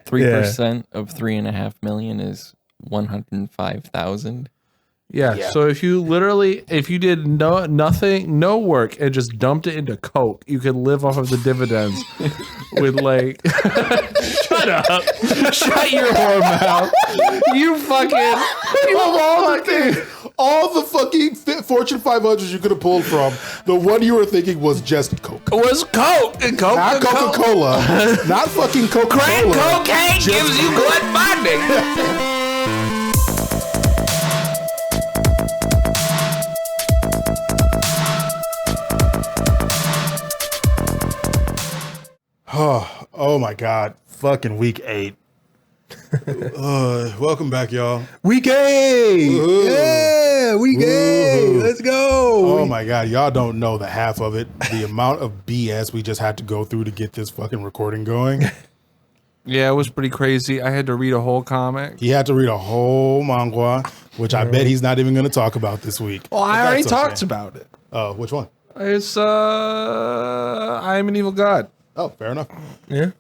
3% of 3.5 million is 105,000. Yeah. So if you did no work and just dumped it into Coke, you could live off of the dividends with like. Shut up! Shut your whore mouth! All the fucking Fortune 500s you could have pulled from, the one you were thinking was just Coke. It was Coke and Coke. Not Coca-Cola. Not fucking Coca-Cola. Crack cocaine gives you good bonding. Oh my God. Fucking week 8. Welcome back, y'all. Week 8. Yeah, week 8. Let's go. Oh my God. Y'all don't know the half of it. The amount of BS we just had to go through to get this fucking recording going. Yeah, it was pretty crazy. I had to read a whole comic. He had to read a whole Manhwa, which I bet he's not even going to talk about this week. Well, I already talked about it. Which one? It's I Am an Evil God. Oh, fair enough. Yeah.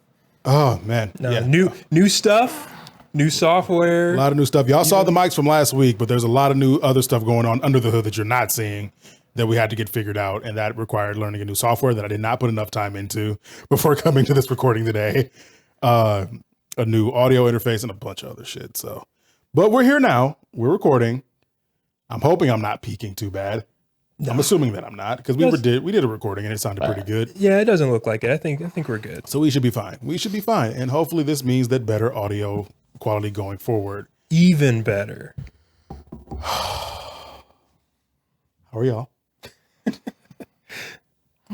Oh man. No, yeah. New stuff, new software. A lot of new stuff. Y'all saw the mics from last week, but there's a lot of new other stuff going on under the hood that you're not seeing that we had to get figured out, and that required learning a new software that I did not put enough time into before coming to this recording today. A new audio interface and a bunch of other shit. So, but we're here now. We're recording. I'm hoping I'm not peaking too bad. No. I'm assuming that I'm not, because we did a recording and it sounded pretty good. Yeah, it doesn't look like it. I think we're good. So we should be fine. We should be fine, and hopefully this means that better audio quality going forward. Even better. How are y'all?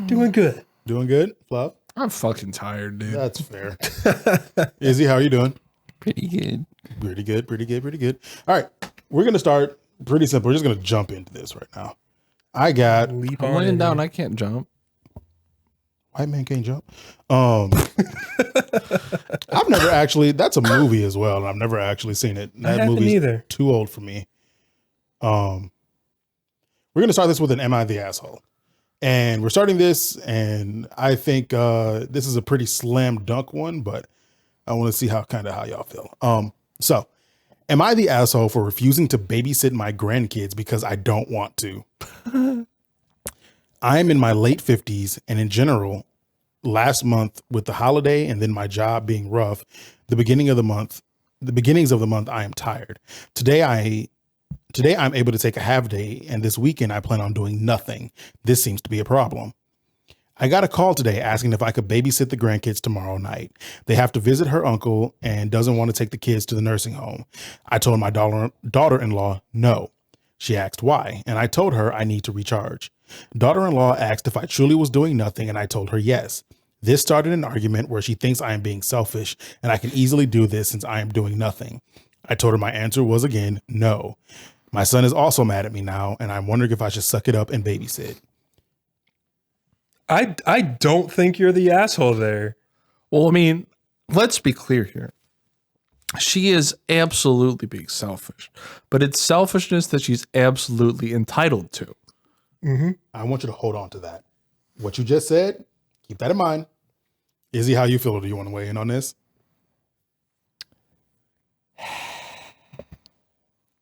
Doing good. Doing good, Fluff? I'm fucking tired, dude. That's fair. Izzy, how are you doing? Pretty good. Pretty good. All right, we're gonna start pretty simple. We're just gonna jump into this right now. I got Leap I'm on laying in down. here. I can't jump. White Man Can't Jump. I've never actually. That's a movie as well, and I've never actually seen it. That movie's either. too old for me. We're gonna start this with an "Am I the Asshole?" And we're starting this, and I think this is a pretty slam dunk one, but I want to see how y'all feel. So, am I the asshole for refusing to babysit my grandkids because I don't want to? I am in my late 50s, and in general, last month with the holiday and then my job being rough, the beginnings of the month, I am tired. Today I'm able to take a half day, and this weekend I plan on doing nothing. This seems to be a problem. I got a call today asking if I could babysit the grandkids tomorrow night. They have to visit her uncle and doesn't want to take the kids to the nursing home. I told my daughter-in-law no. She asked why, and I told her I need to recharge. Daughter-in-law asked if I truly was doing nothing, and I told her yes. This started an argument where she thinks I am being selfish, and I can easily do this since I am doing nothing. I told her my answer was again no. My son is also mad at me now, and I'm wondering if I should suck it up and babysit. I don't think you're the asshole there. Well, I mean, let's be clear here. She is absolutely being selfish, but it's selfishness that she's absolutely entitled to. Mm-hmm. I want you to hold on to that. What you just said, keep that in mind. Izzy, how you feel? Or do you want to weigh in on this?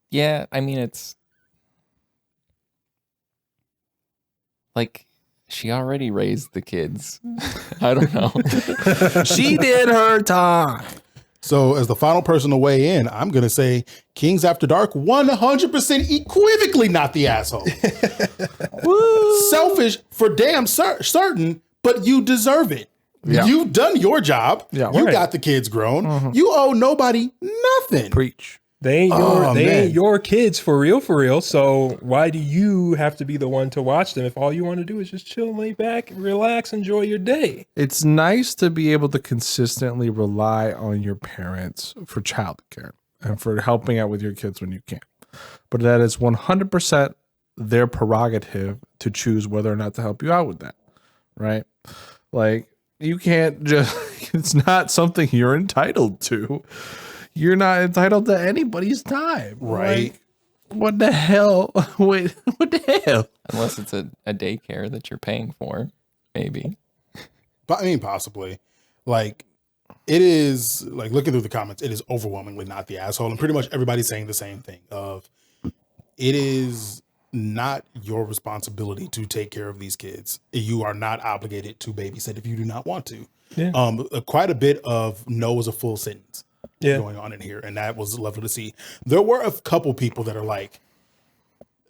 Yeah, I mean, it's like she already raised the kids. I don't know. She did her time. So as the final person to weigh in, I'm going to say Kingz After Dark, 100% equivocally not the asshole. Selfish for damn certain, but you deserve it. Yeah. You've done your job. Yeah, you got the kids grown. Mm-hmm. You owe nobody nothing. Preach. They ain't your kids for real. So why do you have to be the one to watch them if all you want to do is just chill, lay back, relax, enjoy your day? It's nice to be able to consistently rely on your parents for childcare and for helping out with your kids when you can. But that is 100% their prerogative to choose whether or not to help you out with that, right? Like, you can't just, it's not something you're entitled to. You're not entitled to anybody's time. Right. Like, what the hell? Wait, what the hell? Unless it's a daycare that you're paying for, maybe. But I mean, possibly. Like, it is like looking through the comments, it is overwhelmingly not the asshole. And pretty much everybody's saying the same thing of it is not your responsibility to take care of these kids. You are not obligated to babysit if you do not want to. Yeah. Quite a bit of no is a full sentence going on in here. And that was lovely to see. There were a couple people that are like,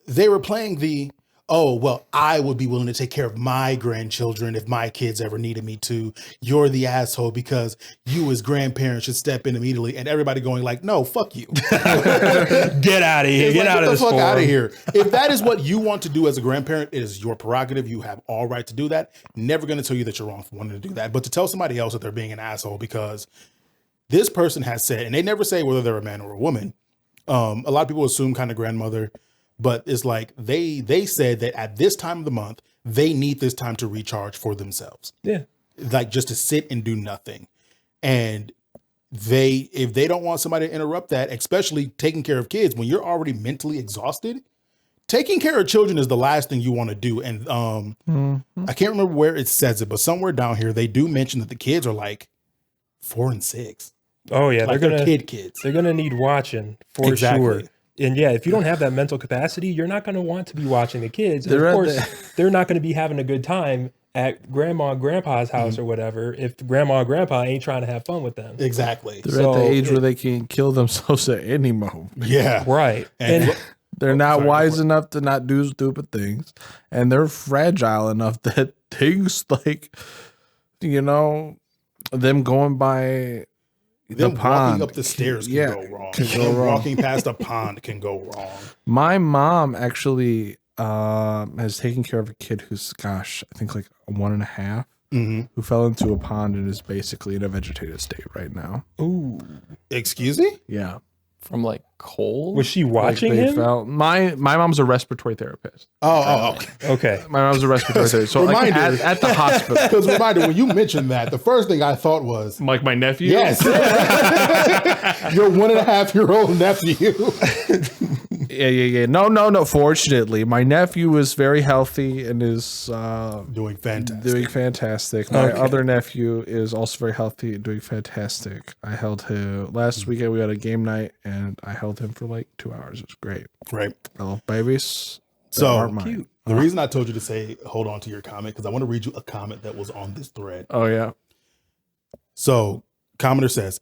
they were playing the, oh, well, I would be willing to take care of my grandchildren if my kids ever needed me to. You're the asshole because you as grandparents should step in immediately. And everybody going like, no, fuck you. Get out of here. Get out of this forum. Out of here. If that is what you want to do as a grandparent, it is your prerogative. You have all right to do that. Never going to tell you that you're wrong for wanting to do that. But to tell somebody else that they're being an asshole because this person has said, and they never say whether they're a man or a woman. A lot of people assume kind of grandmother. But it's like they said that at this time of the month, they need this time to recharge for themselves. Yeah. Like just to sit and do nothing. And if they don't want somebody to interrupt that, especially taking care of kids, when you're already mentally exhausted, taking care of children is the last thing you want to do. And I can't remember where it says it, but somewhere down here, they do mention that the kids are like 4 and 6. Oh yeah. Like they're kids. They're going to need watching for sure. And yeah, if you don't have that mental capacity, you're not going to want to be watching the kids. And of course, they're not going to be having a good time at grandma and grandpa's house or whatever if grandma and grandpa ain't trying to have fun with them. Exactly. They're at the age where they can kill themselves at any moment. Yeah. Right. And they're not wise enough to not do stupid things. And they're fragile enough that things like, them going by the pond, walking up the stairs can go wrong. Walking past a pond can go wrong. My mom actually has taken care of a kid who's, I think like 1.5, who fell into a pond and is basically in a vegetative state right now. Ooh. Excuse me? Yeah. From like cold? Was she watching him? My mom's a respiratory therapist. Oh, okay. My mom's a respiratory therapist. So like at the hospital. Because reminder, when you mentioned that, the first thing I thought was like my nephew. Yes. Your 1.5-year-old nephew. Yeah. No. Fortunately, my nephew is very healthy and is doing fantastic. My other nephew is also very healthy and doing fantastic. I held him last weekend. We had a game night and I held him for like 2 hours. It was great. Right. I love babies. So cute. The reason I told you to say hold on to your comment because I want to read you a comment that was on this thread. Oh yeah. So commenter says,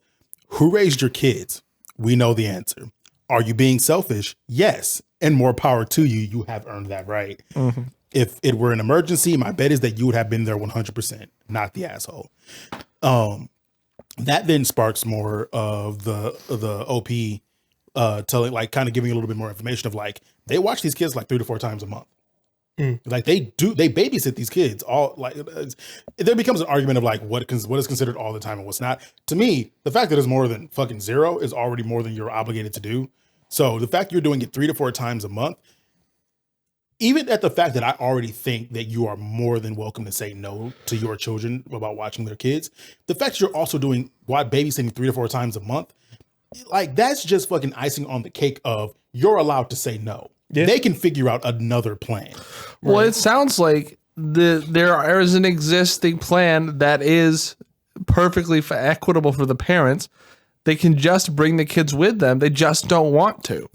"Who raised your kids? We know the answer. Are you being selfish? Yes. And more power to you. You have earned that right. Mm-hmm. If it were an emergency, my bet is that you would have been there 100%, not the asshole." That then sparks more of the OP telling, like, kind of giving a little bit more information of like, they watch these kids like 3 to 4 times a month. Like they babysit these kids all like there becomes an argument of like what is considered all the time and what's not. To me, the fact that it's more than fucking 0 is already more than you're obligated to do. So the fact you're doing it 3 to 4 times a month, even at the fact that I already think that you are more than welcome to say no to your children about watching their kids, the fact you're also doing babysitting 3 to 4 times a month, like that's just fucking icing on the cake of you're allowed to say no. Yeah. They can figure out another plan. Well, it sounds like there is an existing plan that is perfectly equitable for the parents. They can just bring the kids with them. They just don't want to.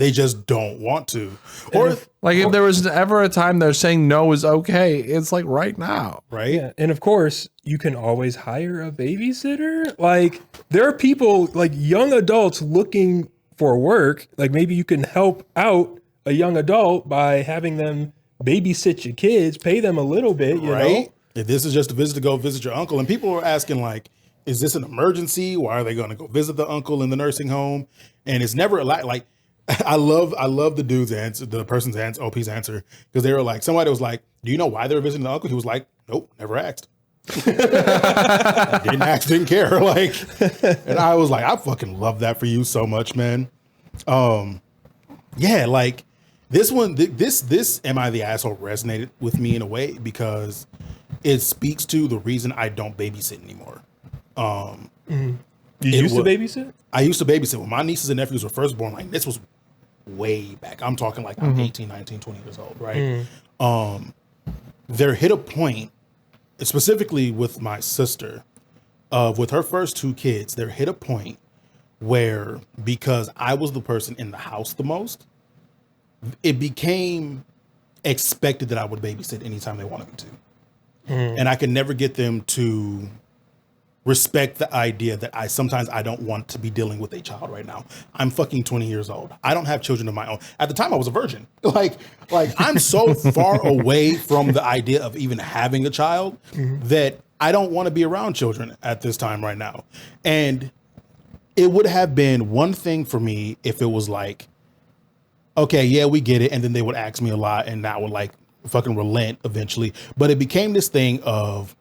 Or if there was ever a time they're saying no is okay, it's like right now. Right. Yeah. And of course, you can always hire a babysitter. Like there are people like young adults looking for work. Like maybe you can help out a young adult by having them babysit your kids, pay them a little bit, you know? If this is just a visit to go visit your uncle, and people are asking like, is this an emergency? Why are they going to go visit the uncle in the nursing home? And it's never a lot. Like, I love the dude's answer, the person's answer, OP's answer, because they were like, somebody was like, do you know why they were visiting the uncle? He was like, nope, never asked. Didn't ask, didn't care. Like, and I was like, I fucking love that for you so much, man. Yeah, like this one, this Am I the Asshole resonated with me in a way because it speaks to the reason I don't babysit anymore. You used to babysit? I used to babysit when my nieces and nephews were first born. Like this was way back. I'm talking like I'm 18, 19, 20 years old, right? There hit a point, specifically with my sister, with her first 2 kids, there hit a point where, because I was the person in the house the most, it became expected that I would babysit anytime they wanted me to. And I could never get them to respect the idea that sometimes I don't want to be dealing with a child right now. I'm fucking 20 years old. I don't have children of my own. At the time I was a virgin. Like I'm so far away from the idea of even having a child that I don't want to be around children at this time right now. And it would have been one thing for me if it was like, okay, yeah, we get it. And then they would ask me a lot and that would like fucking relent eventually. But it became this thing of,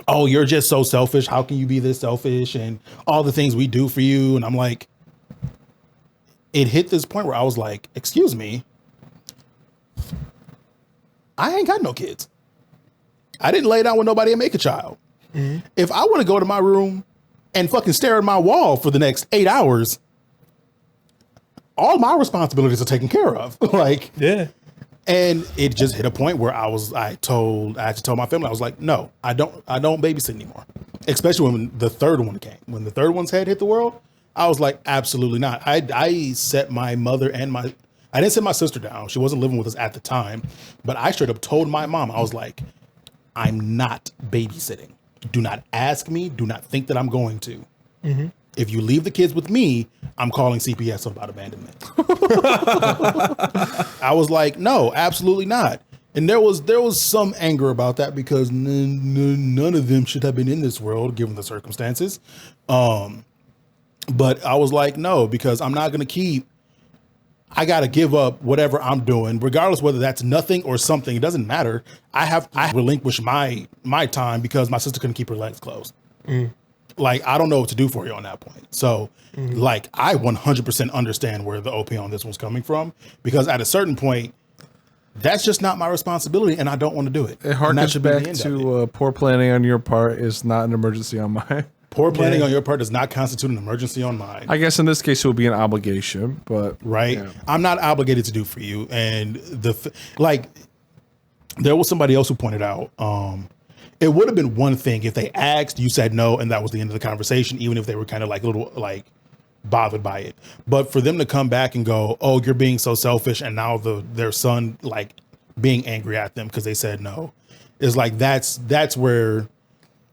oh, you're just so selfish. How can you be this selfish? And all the things we do for you. And I'm like, it hit this point where I was like, excuse me, I ain't got no kids. I didn't lay down with nobody and make a child. If I want to go to my room and fucking stare at my wall for the next 8 hours, all my responsibilities are taken care of. Like, Yeah. and it just hit a point where I had to tell my family, I was like, no, I don't babysit anymore. Especially when the third one came. When the third one's head hit the world, I was like, absolutely not. I set my mother and I didn't set my sister down. She wasn't living with us at the time, but I straight up told my mom, I was like, I'm not babysitting. Do not ask me. Do not think that I'm going to. If you leave the kids with me, I'm calling CPS about abandonment. I was like, no, absolutely not. And there was some anger about that because none of them should have been in this world given the circumstances. But I was like, no, because I'm not going to I got to give up whatever I'm doing, regardless whether that's nothing or something. It doesn't matter. I relinquished my time because my sister couldn't keep her legs closed. Like, I don't know what to do for you on that point. So, like, I 100% understand where the OP on this one's coming from, because at a certain point, that's just not my responsibility, and I don't want to do it. It harkens back to poor planning on your part is not an emergency on mine. Poor planning on your part does not constitute an emergency on mine. I guess in this case, it would be an obligation, but... Right? Yeah. I'm not obligated to do for you. And there was somebody else who pointed out, it would have been one thing if they asked, you said no, and that was the end of the conversation, even if they were kind of like a little like bothered by it. But for them to come back and go, oh, you're being so selfish, and now their son like being angry at them because they said no, is like that's where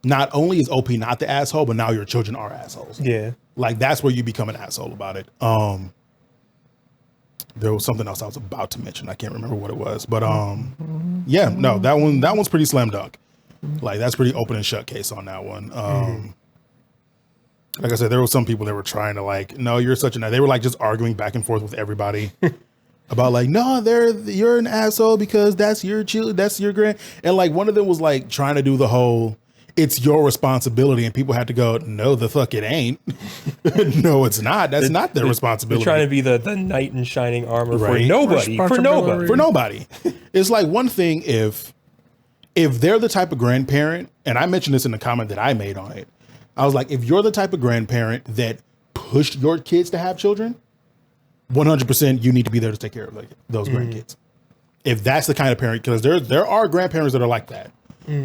not only is OP not the asshole, but now your children are assholes. Yeah. Like that's where you become an asshole about it. There was something else I was about to mention. I can't remember what it was, but yeah, no, that one's pretty slam dunk. Like that's pretty open and shut case on that one. Like I said, there were some people that were trying to like, no, you're such they were like just arguing back and forth with everybody about like, no, you're an asshole because that's your child, that's your grand. And like one of them was like trying to do the whole, it's your responsibility, and people had to go, no, the fuck it ain't. No, it's not. That's not their responsibility. They're trying to be the knight in shining armor Right. for nobody. For nobody. It's like one thing if they're the type of grandparent, and I mentioned this in the comment that I made on it, I was like, if you're the type of grandparent that pushed your kids to have children, 100% you need to be there to take care of those grandkids. If that's the kind of parent, because there are grandparents that are like that,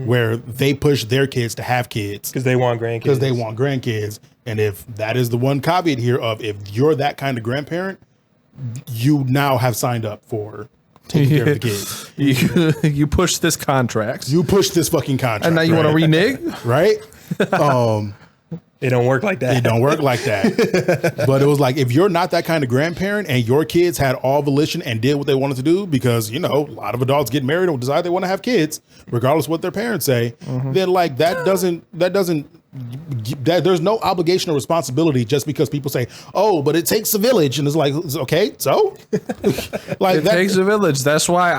where they push their kids to have kids. Because they want grandkids. And if that is the one caveat here of if you're that kind of grandparent, you now have signed up for taking care of the kids. You push this contract. You push this fucking contract. And now you want to renege? Right? It don't work like that. It don't work like that. But it was like, if you're not that kind of grandparent and your kids had all volition and did what they wanted to do, because, you know, a lot of adults get married and decide they want to have kids, regardless of what their parents say, then like there's no obligation or responsibility just because people say, oh, but it takes a village. And it's like, okay, so like it takes a village. That's why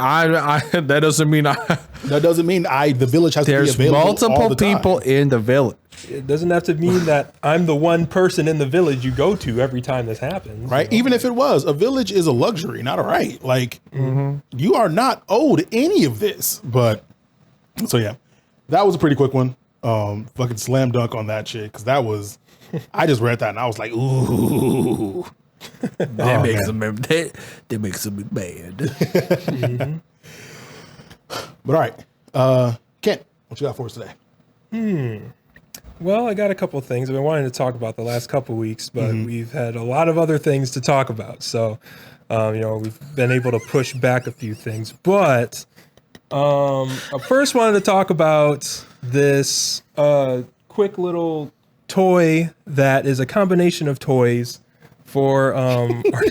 that doesn't mean the village has to be available. There's multiple people in the village. It doesn't have to mean that I'm the one person in the village you go to every time this happens. Right. Even if it was, a village is a luxury, not a right. Like you are not owed any of this. But so, yeah, that was a pretty quick one. Fucking slam dunk on that shit. Cause that was, I just read that and I was like, ooh, that makes them mad. But all right. Kent, what you got for us today? Well, I got a couple of things I've been wanting to talk about the last couple of weeks, but we've had a lot of other things to talk about. So, we've been able to push back a few things. But I first wanted to talk about this quick little toy that is a combination of toys for our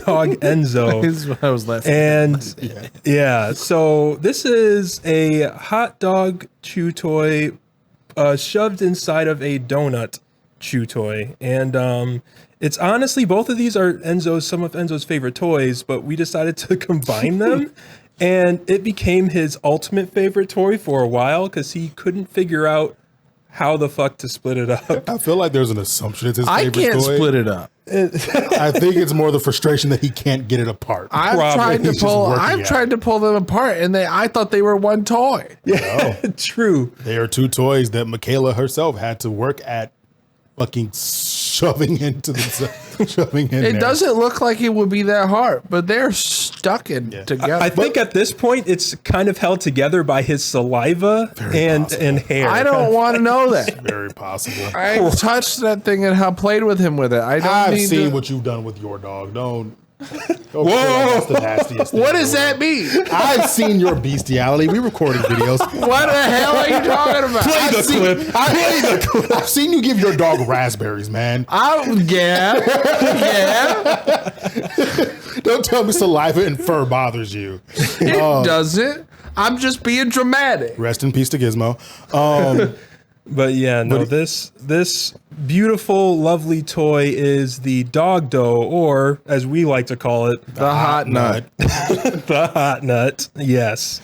dog Enzo. I was laughing. And yeah, so this is a hot dog chew toy shoved inside of a donut chew toy. And it's honestly, both of these are some of Enzo's favorite toys, but we decided to combine them. And it became his ultimate favorite toy for a while because he couldn't figure out how the fuck to split it up. I feel like there's an assumption it's his I favorite can't toy. split it up. I think it's more the frustration that he can't get it apart. I've tried to pull them apart, and I thought they were one toy. Yeah, true. They are two toys that Michaela herself had to work at fucking shoving in It there. doesn't look like it would be that hard, but they're stuck in together. I think at this point it's kind of held together by his saliva and hair. I don't want to know that. Very possible. I touched that thing and played with him with it. I've seen what you've done with your dog. Don't Whoa! That's the nastiest thing What does that mean? I've seen your bestiality. We recorded videos. What the hell are you talking about? Play the clip. I've seen you give your dog raspberries, man. Yeah. Don't tell me saliva and fur bothers you. It doesn't. I'm just being dramatic. Rest in peace to Gizmo. But yeah, no, this beautiful, lovely toy is the dog dough, or as we like to call it, the hot nut. The hot nut. Yes.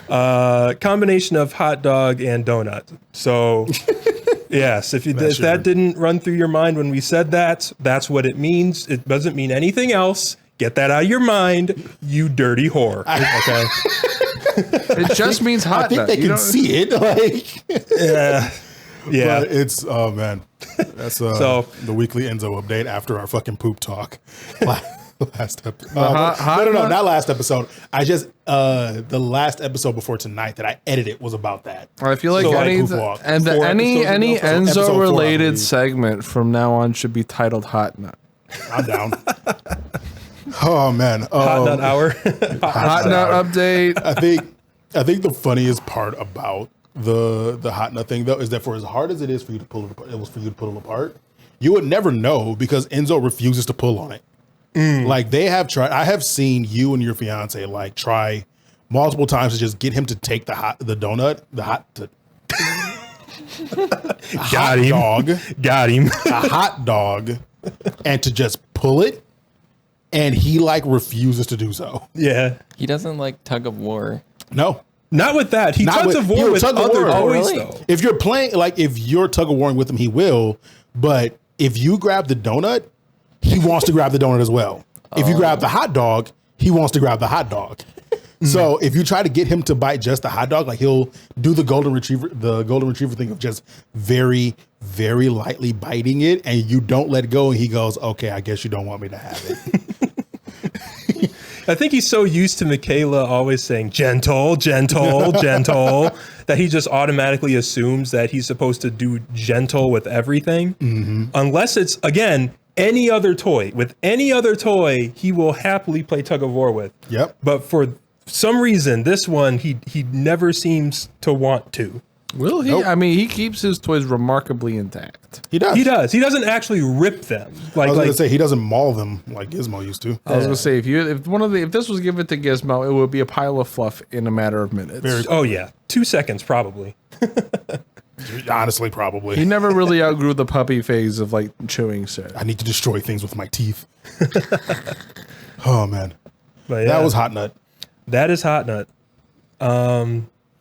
Combination of hot dog and donut. So yes, if that didn't run through your mind when we said that, that's what it means. It doesn't mean anything else. Get that out of your mind, you dirty whore. Okay. It just means hot I think nut. they can see it. Yeah. But it's, oh man. That's So- the weekly Enzo update after our fucking poop talk. Last episode. hot No, nut? not last episode. I just, the last episode before tonight that I edited was about that. I feel like So, any poop walk. any Four episodes any ago? Episode 4, I Enzo-related believe. segment from now on should be titled Hot Nut. I'm down. Oh man. Hot nut hour. Hot Nut update. I think the funniest part about the hot nut thing though is that for as hard as it is for you to pull it apart, them apart, you would never know because Enzo refuses to pull on it. Like they have tried. I have seen you and your fiance like try multiple times to just get him to take the hot dog, a hot dog, and to just pull it, and he like refuses to do so. Yeah. He doesn't like tug of war. No. Not with that. He tugs of war with other toys, though. If you're playing, like if you're tug of warring with him, he will. But if you grab the donut, he wants to grab the donut as well. If you grab the hot dog, he wants to grab the hot dog. So if you try to get him to bite just the hot dog, like he'll do the golden retriever thing of just very, very lightly biting it, and you don't let go, and he goes, "Okay, I guess you don't want me to have it." I think he's so used to Michaela always saying gentle, gentle, gentle, that he just automatically assumes that he's supposed to do gentle with everything. Unless it's, again, any other toy. With any other toy, he will happily play tug of war with. Yep. But for some reason, this one, he never seems to want to. Will he? Nope. I mean, he keeps his toys remarkably intact. He does. He does. He doesn't actually rip them. I was gonna say he doesn't maul them like Gizmo used to. I was gonna say if this was given to Gizmo, it would be a pile of fluff in a matter of minutes. Oh, yeah. 2 seconds, probably. Honestly, probably. He never really outgrew the puppy phase of like chewing shit. I need to destroy things with my teeth. Oh man, But yeah, that was Hot Nut. That is Hot Nut.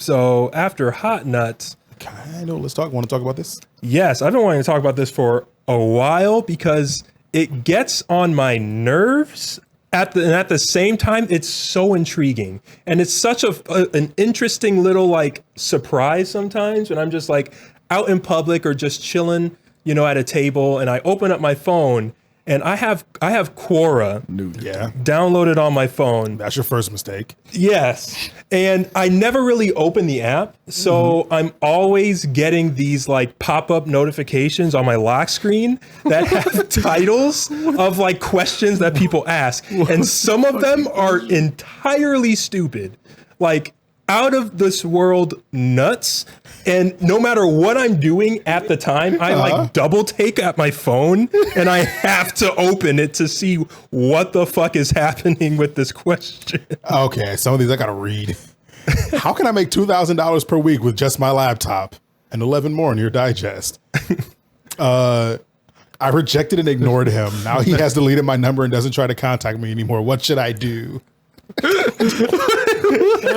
So after Hot Nut, Kind of. Want to talk about this? yes, I've been wanting to talk about this for a while because it gets on my nerves. At the same time, it's so intriguing, and it's such an interesting little like surprise sometimes when I'm just like out in public or just chilling, at a table, and I open up my phone and I have Quora Yeah. downloaded on my phone. That's your first mistake. Yes. And I never really open the app. So I'm always getting these like pop-up notifications on my lock screen that have titles of like questions that people ask. And some of them are entirely stupid. Like out of this world nuts. And no matter what I'm doing at the time, I like double take at my phone and I have to open it to see what the fuck is happening with this question. Okay, some of these I gotta read. How can I make $2,000 per week with just my laptop and 11 more in your digest? I rejected and ignored him. Now he has deleted my number and doesn't try to contact me anymore. What should I do?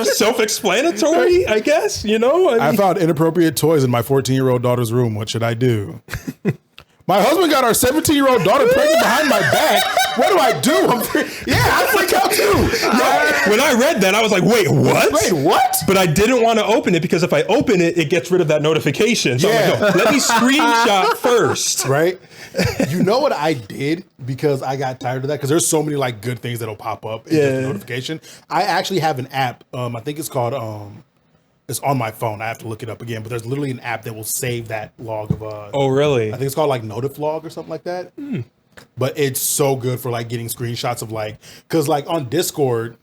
Self-explanatory, I guess, you know? I mean, found inappropriate toys in my 14-year-old daughter's room. What should I do? My husband got our 17-year-old daughter pregnant behind my back. What do I do? I freak out too. when I read that, I was like, wait, what? Wait, what? But I didn't want to open it because if I open it, it gets rid of that notification. So I'm like, no, let me screenshot first. Right? You know what I did because I got tired of that? Because there's so many like good things that'll pop up in the notification. I actually have an app. I think it's called it's on my phone. I have to look it up again, but there's literally an app that will save that log of oh really? I think it's called like Notiflog or something like that. But it's so good for like getting screenshots of like, because like on Discord,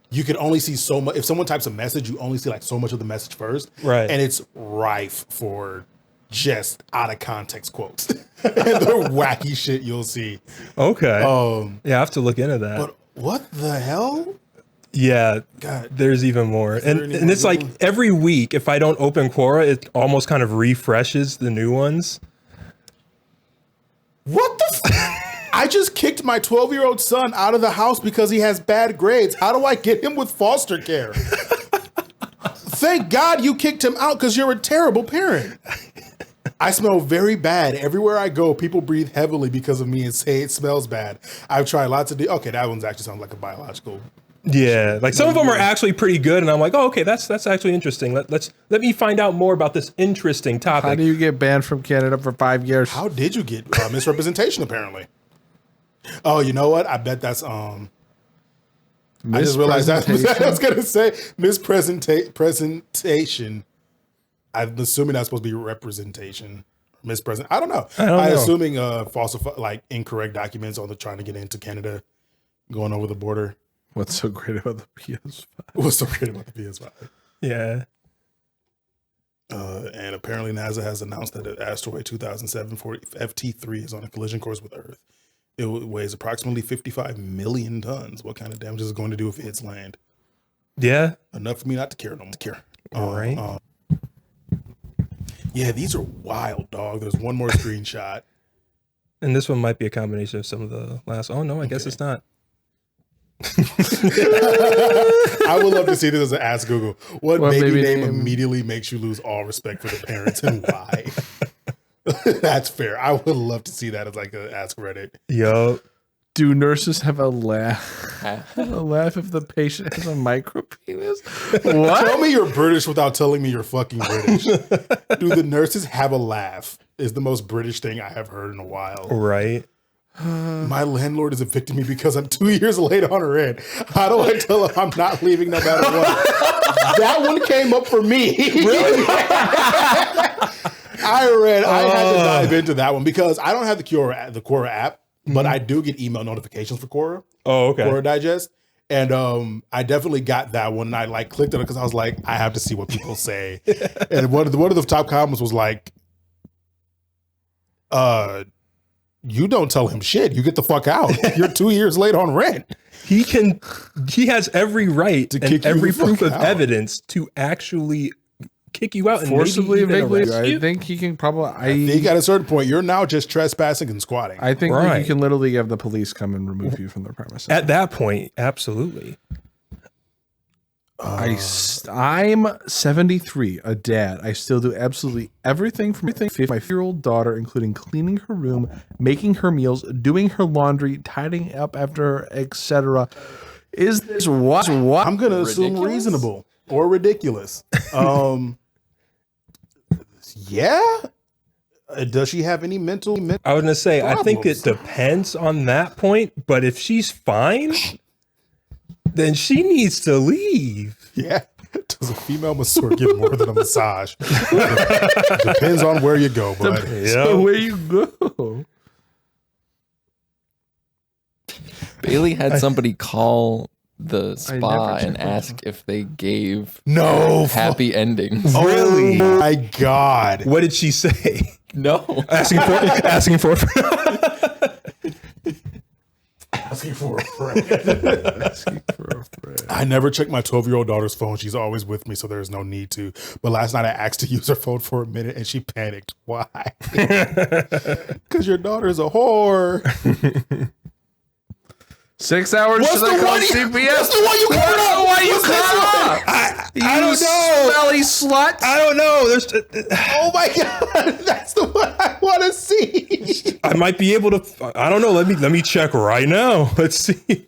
you can only see so much. If someone types a message, you only see like so much of the message first. Right. And it's rife for just out of context quotes and the wacky shit you'll see. Okay. Yeah, I have to look into that. But what the hell? Yeah, God. there's even more. And it's like every week, if I don't open Quora, it almost kind of refreshes the new ones. What the I just kicked my 12-year-old son out of the house because he has bad grades. How do I get him with foster care? Thank God you kicked him out because you're a terrible parent. I smell very bad. Everywhere I go, people breathe heavily because of me and say it smells bad. I've tried lots of... Okay, that one's actually sounds like a biological... Yeah, like some of them are actually pretty good, and I'm like, oh, okay, that's actually interesting. Let me find out more about this interesting topic. How do you get banned from Canada for 5 years? How did you get misrepresentation? Apparently. Oh, you know what? I bet that's I just realized that I was gonna say mispresentation. I'm assuming that's supposed to be representation. Mispresent. I don't know. I'm assuming falsified, like incorrect documents on the trying to get into Canada, going over the border. What's so great about the PS5? What's so great about the PS5? Yeah. And apparently NASA has announced that the asteroid 2007 FT3 is on a collision course with Earth. It weighs approximately 55 million tons. What kind of damage is it going to do if it hits land? Yeah. Enough for me not to care. No more to care. All right. Yeah, these are wild, dog. There's one more screenshot. And this one might be a combination of some of the last. Oh, no, I guess it's not. I would love to see this as an Ask Google. What baby name immediately makes you lose all respect for the parents and why? That's fair. I would love to see that as like an Ask Reddit. Yo. Do nurses have a laugh? A laugh if the patient has a micro penis? What? Tell me you're British without telling me you're fucking British. Do the nurses have a laugh? Is the most British thing I have heard in a while. Right. My landlord is evicting me because I'm 2 years late on rent. How do I tell him I'm not leaving no matter what? That one came up for me. Really? I had to dive into that one because I don't have the Quora app, but I do get email notifications for Quora. Oh, okay. Quora Digest. And I definitely got that one. And I like clicked on it because I was like, I have to see what people say. And one of the top comments was like, you don't tell him shit. You get the fuck out. You're 2 years late on rent. He has every right to and every proof of evidence to actually kick you out and forcibly maybe evict you. I think he can probably. I think at a certain point, you're now just trespassing and squatting. I think you can literally have the police come and remove you from the premises. At that point, absolutely. I'm 73, a dad. I still do absolutely everything for my 5-year-old daughter, including cleaning her room, making her meals, doing her laundry, tidying up after her, etc. Is this what? I'm going to assume reasonable or ridiculous. Yeah. Does she have any mental? I was gonna say, I think problems? it depends on that point. But if she's fine, then she needs to leave. Yeah. Does a female masseur get more than a massage? Depends on where you go, bud. So where you go? Bailey had somebody call the spa never and ask if they gave No. happy endings. Really? Oh my God. What did she say? No. asking for Asking for a friend. I never check my 12-year-old daughter's phone. She's always with me, so there's no need to. But last night I asked to use her phone for a minute, and she panicked. Why? Because your daughter's a whore. 6 hours What's should I the call one you- CPS? what's the one you covered up? Why you What's this cut one? up? I don't know. Smelly slut. I don't know. There's. Oh my God. That's the one I want to see. I might be able to. I don't know. Let me check right now. Let's see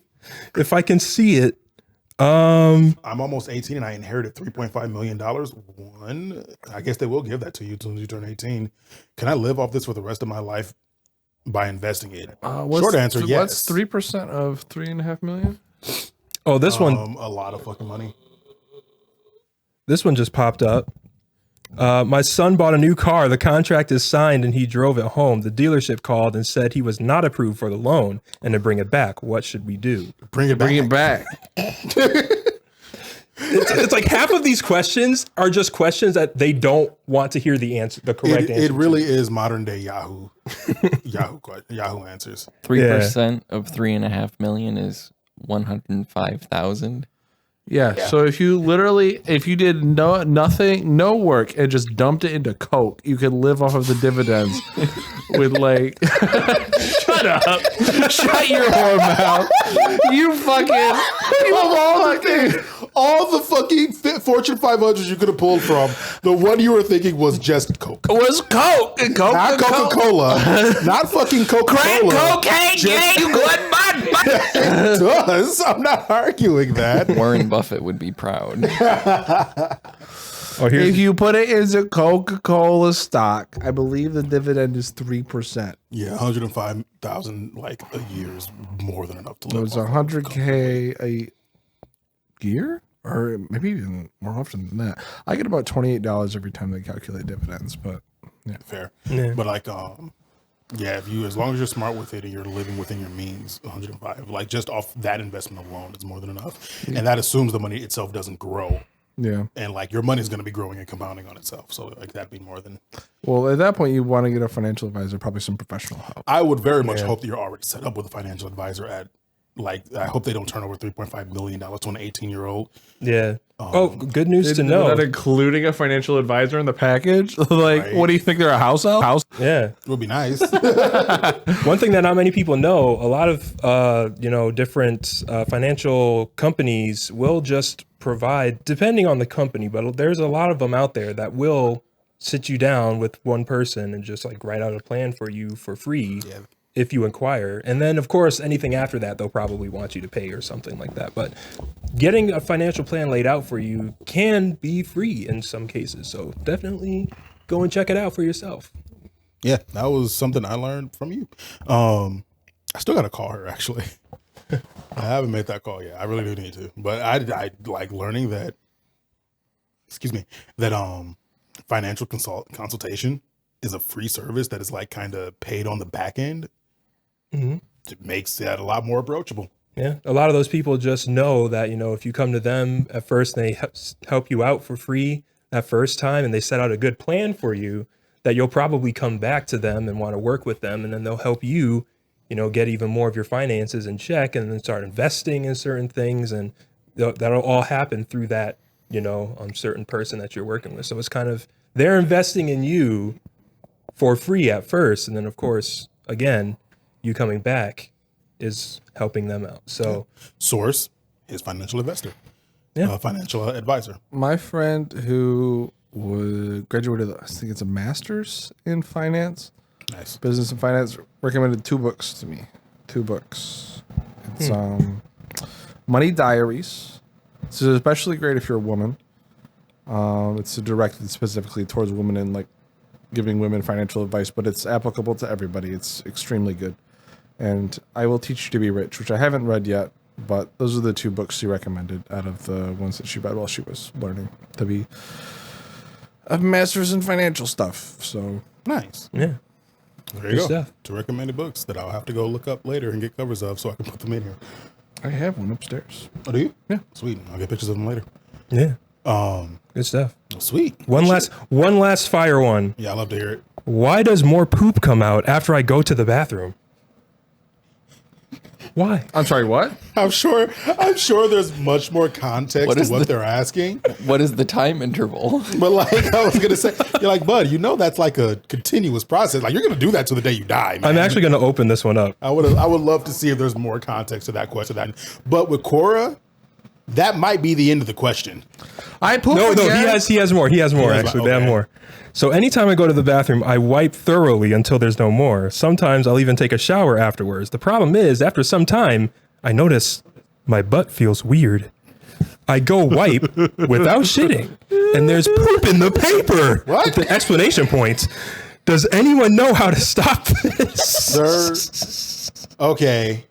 if I can see it. I'm almost 18 and I inherited $3.5 million. One, I guess they will give that to you as soon as you turn 18. Can I live off this for the rest of my life by investing it? Short answer, yes. What's 3% of 3.5 million? Oh, this one. A lot of fucking money. This one just popped up. My son bought a new car. The contract is signed and he drove it home. The dealership called and said he was not approved for the loan and to bring it back. What should we do? Bring it back. Bring it back. It's like half of these questions are just questions that they don't want to hear the answer, the correct answer. It really is modern day Yahoo. Yahoo answers. 3% of 3.5 million is 105,000. Yeah. So if you did no work and just dumped it into Coke, you could live off of the dividends with like. Shut up! Shut your whore mouth! You All the fucking Fortune 500s you could have pulled from, the one you were thinking was just Coke. was Coke and Coke. Not Coca-Cola. Not fucking Coca-Cola. Cocaine gave you good bud. It does. I'm not arguing that. Warren Buffett would be proud. Oh, If you put it into Coca-Cola stock, I believe the dividend is 3%. Yeah, 105,000 like a year is more than enough to live. It's off. $100K a year, or maybe even more often than that. I get about $28 every time they calculate dividends, but yeah. Fair. Yeah. But like, yeah, if you, as long as you're smart with it and you're living within your means, 105, like just off that investment alone is more than enough. And that assumes the money itself doesn't grow. Yeah. And like your money is going to be growing and compounding on itself. So like that'd be more than. Well, at that point, you want to get a financial advisor, probably some professional help. I would very much hope that you're already set up with a financial advisor at, like, I hope they don't turn over $3.5 million to an 18-year-old. Yeah. Good news to know. Not including a financial advisor in the package. Like, Right. what do you think? They're a house elf? Yeah. It would be nice. One thing that not many people know, a lot of different financial companies will just provide, depending on the company, but there's a lot of them out there that will sit you down with one person and just like write out a plan for you for free if you inquire. And then of course anything after that they'll probably want you to pay or something like that. But getting a financial plan laid out for you can be free in some cases. So definitely go and check it out for yourself. Yeah, that was something I learned from you. I still got to call her actually. I haven't made that call yet. I really do need to. But I like learning that, that financial consultation is a free service that is like kind of paid on the back end. Mm-hmm. It makes that a lot more approachable. Yeah, a lot of those people just know that, if you come to them at first and they help you out for free that first time and they set out a good plan for you, that you'll probably come back to them and want to work with them, and then they'll help you, get even more of your finances in check and then start investing in certain things, and that'll all happen through that, certain person that you're working with. So it's kind of, they're investing in you for free at first, and then of course, again, you coming back is helping them out. So Source is financial investor, financial advisor. My friend who graduated, I think it's a master's in finance, Nice. business and finance, recommended 2 books to me. 2 books. It's Money Diaries. This is especially great if you're a woman. It's directed specifically towards women in like giving women financial advice, but it's applicable to everybody. It's extremely good. And I Will Teach You to Be Rich, which I haven't read yet, but those are the 2 books she recommended out of the ones that she read while she was learning to be a master's in financial stuff. So Nice. Yeah. There you go. stuff. 2 recommended books that I'll have to go look up later and get covers of so I can put them in here. I have one upstairs. Oh, do you? Yeah. Sweet. I'll get pictures of them later. Yeah. Good stuff. Sweet. One last fire one. Yeah, I love to hear it. Why does more poop come out after I go to the bathroom? Why? I'm sorry, what? I'm sure there's much more context What to is what the- they're asking. What is the time interval? But like I was gonna say, you're like, bud, that's like a continuous process. Like you're gonna do that till the day you die, man. I'm actually going to open this one up. I would love to see if there's more context to that question. But with Quora, that might be the end of the question. I poop No, again. he has more. He has more, has- actually. They have okay. more. So anytime I go to the bathroom, I wipe thoroughly until there's no more. Sometimes I'll even take a shower afterwards. The problem is, after some time, I notice my butt feels weird. I go wipe without shitting, and there's poop in the paper. What? With the explanation points. Does anyone know how to stop this? Okay.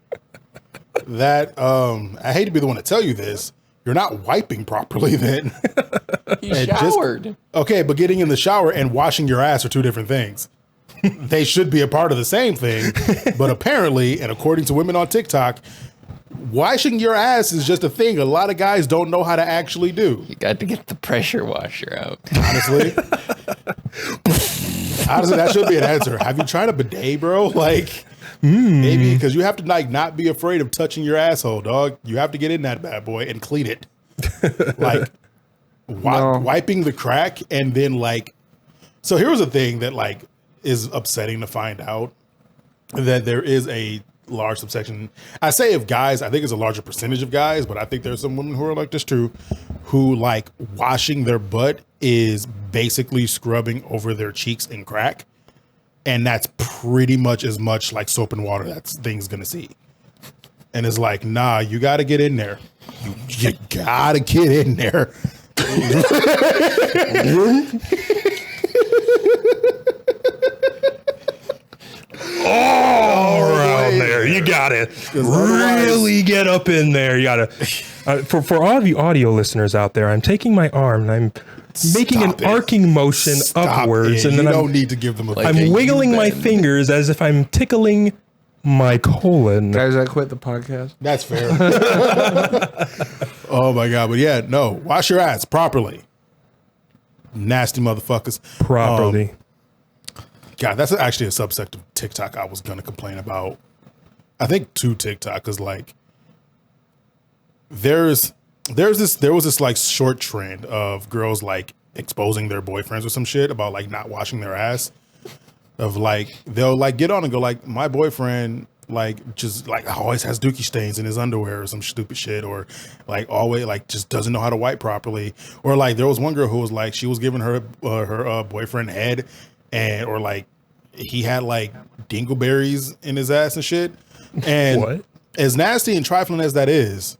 That I hate to be the one to tell you this. You're not wiping properly then. He And showered. Okay, but getting in the shower and washing your ass are 2 different things. They should be a part of the same thing, but apparently, and according to women on TikTok, washing your ass is just a thing a lot of guys don't know how to actually do. You got to get the pressure washer out. Honestly, that should be an answer. Have you tried a bidet, bro? Like, maybe because you have to like not be afraid of touching your asshole, dog. You have to get in that bad boy and clean it. Like, wiping the crack and then like. So here's the thing that like is upsetting to find out, that there is a large subsection. I say of guys, I think it's a larger percentage of guys, but I think there's some women who are like this too, who like washing their butt is basically scrubbing over their cheeks and crack. And that's pretty much as much like soap and water that thing's gonna see. And it's like, nah, you gotta get in there. You gotta get in there. All around there. You got it. Really get up in there. You got to. For all of you audio listeners out there, I'm taking my arm and I'm making Stop an it. arcing motion Stop upwards. it. And then you I'm, don't need to give them a Like I'm a wiggling my U-bend. fingers as if I'm tickling my colon. Guys, I quit the podcast. That's fair. Oh my God. But yeah, no, wash your ass properly. Nasty motherfuckers. Properly. God, that's actually a subsect of TikTok I was going to complain about. I think to TikTok, because like there was this like short trend of girls like exposing their boyfriends or some shit about like not washing their ass. Of like they'll like get on and go like, my boyfriend like just like always has dookie stains in his underwear or some stupid shit, or like always like just doesn't know how to wipe properly, or like there was one girl who was like she was giving her boyfriend head, and or like he had like dingleberries in his ass and shit. And What? as nasty and trifling as that is,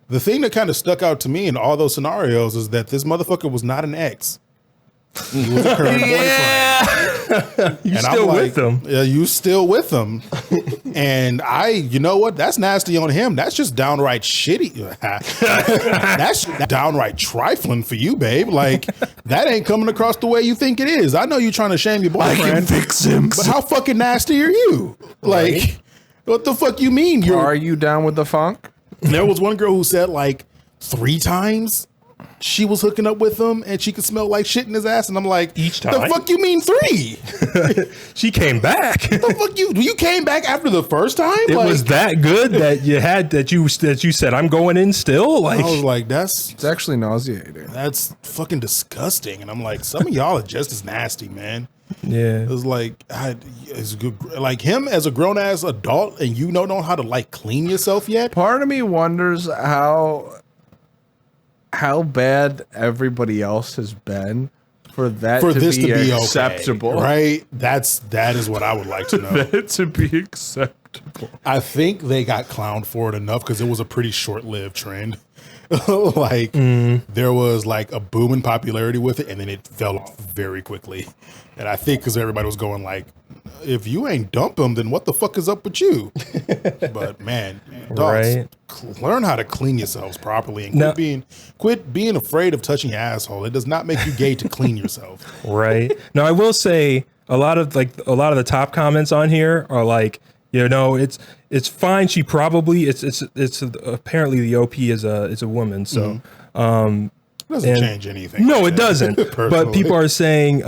the thing that kind of stuck out to me in all those scenarios is that this motherfucker was not an ex. He was a current boyfriend. You And still with them? Yeah, you still with them. And you know what? That's nasty on him. That's just downright shitty. That's downright trifling for you, babe. Like, that ain't coming across the way you think it is. I know you're trying to shame your boyfriend. fix him. But how fucking nasty are you? Like, what the fuck you mean? Are you down with the funk? There was one girl who said like 3 times she was hooking up with him and she could smell like shit in his ass. And I'm like, Each the time? fuck you mean 3? She came back. The fuck you came back after the first time? It Like, was that good that you had that you said I'm going in still. Like, I was like, that's It's actually nauseating. fucking disgusting. And I'm like, some of y'all are just as nasty, man. yeah. It was like, it's good. Like him as a grown ass adult, and you don't know how to like clean yourself yet. Part of me wonders how bad everybody else has been for that For to this be to be acceptable. okay, right? That is what I would like to know. That to be acceptable. I think they got clowned for it enough because it was a pretty short-lived trend. Like there was like a boom in popularity with it, and then it fell off very quickly. And I think because everybody was going like, if you ain't dump them, then what the fuck is up with you? But man, dogs, learn how to clean yourselves properly and quit being afraid of touching your asshole. It does not make you gay to clean yourself. Right. Now I will say a lot of the top comments on here are like, it's fine. She probably it's apparently the OP is a woman, so Doesn't change anything. No, it doesn't. But people are saying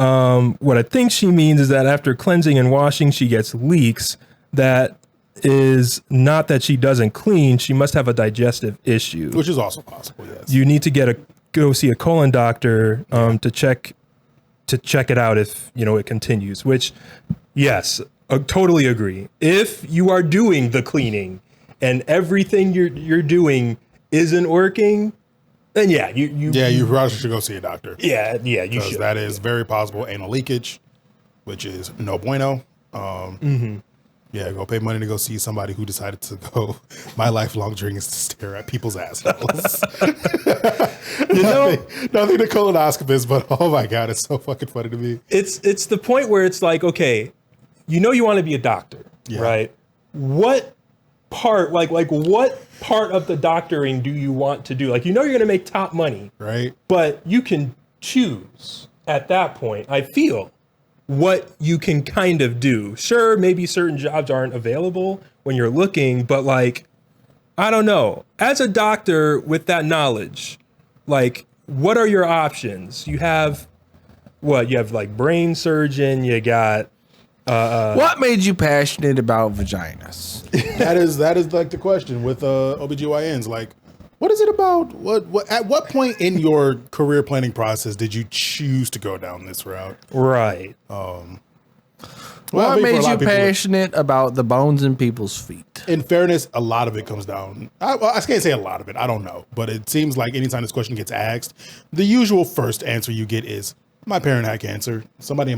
what I think she means is that after cleansing and washing, she gets leaks. That is not that she doesn't clean. She must have a digestive issue, which is also possible. Yes, you need to go see a colon doctor to check it out if it continues. Which, yes. I totally agree. If you are doing the cleaning and everything you're doing isn't working, then you probably should go see a doctor. Yeah, you should. That is very possible anal leakage, which is no bueno. Yeah, go pay money to go see somebody who decided to go. My lifelong dream is to stare at people's assholes. Nothing to colonoscopists, but oh my god, it's so fucking funny to me. It's the point where it's like, okay, you want to be a doctor, right? What part, what part of the doctoring do you want to do? Like, you're going to make top money, right? But you can choose at that point, I feel, what you can kind of do. Sure, maybe certain jobs aren't available when you're looking, but like, I don't know. As a doctor with that knowledge, like, what are your options? You have like brain surgeon, you got what made you passionate about vaginas? that is like the question with OBGYNs. Like, what is it about? What at what point in your career planning process did you choose to go down this route? Right. What made you passionate about the bones in people's feet? In fairness, a lot of it comes down. I can't say a lot of it. I don't know, but it seems like anytime this question gets asked, the usual first answer you get is, my parent had cancer. Somebody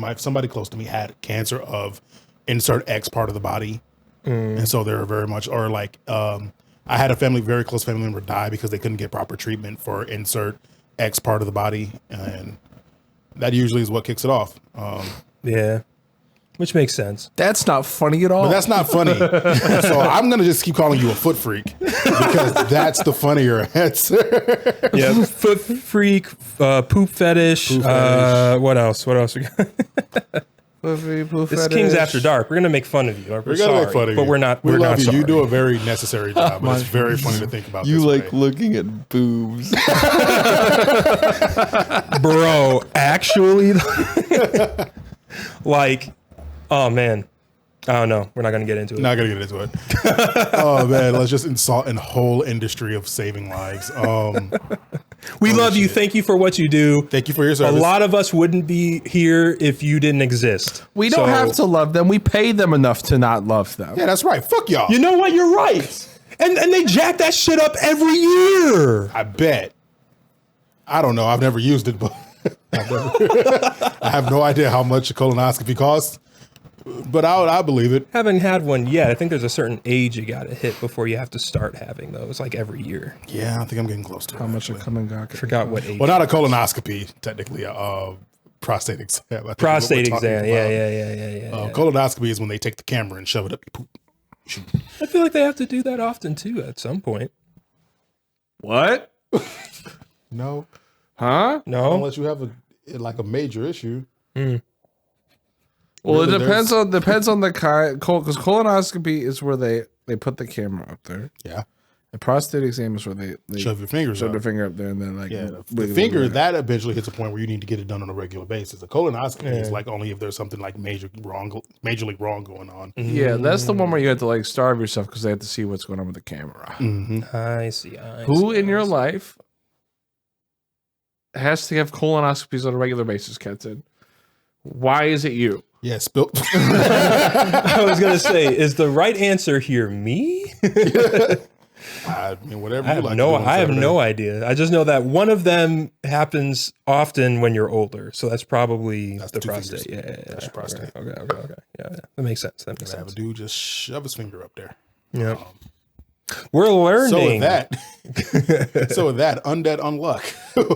close to me had cancer of insert X part of the body. And so they're very much, or like, I had a very close family member die because they couldn't get proper treatment for insert X part of the body. And that usually is what kicks it off. Yeah. Which makes sense. That's not funny at all. But that's not funny. So I'm going to just keep calling you a foot freak because that's the funnier answer. Yeah, foot freak, poop fetish. What else? We got? This Kingz After Dark. We're going to make fun of you. We're going to make fun of you. But we're not. We love not you. Sorry. You do a very necessary job. But it's very funny to think about. You like looking at boobs. Bro, actually, like... Oh man, I don't know. We're not gonna get into it. Not gonna get into it. Oh man, let's just insult a whole industry of saving lives. We love you. Thank you for what you do. Thank you for your service. A lot of us wouldn't be here if you didn't exist. We don't have to love them. We pay them enough to not love them. Yeah, that's right. Fuck y'all. You know what? You're right. And they jack that shit up every year. I bet. I don't know. I've never used it, but I have no idea how much a colonoscopy costs. But I believe it. Haven't had one yet. I think there's a certain age you got to hit before you have to start having those, like every year. Yeah, I think I'm getting close to how much a coming got. Forgot what age. Well, not a colonoscopy, technically. Prostate exam. Prostate exam. Yeah. Colonoscopy is when they take the camera and shove it up your poop. I feel like they have to do that often too at some point. What? No. Huh? No. Unless you have a major issue. Well, really, it depends on the kind, because colonoscopy is where they put the camera up there. Yeah. The prostate exam is where they shove your fingers their finger up there and then the finger that eventually hits a point where you need to get it done on a regular basis. A colonoscopy is like only if there's something like majorly wrong going on. Yeah, that's the one where you have to like starve yourself because they have to see what's going on with the camera. I see. Who in your life has to have colonoscopies on a regular basis, Kenton? Why is it you? Yeah, spill. I was gonna say, is the right answer here me? I mean, whatever. I have no idea. I just know that one of them happens often when you're older, so that's probably the prostate. Yeah, that's prostate. Okay. Yeah, that makes sense. Have a dude just shove his finger up there. Yeah. We're learning. So with that, Undead Unluck.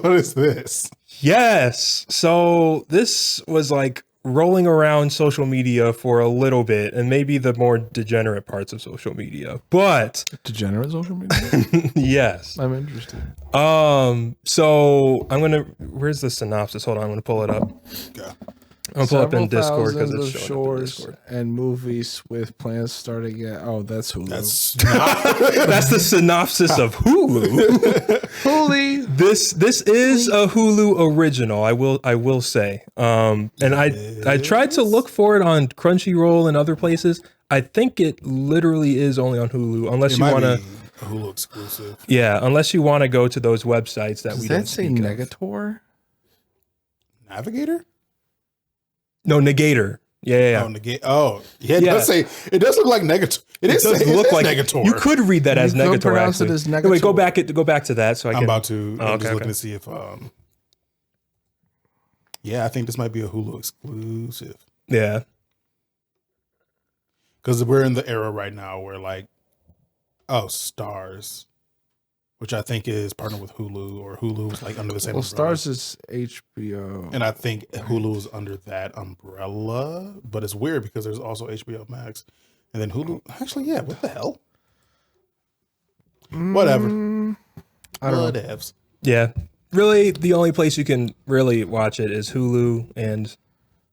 What is this? Yes. So this was like rolling around social media for a little bit, and maybe the more degenerate parts of social media. But Degenerate social media? yes. I'm interested. So where's the synopsis? Hold on, I'm gonna pull it up. Yeah. I'm gonna pull it up in Several Discord because thousands it's of showing up in shores Discord. and movies with plans starting at that's Hulu. That's the synopsis of Hulu. Holy. This is a Hulu original. I will say. And I tried to look for it on Crunchyroll and other places. I think it literally is only on Hulu, unless you want to. Hulu exclusive. Yeah, unless you want to go to those websites that Does we that don't say speak of. Negator? Navigator? No, Negator. Yeah. Oh, yeah. It does say. It does look like Negator. It look like Negator. You could read that as You could Negator. pronounce it Actually, as No, Negator. wait, go back to that. So I'm about to. I'm just okay, looking to see if. Yeah, I think this might be a Hulu exclusive Yeah. because we're in the era right now where Stars, which I think is partnered with Hulu, or Hulu is like under the same. Well, umbrella. Stars is HBO. And I think Hulu is under that umbrella, but it's weird because there's also HBO Max, and then Hulu. Actually, yeah. What the hell? Whatever. I don't know. Whatevs. Yeah. Really, the only place you can really watch it is Hulu, and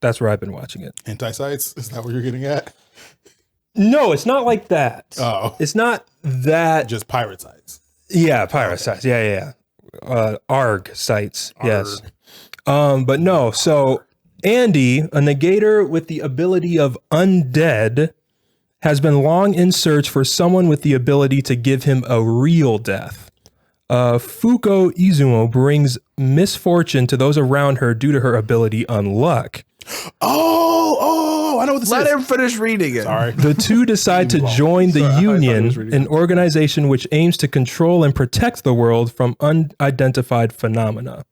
that's where I've been watching it. Anti-sites? Is that what you're getting at? No, it's not like that. Oh, It's not that. just pirate sites. Yeah, pirate sites. Yeah. ARG sites. Yes. But no. So Andy, a negator with the ability of undead, has been long in search for someone with the ability to give him a real death. Fuko Izumo brings misfortune to those around her due to her ability Unluck. Oh, I know what this Let is. him finish reading it. Sorry. The two decide to join the Sorry, I thought he was Union, reading an organization which aims to control and protect the world from unidentified phenomena.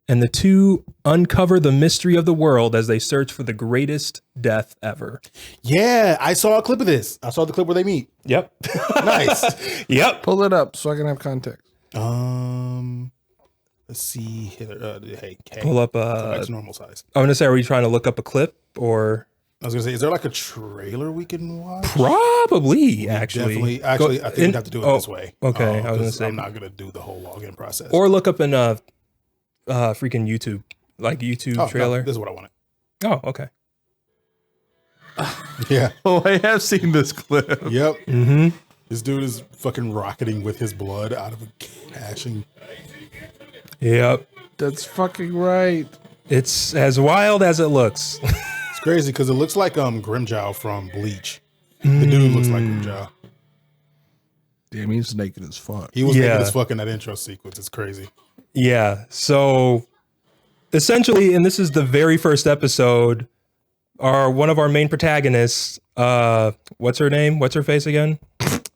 And the two uncover the mystery of the world as they search for the greatest death ever. Yeah, I saw a clip of this. I saw the clip where they meet. Yep. Nice. Yep. Pull it up so I can have context. Let's see here. Hey, Pull up. back to normal size. I'm gonna say, are you trying to look up a clip or? I was gonna say, is there like a trailer we can watch? Probably, actually. Actually, I think we have to do it this way. Okay, I was gonna 'cause say, I'm not gonna do the whole login process. or look up in freaking YouTube, like YouTube no, trailer. this is what I wanted. Oh, okay. Yeah. Oh, I have seen this clip. Yep. Mm-hmm. This dude is fucking rocketing with his blood out of a caching. Yep. That's fucking right. It's as wild as it looks. It's crazy because it looks like Grimjow from Bleach. The dude looks like Grimjow. Damn, he's naked as fuck. He was Yeah. making this fucking that intro sequence. It's crazy. Yeah. So essentially, and this is the very first episode, one of our main protagonists, what's her name? What's her face again?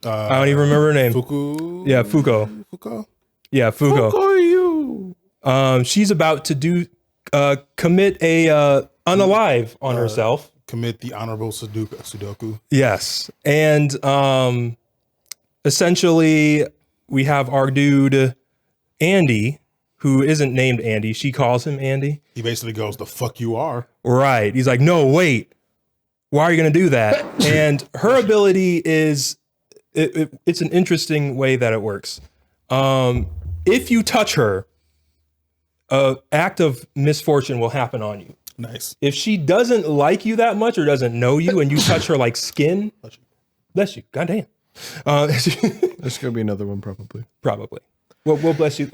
I don't even remember her name. Fuku. Yeah, Fuko. Fuko. Yeah, Fuko. Who are you? She's about to commit a unalive on herself. Commit the honorable Sudoku. Yes. And essentially we have our dude Andy, who isn't named Andy. She calls him Andy. He basically goes, "The fuck you are." Right. He's like, no, wait. Why are you going to do that? And her ability is, it's an interesting way that it works. If you touch her, an act of misfortune will happen on you. Nice. If she doesn't like you that much or doesn't know you and you touch her like skin, bless you. Goddamn. There's gonna be another one probably. Probably. We'll bless you.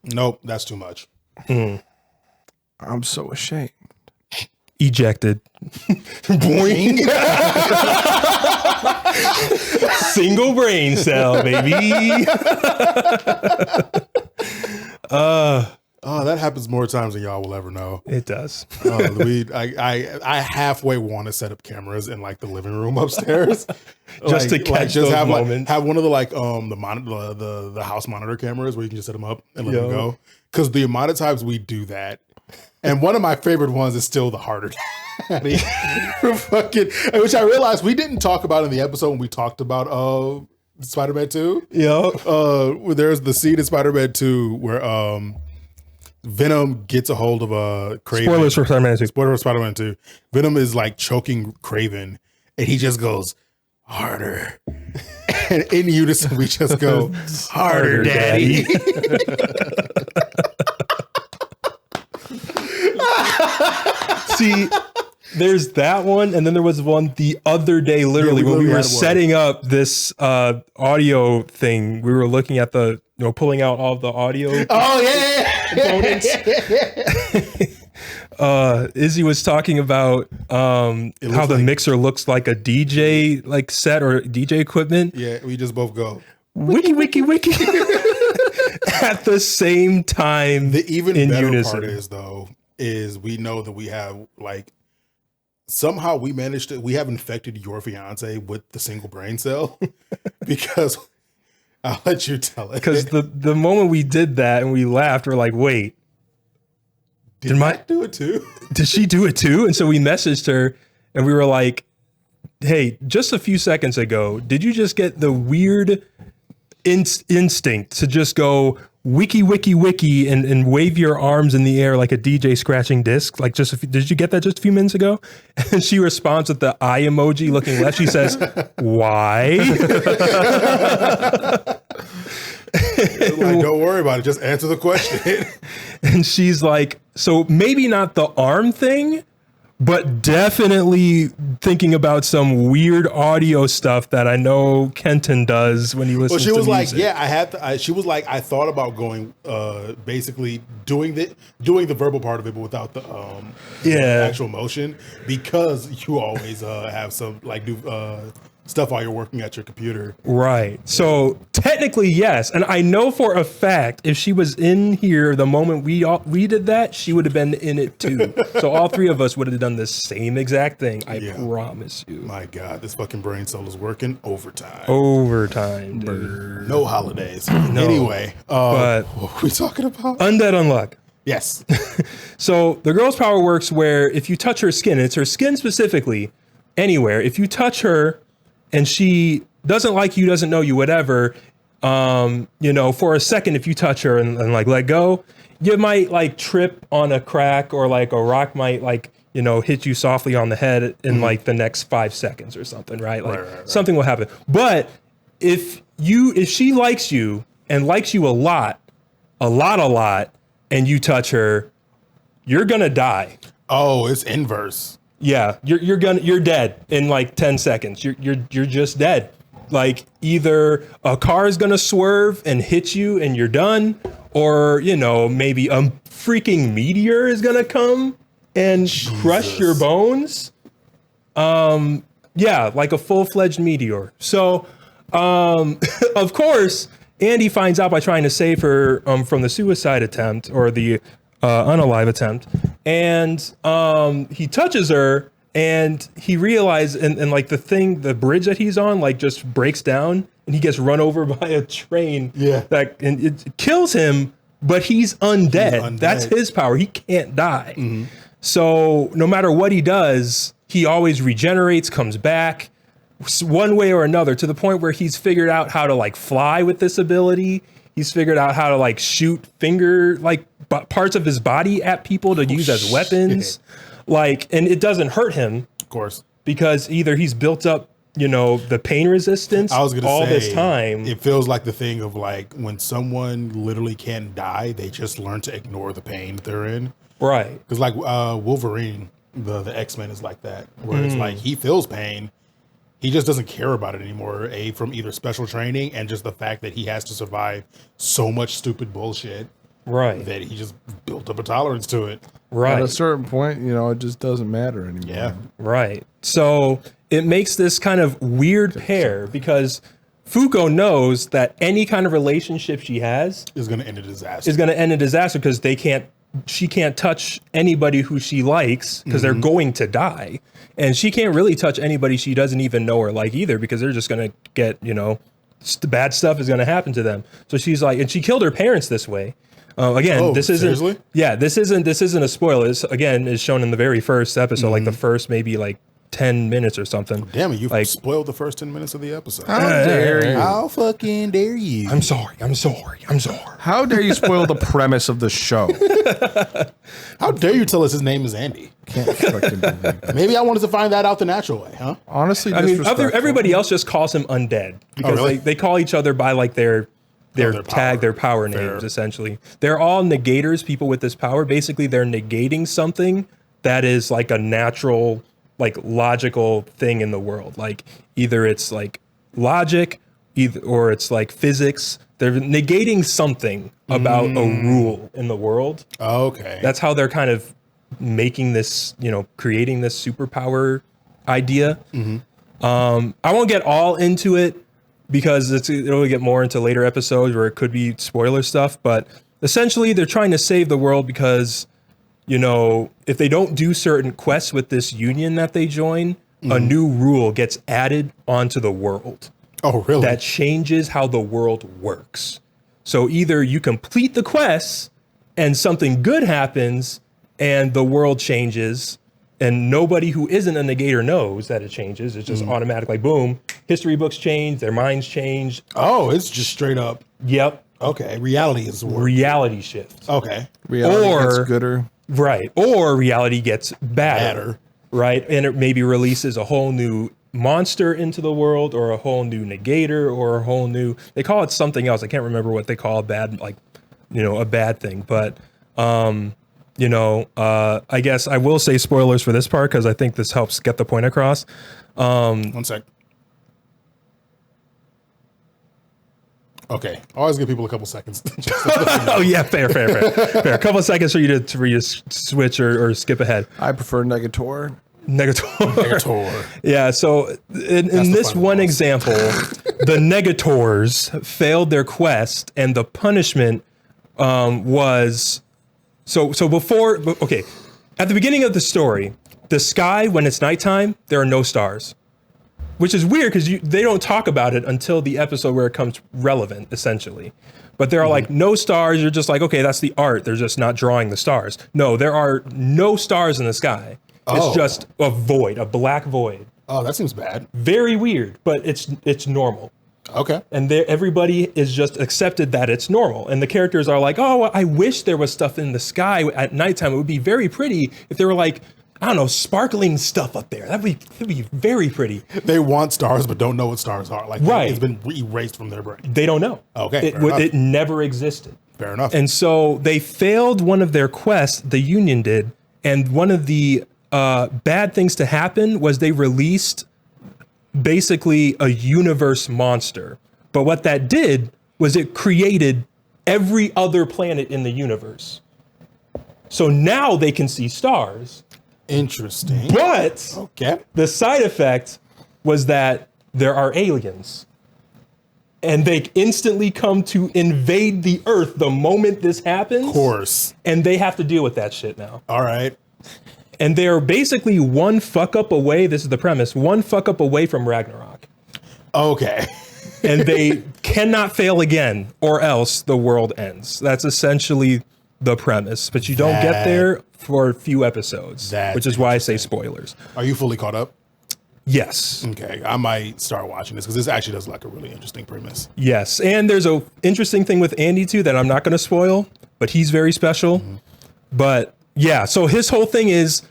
Nope, that's too much. I'm so ashamed. Ejected. Boing. Single brain cell, baby. Oh, that happens more times than y'all will ever know. It does. I halfway want to set up cameras in like the living room upstairs, Just to catch those have moments. have one of the house monitor cameras where you can just set them up and let them go. Because the amount of times we do that, and one of my favorite ones is still the harder daddy, fucking, which I realized we didn't talk about in the episode when we talked about Spider-Man 2. Yeah. There's the scene in Spider-Man 2 where Venom gets a hold of Kraven. Spoilers for Spider-Man 2. Spoiler for Spider-Man 2. Venom is like choking Kraven, and he just goes harder. And in unison, we just go harder, daddy. See, there's that one, and then there was one the other day, literally, when we were setting up this audio thing. We were looking at the, pulling out all the audio. Oh yeah, components. Izzy was talking about how the mixer looks like a DJ set or DJ equipment. Yeah, we just both go wiki wiki wiki at the same time. The even in better unison. part is we know that we have somehow we have infected your fiance with the single brain cell because I'll let you tell it. Because the moment we did that and we laughed, we're like, wait, did Mike do it too? Did she do it too? And so we messaged her and we were like, hey, just a few seconds ago, did you just get the weird instinct to just go wiki, wiki, wiki and wave your arms in the air like a DJ scratching discs? Did you get that just a few minutes ago? And she responds with the eye emoji looking left. She says, why? Don't worry about it. Just answer the question. And she's like, so maybe not the arm thing, but definitely thinking about some weird audio stuff that I know Kenton does when he listens to music. Well, she was like, yeah, I had to. She was like, I thought about going, basically doing the verbal part of it, but without the actual motion, because you always have some new stuff while you're working at your computer. Right. So technically, yes. And I know for a fact, if she was in here the moment we did that, she would have been in it too. So all three of us would have done the same exact thing. I promise you. My God, this fucking brain cell is working overtime. Overtime, dude. No holidays. No. Anyway, but what are we talking about? Undead Unluck. Yes. So the girl's power works where if you touch her skin, it's her skin specifically, anywhere, if you touch her, and she doesn't like you, doesn't know you, whatever, for a second, if you touch her and let go, you might trip on a crack or a rock might hit you softly on the head in the next 5 seconds or something, right? Right. Something will happen. But if she likes you and likes you a lot, and you touch her, you're gonna die. Oh, it's inverse. Yeah, you're dead in 10 seconds. You're just dead. Either a car is gonna swerve and hit you and you're done, or maybe a freaking meteor is gonna come and crush your bones. Like a full-fledged meteor. So, of course, Andy finds out by trying to save her from the suicide attempt or the unalive attempt, and he touches her and he realizes and the bridge that he's on just breaks down and he gets run over by a train. And it kills him, but he's undead. That's his power. He can't die. Mm-hmm. So no matter what he does, he always regenerates, comes back one way or another, to the point where he's figured out how to fly with this ability. He's figured out how to shoot finger parts of his body at people to use as weapons. And it doesn't hurt him, of course, because either he's built up, the pain resistance this time. It feels like the thing of when someone literally can't die, they just learn to ignore the pain that they're in. Right. Because Wolverine, the X-Men is like that, where it's he feels pain. He just doesn't care about it anymore, from either special training and just the fact that he has to survive so much stupid bullshit. Right. That he just built up a tolerance to it. Right. At a certain point, it just doesn't matter anymore. Yeah. Right. So it makes this kind of weird pair because Fuko knows that any kind of relationship she has is going to end in disaster. Because she can't touch anybody who she likes because they're going to die. And she can't really touch anybody she doesn't even know or like either, because they're just going to get, bad stuff is going to happen to them. So she's and she killed her parents this way. This isn't. Seriously? Yeah, this isn't a spoiler. This again is shown in the very first episode, the first maybe 10 minutes or something. Damn it, you Like- spoiled the first 10 minutes of the episode. How dare you? How fucking dare you? I'm sorry. How dare you spoil the premise of the show? How dare you tell us his name is Andy? Can't fucking believe it. Maybe I wanted to find that out the natural way, huh? Honestly, I mean, disrespectful. everybody else just calls him Undead because really? they call each other by like their their tag, their power. power Fair. names, essentially. They're all negators, people with this power. Basically, they're negating something that is like a natural, like logical thing in the world. Like either it's like logic, or it's like physics. They're negating something about a rule in the world. Okay. That's how they're kind of making this, creating this superpower idea. I won't get all into it because it'll get more into later episodes where it could be spoiler stuff. But essentially, they're trying to save the world because, if they don't do certain quests with this union that they join, a new rule gets added onto the world Oh, really? that changes how the world works. So either you complete the quests and something good happens and the world changes, and nobody who isn't a negator knows that it changes. It's just automatic, like boom, history books change, their minds change. Oh, it's just straight up. Yep, Okay. Reality is the word. reality shift. Okay. Reality or- gets gooder. Right. Or reality gets badder. Badder. Right. And it maybe releases a whole new monster into the world, or a whole new negator, or a whole new, they call it something else. I can't remember what they call a bad, like, a bad thing. But, I guess I will say spoilers for this part because I think this helps get the point across. 1 sec. Okay. Always give people a couple seconds. Oh yeah, fair. A couple of seconds for you to switch or skip ahead. I prefer Negator. Negator. Tour. Yeah, so in the this final one boss. example, the negators failed their quest, and the punishment was so before. Okay, at the beginning of the story, the sky when it's nighttime, there are no stars, which is weird because they don't talk about it until the episode where it comes relevant, essentially. But there are like no stars. You're just like, okay, that's the art. They're just not drawing the stars. No, there are no stars in the sky. It's Oh. just a void, a black void. Oh, that seems bad. Very weird, but it's normal. Okay. And everybody is just accepted that it's normal. And the characters are like, oh, I wish there was stuff in the sky at nighttime. It would be very pretty if there were like, I don't know, sparkling stuff up there. That'd be very pretty. They want stars, but don't know what stars are. Like, Right. it's been erased from their brain. They don't know. Okay, fair enough. It never existed. Fair enough. And so they failed one of their quests, the Union did, and one of the bad things to happen was they released basically a universe monster. But what that did was it created every other planet in the universe. So now they can see stars. Interesting. But Okay. the side effect was that there are aliens. And they instantly come to invade the Earth the moment this happens. Of course. And they have to deal with that shit now. All right. And they're basically one fuck up away. This is the premise. One fuck up away from Ragnarok. Okay. And they cannot fail again or else the world ends. That's essentially the premise. But you don't get there for a few episodes, That's which is why I say spoilers. Are you fully caught up? Yes. Okay. I might start watching this because this actually does like a really interesting premise. Yes. And there's a interesting thing with Andy too that I'm not going to spoil, but he's very special. But yeah, so his whole thing is,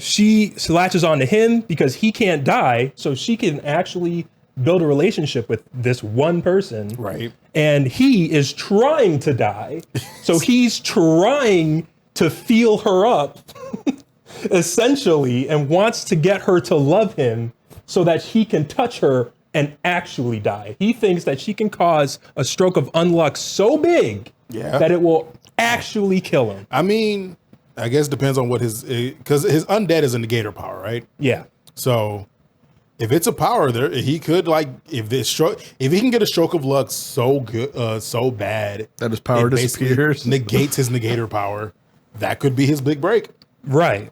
she latches on to him because he can't die. So she can actually build a relationship with this one person. Right. And he is trying to die. So he's trying to feel her up, essentially, and wants to get her to love him so that he can touch her and actually die. He thinks that she can cause a stroke of unluck so big that it will actually kill him. I mean, I guess it depends on what because his undead is a negator power, right? Yeah. So if it's a power there, he could if he can get a stroke of luck so good, so bad That his power it basically disappears. negates his negator power. That could be his big break. Right.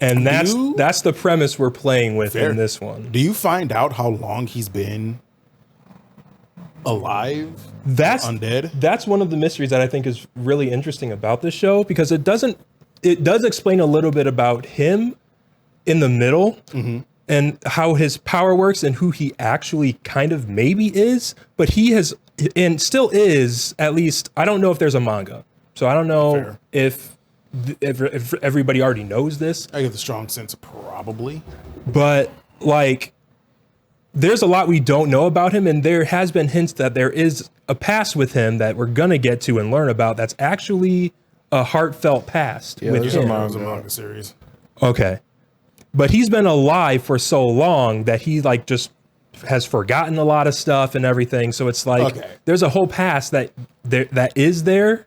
And You- that's the premise we're playing with Fair. in this one. Do you find out how long he's been alive? That's Undead? That's one of the mysteries that I think is really interesting about this show because it does explain a little bit about him, in the middle and how his power works and who he actually kind of maybe is, but he has and still is, at least I don't know if there's a manga. So I don't know if everybody already knows this. I get the strong sense of probably. But like there's a lot we don't know about him, and there has been hints that there is a past with him that we're gonna get to and learn about that's actually a heartfelt past with There's him. a manga series. Okay. But he's been alive for so long that he like just has forgotten a lot of stuff and everything. So it's like there's a whole past that is there,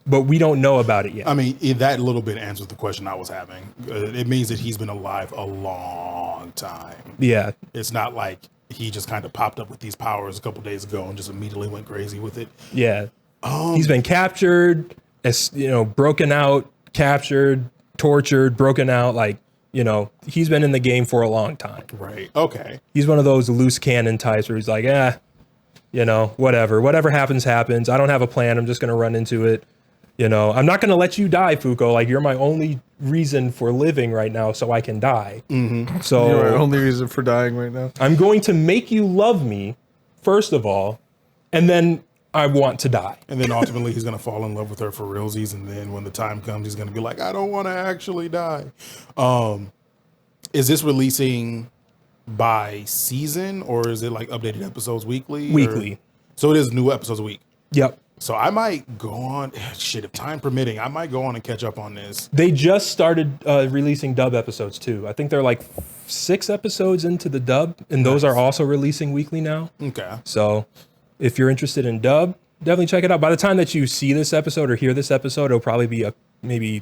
but we don't know about it yet. I mean, that little bit answers the question I was having. It means that he's been alive a long time. Yeah. It's not like he just kind of popped up with these powers a couple days ago and just immediately went crazy with it. Yeah. He's been captured, broken out, captured, tortured, broken out. Like, he's been in the game for a long time. Right. Okay. He's one of those loose cannon types where he's like, whatever happens. I don't have a plan. I'm just going to run into it. I'm not going to let you die, Fuko. Like, you're my only reason for living right now, so I can die. Mm-hmm. So you're my only reason for dying right now. I'm going to make you love me, first of all, and then I want to die. And then ultimately he's going to fall in love with her for realsies. And then when the time comes, he's going to be like, I don't want to actually die. Is this releasing by season, or is it like updated episodes weekly? Weekly. So it is new episodes a week. Yep. So I might go on, if time permitting, I might go on and catch up on this. They just started releasing dub episodes too. I think they're like 6 episodes into the dub, and those are also releasing weekly now. Okay. So if you're interested in dub, definitely check it out. By the time that you see this episode or hear this episode, it'll probably be maybe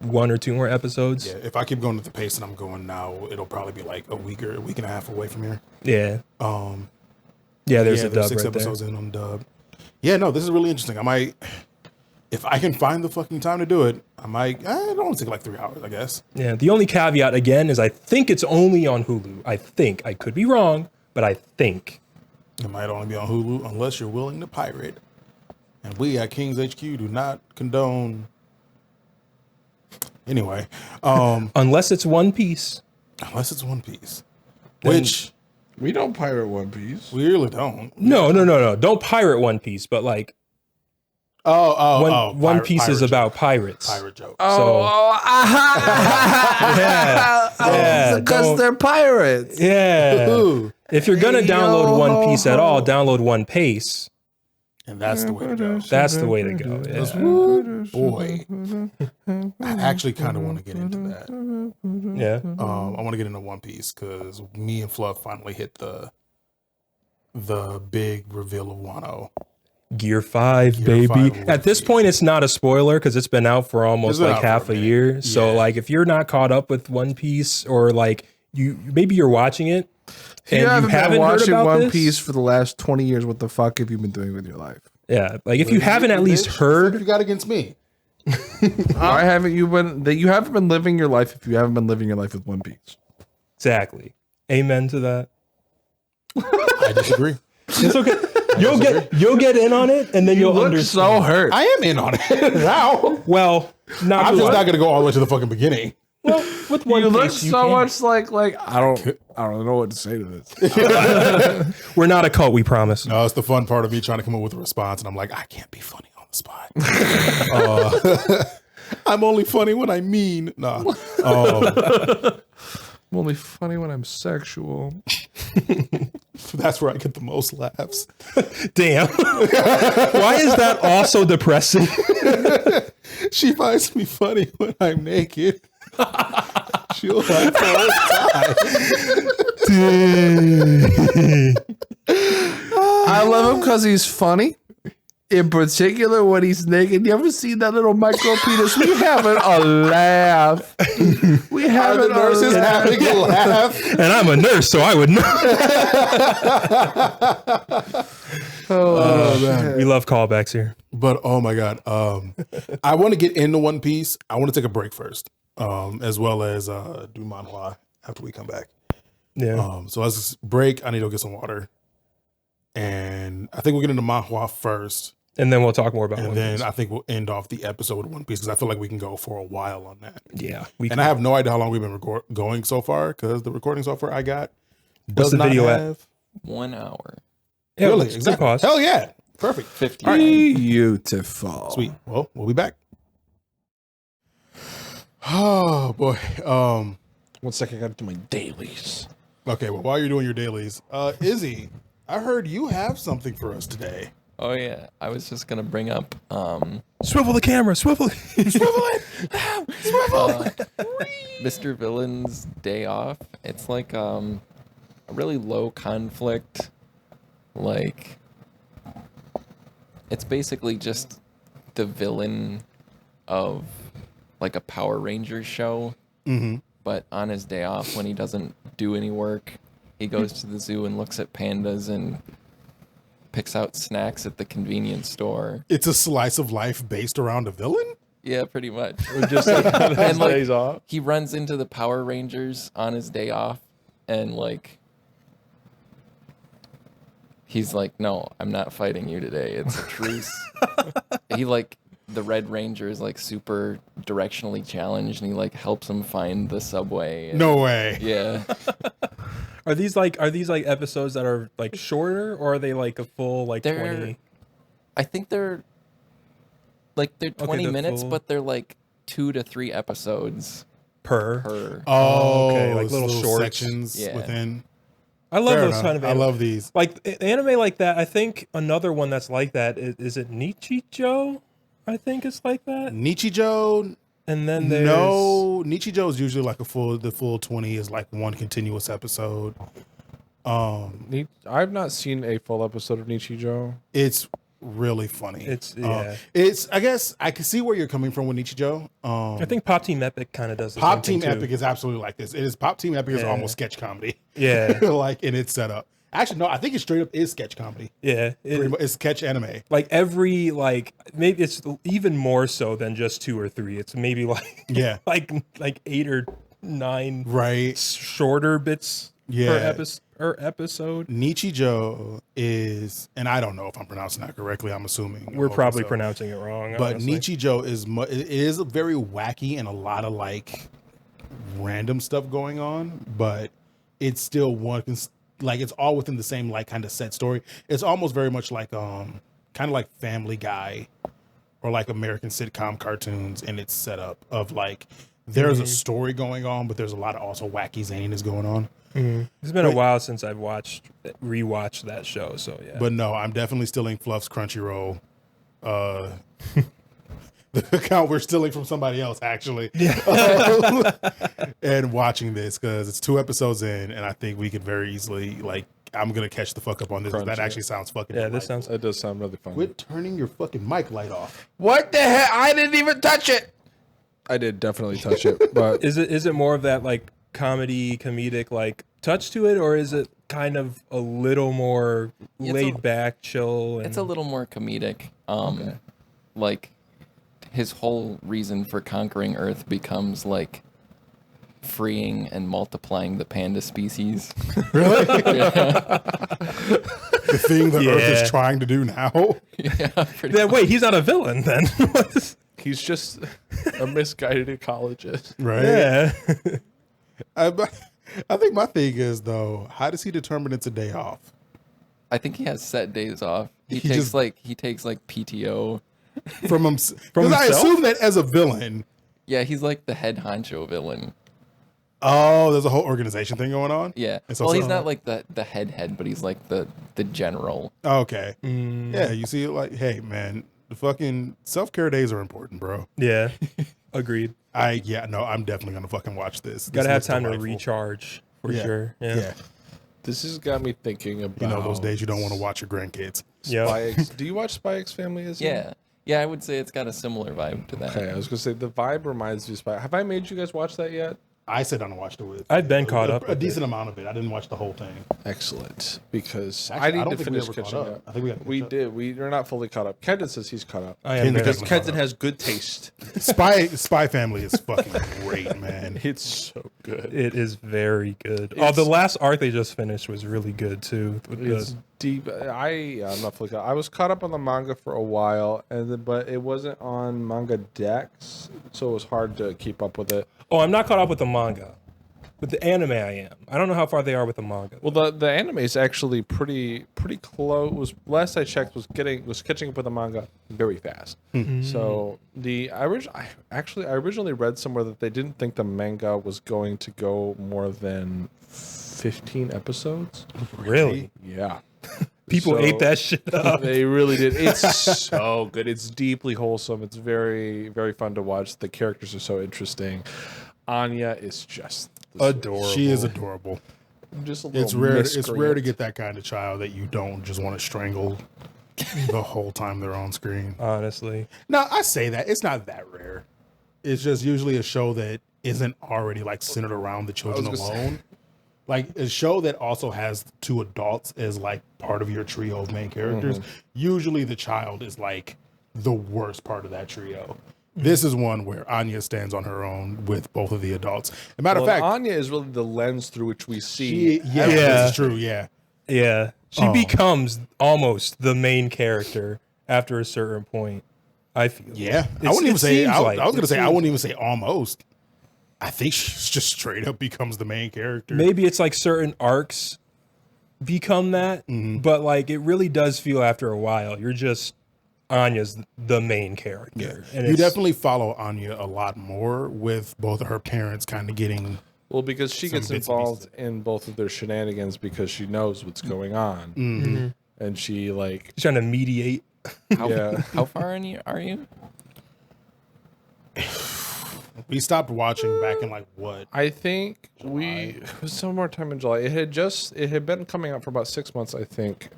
1 or 2 more episodes. Yeah, if I keep going at the pace that I'm going now, it'll probably be like a week and a half away from here. Yeah. There's a dub 6 right episodes there. in on dub. Yeah, no, this is really interesting. I might, if I can find the fucking time to do it, I don't want to take like 3 hours, I guess. Yeah, the only caveat again is I think it's only on Hulu. I could be wrong, but I think. It might only be on Hulu unless you're willing to pirate. And we at Kingz HQ do not condone. Anyway. Unless it's One Piece. Unless it's One Piece. Then, which we don't pirate One Piece. We really don't. No. Don't pirate One Piece, but like One Piece is about pirates. Pirate jokes. Because they're pirates. Yeah. If you're gonna download One Piece at all, download One Piece. And that's the way to go. That's the way to go. Yeah. Boy, I actually kind of want to get into that. Yeah. I want to get into One Piece because me and Fluff finally hit the big reveal of Wano. Gear 5, baby. At this point, it's not a spoiler because it's been out for almost like half a year. So like, if you're not caught up with One Piece, or like maybe you're watching it and you haven't been watching One Piece for the last 20 years, what the fuck have you been doing with your life? Yeah, like if you haven't at least heard, what you got against me? Why haven't you been? That you haven't been living your life if you haven't been living your life with One Piece. Exactly. Amen to that. I disagree. It's okay. You'll get in on it, and then you'll understand. So hurt. I am in on it now. Well, I'm just not going to go all the way to the fucking beginning. Well, with One you look Piece, so much like I don't know what to say to this. We're not a cult, we promise. No, it's the fun part of me trying to come up with a response, and I'm like, I can't be funny on the spot. I'm only funny when I mean. Nah. I'm only funny when I'm sexual. That's where I get the most laughs. Damn. Why is that also depressing? She finds me funny when I'm naked. She'll laugh the whole time. I love him because he's funny. In particular, when he's naked. You ever seen that little micro penis? We having a laugh. We having the nurses having a laugh. And I'm a nurse, so I would know. Man. We love callbacks here. But oh my God. I want to get into One Piece. I want to take a break first. As well as do Manhwa after we come back. Yeah. So as this break, I need to go get some water. And I think we'll get into Manhwa first. And then we'll talk more about And One then Piece. I think we'll end off the episode of One Piece because I feel like we can go for a while on that. Yeah. And I have no idea how long we've been going so far because the recording software I got What's does the not video at? have. 1 hour. Yeah, Really? good Exactly. pause. Hell yeah. Perfect. 50. Beautiful. Sweet. Well, we'll be back. Oh boy. 1 second, I gotta do my dailies. Okay. Well, while you're doing your dailies, Izzy, I heard you have something for us today. Oh yeah, I was just gonna bring up Swivel the camera. Swivel it. Mr. Villain's Day Off. It's like a really low conflict, like it's basically just the villain of like a Power Rangers show. Mm-hmm. But on his day off, when he doesn't do any work, he goes to the zoo and looks at pandas and picks out snacks at the convenience store. It's a slice of life based around a villain? Yeah, pretty much. Just like on his And, like, days off. He runs into the Power Rangers on his day off and like he's like, "No, I'm not fighting you today. It's a truce." He like the Red Ranger is like super directionally challenged and he like helps him find the subway. And, No way. yeah. Are these like episodes that are like shorter, or are they like a full like They're 20? I think they're 20 they're minutes, full. but they're like 2 to 3 episodes per? per. Oh, okay, like it's little shorts. sections Yeah. within. I love Fair those enough. kind of I love these. like anime like that. I think another one that's like that is it Nichijou? I think it's like that. Nichijou. And then there's No, Nichijou is usually like the full 20 is like one continuous episode. I've not seen a full episode of Nichijou. It's really funny. It's I guess I can see where you're coming from with Nichijou. I think Pop Team Epic kind of does the Pop same Team thing too. Epic is absolutely like this. It is Pop Team Epic is Yeah. almost sketch comedy. Yeah. Like in its setup. Actually, no, I think it straight up is sketch comedy. Yeah. Pretty much, it's sketch anime. Like every like maybe it's even more so than just 2 or 3. It's maybe like Yeah. like 8 or 9 Right. shorter bits Yeah. per episode. Nichijou is, and I don't know if I'm pronouncing that correctly. I'm assuming We're probably so. pronouncing it wrong. But honestly. Nichijou is it is very wacky and a lot of like random stuff going on, but it's still one like it's all within the same like kind of set story. It's almost very much like kind of like Family Guy or like American sitcom cartoons in its setup of like there's a story going on, but there's a lot of also wacky zaniness going on. It's been a while since I've rewatched that show, so yeah. But no, I'm definitely stealing Fluff's Crunchyroll. The account we're stealing from somebody else, actually. Yeah. And watching this because it's 2 episodes in, and I think we could very easily like. I'm gonna catch the fuck up on this. 'Cause that actually sounds fucking. yeah, this delightful. sounds It does sound really fun. Quit turning your fucking mic light off. What the hell? I didn't even touch it. I did definitely touch it, but Is it more of that like comedic like touch to it, or is it kind of a little more It's laid back, chill? And, It's a little more comedic. Like his whole reason for conquering Earth becomes like freeing and multiplying the panda species. The thing the Earth Yeah. is trying to do now. Yeah, pretty Then wait, he's not a villain then. he's just a misguided ecologist. Right. Yeah. I think my thing is though, how does he determine it's a day off? I think he has set days off. He He takes just- like PTO. From him, because I himself? assume that as a villain. Yeah, he's like the head honcho villain. Oh, there's a whole organization thing going on. Yeah. And so- Well, he's not like the head, but he's like the general. Okay. Yeah, you see, like, hey, man, the fucking self-care days are important, bro. Yeah. Agreed. I'm definitely gonna fucking watch this. Gotta This have looks time to delightful. recharge for Yeah. sure. Yeah. Yeah, This has got me thinking about you know those days you don't want to watch your grandkids. Yeah. Spy X. Do you watch Spy X Family? Yeah, I would say it's got a similar vibe to that. Okay, I was gonna say the vibe reminds me of Spy. Have I made you guys watch that yet? I sat down and watched it with. I've been caught up a with decent amount of it. I didn't watch the whole thing. Excellent, because Actually, I need don't to think we finish ever caught catching up. up. I think we got to We catch up. did. We're not fully caught up. Kenton says he's caught up. I am Kenton very doesn't- Kenton has good taste. Spy Family is fucking great, man. It's so good. It is very good. Oh, the last arc they just finished was really good too. With deep. I'm not fully caught. I was caught up on the manga for a while, but it wasn't on manga decks, so it was hard to keep up with it. Oh, I'm not caught up with the manga. With the anime, I am. I don't know how far they are with the manga. Well, the anime is actually pretty close. Was last I checked was catching up with the manga very fast. So I originally read somewhere that they didn't think the manga was going to go more than 15 episodes. Really? Yeah. People ate that shit up. They really did. It's so good. It's deeply wholesome. It's very, very fun to watch. The characters are so interesting. Anya is just Adorable. She is adorable. just a little It's rare. It's miscreant. rare to get that kind of child that you don't just want to strangle the whole time they're on screen. Honestly. No, I say that it's not that rare. It's just usually a show that isn't already like centered around the children alone. Like a show that also has two adults as like part of your trio of main characters. Usually the child is like the worst part of that trio. This is one where Anya stands on her own with both of the adults. As a matter of fact, Anya is really the lens through which we see. this is true. Yeah. Yeah. She becomes almost the main character after a certain point. I feel. Yeah. I wouldn't even say, I was going to say, I seems wouldn't even say almost. I think she just straight up becomes the main character. Maybe it's like certain arcs become that, but like it really does feel after a while. You're just Anya's the main character. And You definitely follow Anya a lot more with both of her parents kind of getting. Well, because she gets bits and involved in both of their shenanigans because she knows what's going on. And she like she's trying to mediate. How far in are you? We stopped watching back in like what? I think it was some more time in July. It had been coming out for about 6 months, I think.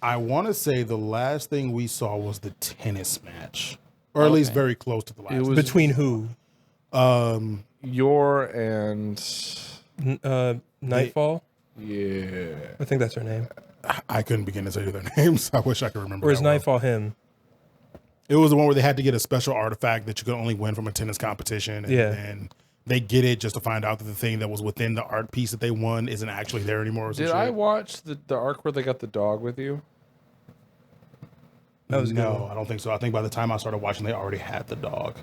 I want to say the last thing we saw was the tennis match, or at least very close to the last. It was Between who? Yor and Nightfall? yeah. I think that's her name. I couldn't begin to tell you their names. I wish I could remember. Or is that well. Nightfall him? It was the one where they had to get a special artifact that you could only win from a tennis competition. And then they get it just to find out that the thing that was within the art piece that they won isn't actually there anymore. Or some Did shit. I watch the arc where they got the dog with you? That was a good No, one. I don't think so. I think by the time I started watching, they already had the dog.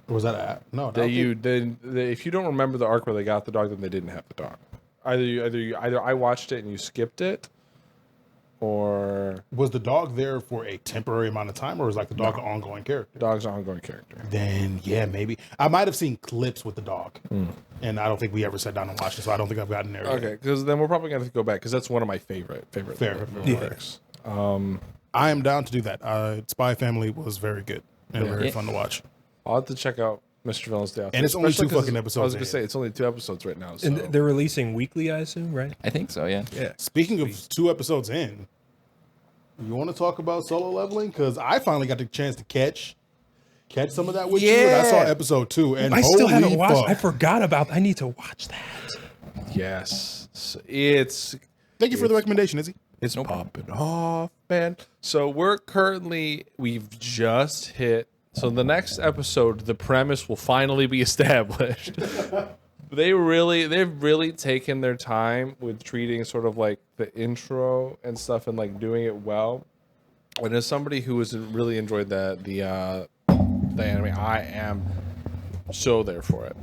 Or was that at? No, If you don't remember the arc where they got the dog, then they didn't have the dog. Either I watched it and you skipped it, or was the dog there for a temporary amount of time, or was like the dog an ongoing character? dog's an ongoing character. Then yeah, maybe I might have seen clips with the dog, and I don't think we ever sat down and watched it, so I don't think I've gotten there. Okay, because then we're probably gonna have to go back because that's one of my favorite Fair. arcs. I am down to do that. Spy Family was very good and very fun to watch. I'll have to check out Mr. Villain's Day Off. And it's only Especially 2 fucking episodes I was gonna in. say it's only 2 episodes right now. So. And they're releasing weekly, I assume, right? I think so, yeah. Yeah. Speaking of 2 episodes in, you want to talk about solo leveling? Because I finally got the chance to catch some of that with you. And I saw episode 2, and I still haven't holy watched. fuck. I forgot about. I need to watch that. Yes, it's Thank you for the recommendation, Izzy. It's popping off, man. So we've just hit. So the next episode, the premise will finally be established. They've really taken their time with treating sort of like the intro and stuff and like doing it well. And as somebody who has really enjoyed the anime, I am so there for it.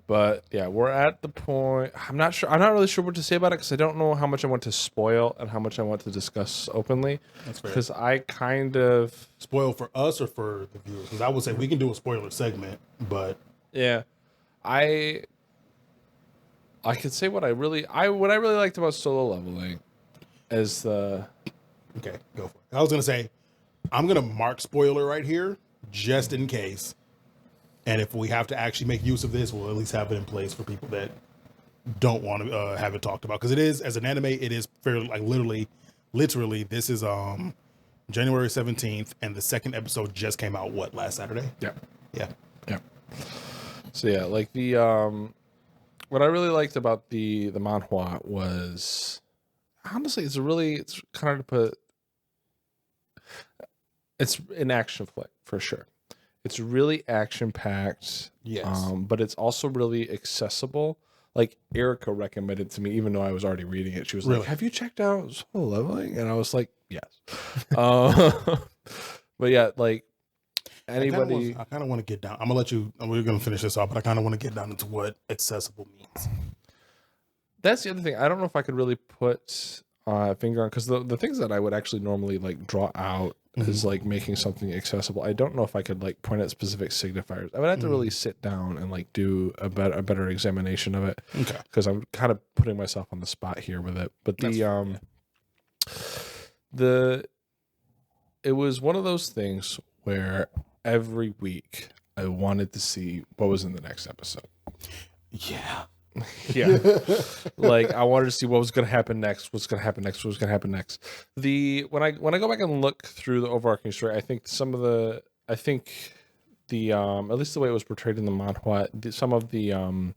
But yeah, we're at the point. I'm not really sure what to say about it because I don't know how much I want to spoil and how much I want to discuss openly. That's fair. Because I kind of Spoil for us or for the viewers? Because I would say we can do a spoiler segment, but I could say what I really liked about solo leveling is the okay, go for it. I was gonna say I'm gonna mark spoiler right here just in case. And if we have to actually make use of this, we'll at least have it in place for people that don't want to have it talked about. Because it is, as an anime, it is fairly, like literally, this is January 17th, and the second episode just came out, last Saturday? Yeah. So yeah, like the what I really liked about the manhwa was honestly it's kind of to put it's an action flick for sure. It's really action packed. Yes. But it's also really accessible. like Erica recommended to me, even though I was already reading it. She was Really? like, "Have you checked out Solo Leveling?" And I was like, "Yes." But yeah, like anybody, I kind of want to get down. I'm gonna let you. We're gonna finish this off, but I kind of want to get down into what accessible means. that's the other thing. I don't know if I could really put a finger on, because the things that I would actually normally like draw out is like making something accessible. I don't know if I could like point at specific signifiers. I would have to really sit down and like do a better examination of it. Okay. Because I'm kind of putting myself on the spot here with it. But it was one of those things where every week I wanted to see what was in the next episode. Yeah. Yeah. Like I wanted to see what was going to happen next, what's going to happen next. When I go back and look through the overarching story, I think the at least the way it was portrayed in the manhwa, some of the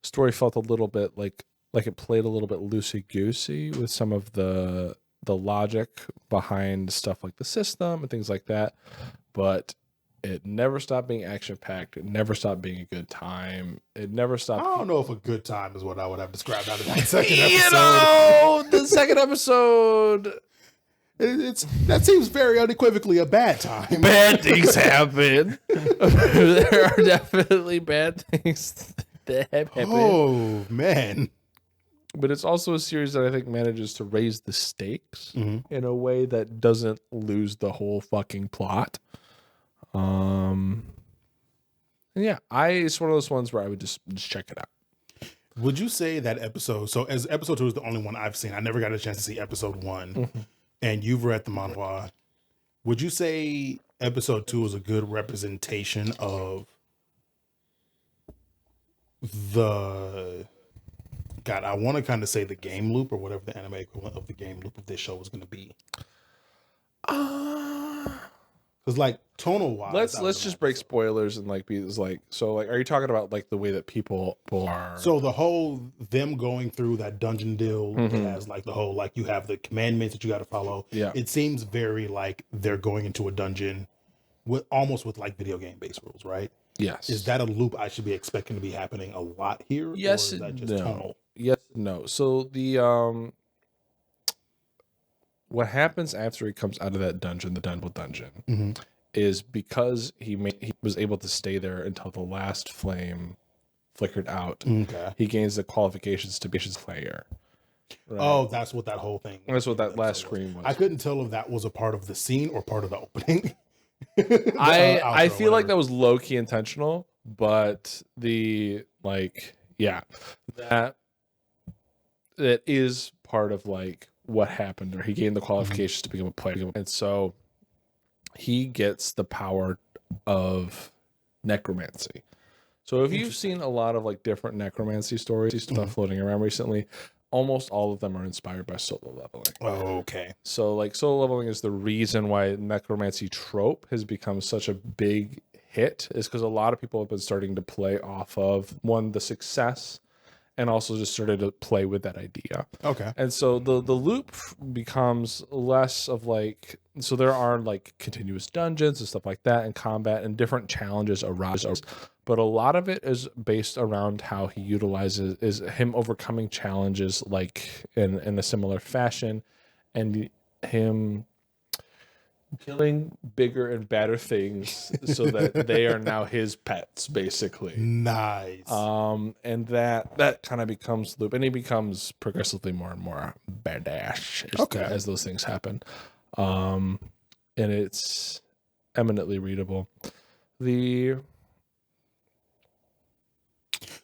story felt a little bit like it played a little bit loosey goosey with some of the logic behind stuff like the system and things like that, but it never stopped being action-packed. It never stopped being a good time. It never stopped. I don't know if a good time is what I would have described out of that second episode. You know, the second episode, That seems very unequivocally a bad time. bad things happen. There are definitely bad things that have happened. Oh man. But it's also a series that I think manages to raise the stakes in a way that doesn't lose the whole fucking plot. And yeah, it's one of those ones where I would just check it out. Would you say that episode? So, as episode 2 is the only one I've seen. I never got a chance to see episode 1, and you've read the manhwa. Would you say episode 2 is a good representation of the? God, I want to kind of say the game loop or whatever the anime equivalent of the game loop of this show is going to be. Because like tonal wise, Let's just break spoilers and like be like, so like, are you talking about like the way that people are? So the whole them going through that dungeon deal has like the whole like you have the commandments that you got to follow. Yeah, it seems very like they're going into a dungeon with almost with like video game based rules, right? Yes. Is that a loop I should be expecting to be happening a lot here? Yes, or is that just no. tonal? Yes, no. So the what happens after he comes out of that dungeon, the dungeon, is because he was able to stay there until the last flame flickered out. Okay. He gains the qualifications to be a player. Right? Oh, that's what that whole thing. That's what that last screen was. I couldn't tell if that was a part of the scene or part of the opening. I feel like that was low key intentional, but the like that is part of like what happened, or he gained the qualifications to become a player, and so he gets the power of necromancy. So if you've seen a lot of like different necromancy stories, stuff floating around recently, almost all of them are inspired by solo leveling. Oh, okay. So like solo leveling is the reason why necromancy trope has become such a big hit, is because a lot of people have been starting to play off of the success, and also just started to play with that idea. Okay. And so the loop becomes less of like, so there are like continuous dungeons and stuff like that, and combat and different challenges arise. But a lot of it is based around how he utilizes is him overcoming challenges like in a similar fashion, and him killing bigger and badder things so that they are now his pets, basically. Nice. And that kind of becomes loop, and he becomes progressively more and more badass as those things happen. And it's eminently readable.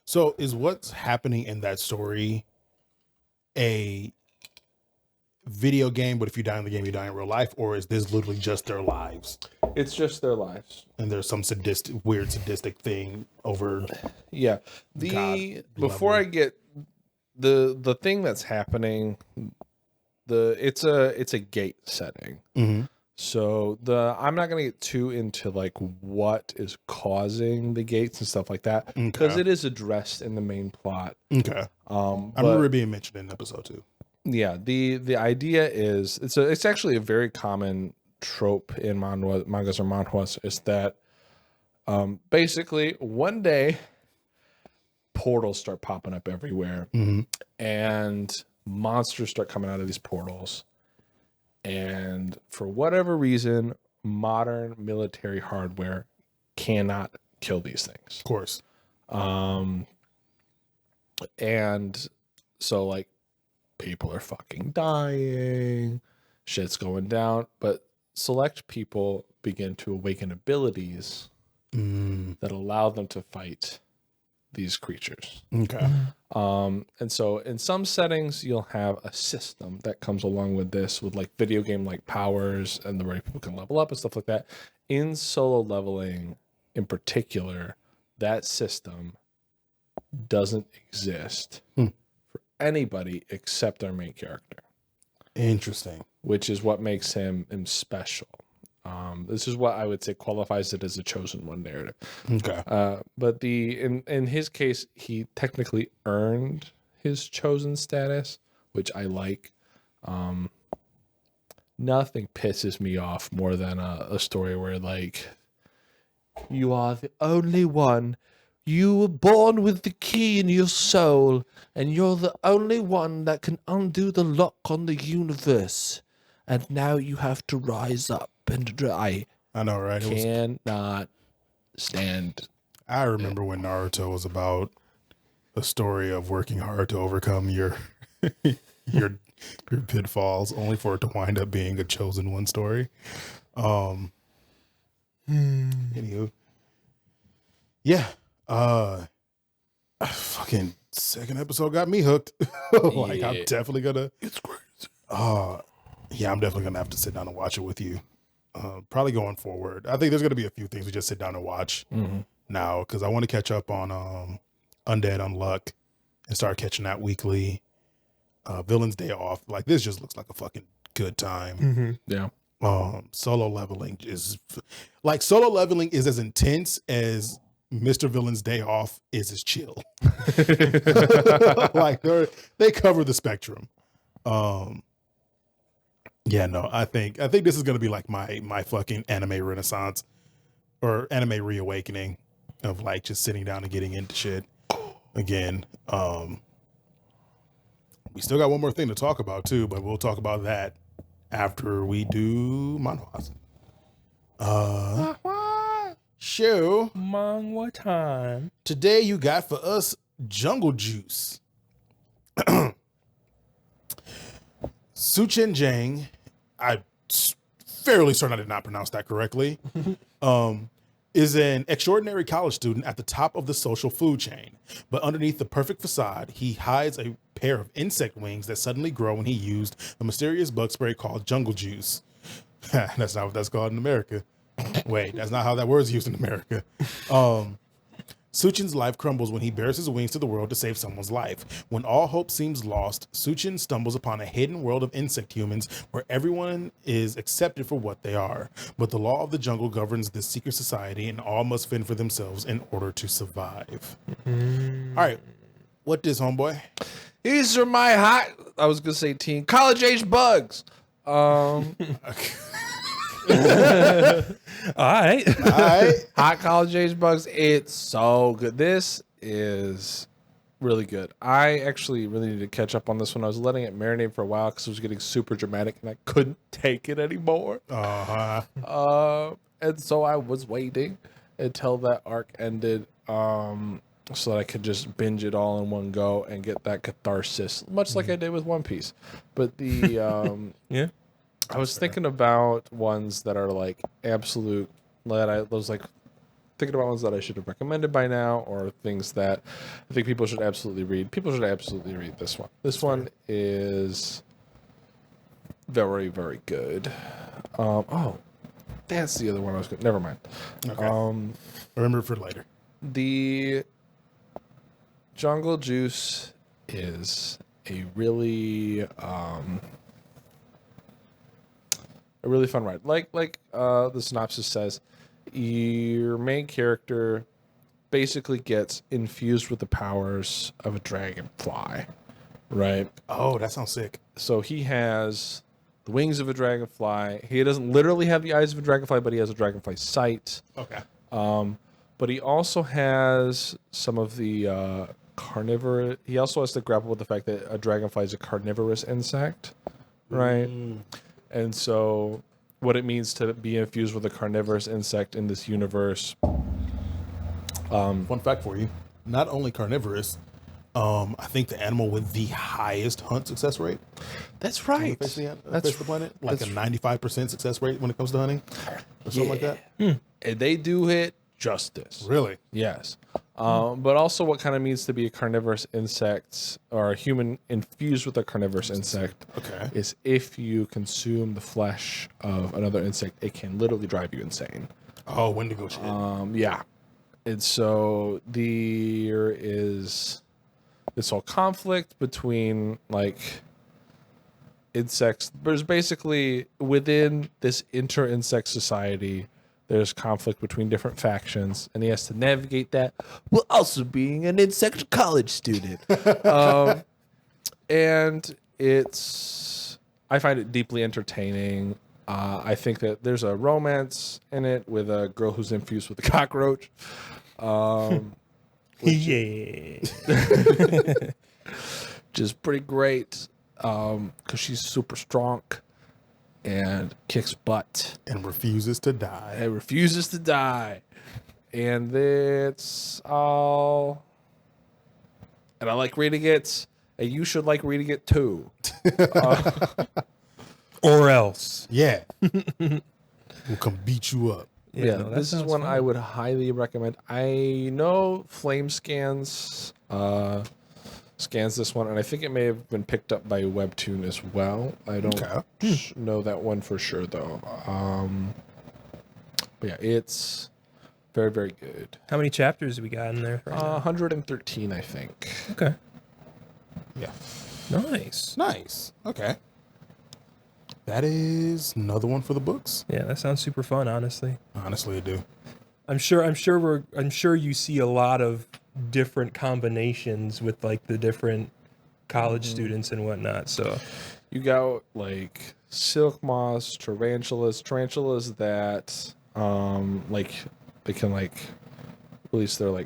So is what's happening in that story a video game, but if you die in the game, you die in real life, or is this literally just their lives? It's just their lives. And there's some weird sadistic thing over. Yeah. Before I get the thing that's happening, it's a gate setting. Mm-hmm. So I'm not gonna get too into like what is causing the gates and stuff like that, because it is addressed in the main plot. Okay. I remember it being mentioned in episode 2. Yeah, the idea is it's actually a very common trope in mangas or manhwas, is that basically one day portals start popping up everywhere, and monsters start coming out of these portals. And for whatever reason, modern military hardware cannot kill these things. Of course. And so like people are fucking dying, shit's going down, but select people begin to awaken abilities that allow them to fight these creatures. Okay. And so in some settings, you'll have a system that comes along with this, with like video game like powers and the way people can level up and stuff like that. In solo leveling in particular, that system doesn't exist for anybody except our main character. Interesting. Which is what makes him special. This is what I would say qualifies it as a chosen one narrative. Okay. But in his case, he technically earned his chosen status, which I like. Nothing pisses me off more than a story where like, you are the only one. You were born with the key in your soul, and you're the only one that can undo the lock on the universe. And now you have to rise up. And I know, right? Cannot stand. I remember when Naruto was about a story of working hard to overcome your your pitfalls, only for it to wind up being a chosen one story. Anywho, yeah. Fucking second episode got me hooked. Like Yeah. I'm definitely gonna. It's crazy. Yeah, I'm definitely gonna have to sit down and watch it with you. Probably going forward. I think there's gonna be a few things we just sit down and watch now, because I want to catch up on Undead, Unluck, and start catching that weekly. Villain's Day Off. Like this just looks like a fucking good time. Yeah. Solo leveling is as intense as Mr. Villain's Day Off is as chill. Like they cover the spectrum. Yeah, no, I think this is gonna be like my fucking anime renaissance or anime reawakening of like just sitting down and getting into shit again. We still got one more thing to talk about too, but we'll talk about that after we do manhwas. Show Manhwa time. today you got for us Jungle Juice. Suchin Jang, I fairly certain I did not pronounce that correctly, is an extraordinary college student at the top of the social food chain. But underneath the perfect facade, he hides a pair of insect wings that suddenly grow when he used a mysterious bug spray called Jungle Juice. That's not what that's called in America. Wait, that's not how that word's used in America. Suchin's life crumbles when he bears his wings to the world to save someone's life. When all hope seems lost, Suchin stumbles upon a hidden world of insect humans where everyone is accepted for what they are. But the law of the jungle governs this secret society, and all must fend for themselves in order to survive. All right, what is, homeboy? These are my I was gonna say teen college age bugs. All right. Hot college age bugs. It's so good. This is really good. I actually really need to catch up on this one. I was letting it marinate for a while because it was getting super dramatic and I couldn't take it anymore. And so I was waiting until that arc ended, so that I could just binge it all in one go and get that catharsis, much like I did with One Piece. But the Yeah. I was thinking about ones that are like absolute that I was like thinking about ones that I should have recommended by now, or things that I think people should absolutely read. People should absolutely read this one. This one is very, very good. Oh, that's the other one I was going. Never mind. Okay. Remember for later. The Jungle Juice is a really fun ride. Like the synopsis says, your main character basically gets infused with the powers of a dragonfly, right? Oh, that sounds sick. So he has the wings of a dragonfly. He doesn't literally have the eyes of a dragonfly, but he has a dragonfly sight. Okay. But he also has some of the carnivore. He also has to grapple with the fact that a dragonfly is a carnivorous insect, right? And so, what it means to be infused with a carnivorous insect in this universe. Fun fact for you: not only carnivorous, I think the animal with the highest hunt success rate. That's right. On the face of the planet, like a 95% success rate when it comes to hunting, or something like that. And they do it justice. Really? Yes. But also what kind of means to be a carnivorous insect or a human infused with a carnivorous insect is if you consume the flesh of another insect, it can literally drive you insane. Oh, Wendigo shit. Yeah. And so there is this whole conflict between like insects. There's basically within this inter-insect society, there's conflict between different factions, and he has to navigate that while also being an insect college student. And I find it deeply entertaining. I think that there's a romance in it with a girl who's infused with a cockroach. Yeah. Which is pretty great because she's super strong and kicks butt. And refuses to die. It refuses to die. And that's all. And I like reading it. And you should like reading it too. Or else. Yeah. We'll come beat you up. Yeah, no, that this is sounds one fun. I would highly recommend. I know Flame scans this one, and I think it may have been picked up by Webtoon as well. I don't know that one for sure though. But yeah, it's very, very good. How many chapters we got in there? Right now? 113, I think. Okay. Yeah. Nice. Nice. Okay. That is another one for the books. Yeah, that sounds super fun, honestly. Honestly, I do. I'm sure you see a lot of different combinations with like the different college students and whatnot. So You got like silk moths, tarantulas that like they can like release their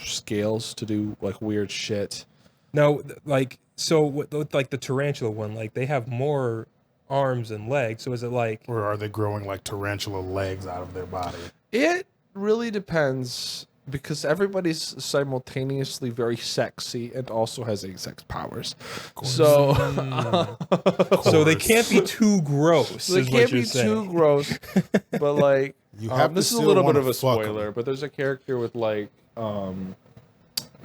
scales to do like weird shit. now, like, so with like the tarantula one, like they have more arms and legs. So is it like, Or are they growing like tarantula legs out of their body? It really depends because everybody's simultaneously very sexy and also has sex powers. So so they can't be too gross? they is what can't you're be saying. too gross. But like You have to this is a still little bit wanna of a fuck 'em. spoiler, but there's a character with like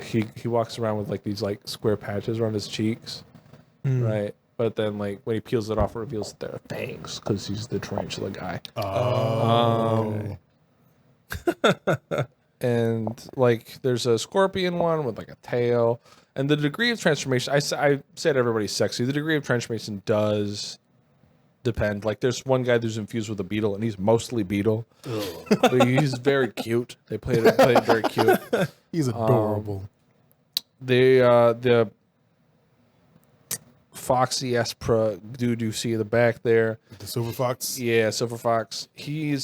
he walks around with like these like square patches around his cheeks, right? But then like when he peels it off, it reveals that they're fangs because he's the tarantula guy. And like there's a scorpion one with like a tail, and the degree of transformation. I said everybody's sexy. The degree of transformation does depend. Like there's one guy who's infused with a beetle, and he's mostly beetle, but he's very cute. They played it very cute. He's adorable. The Foxy Espra dude you see in the back there. The silver fox. Yeah, Silver Fox. He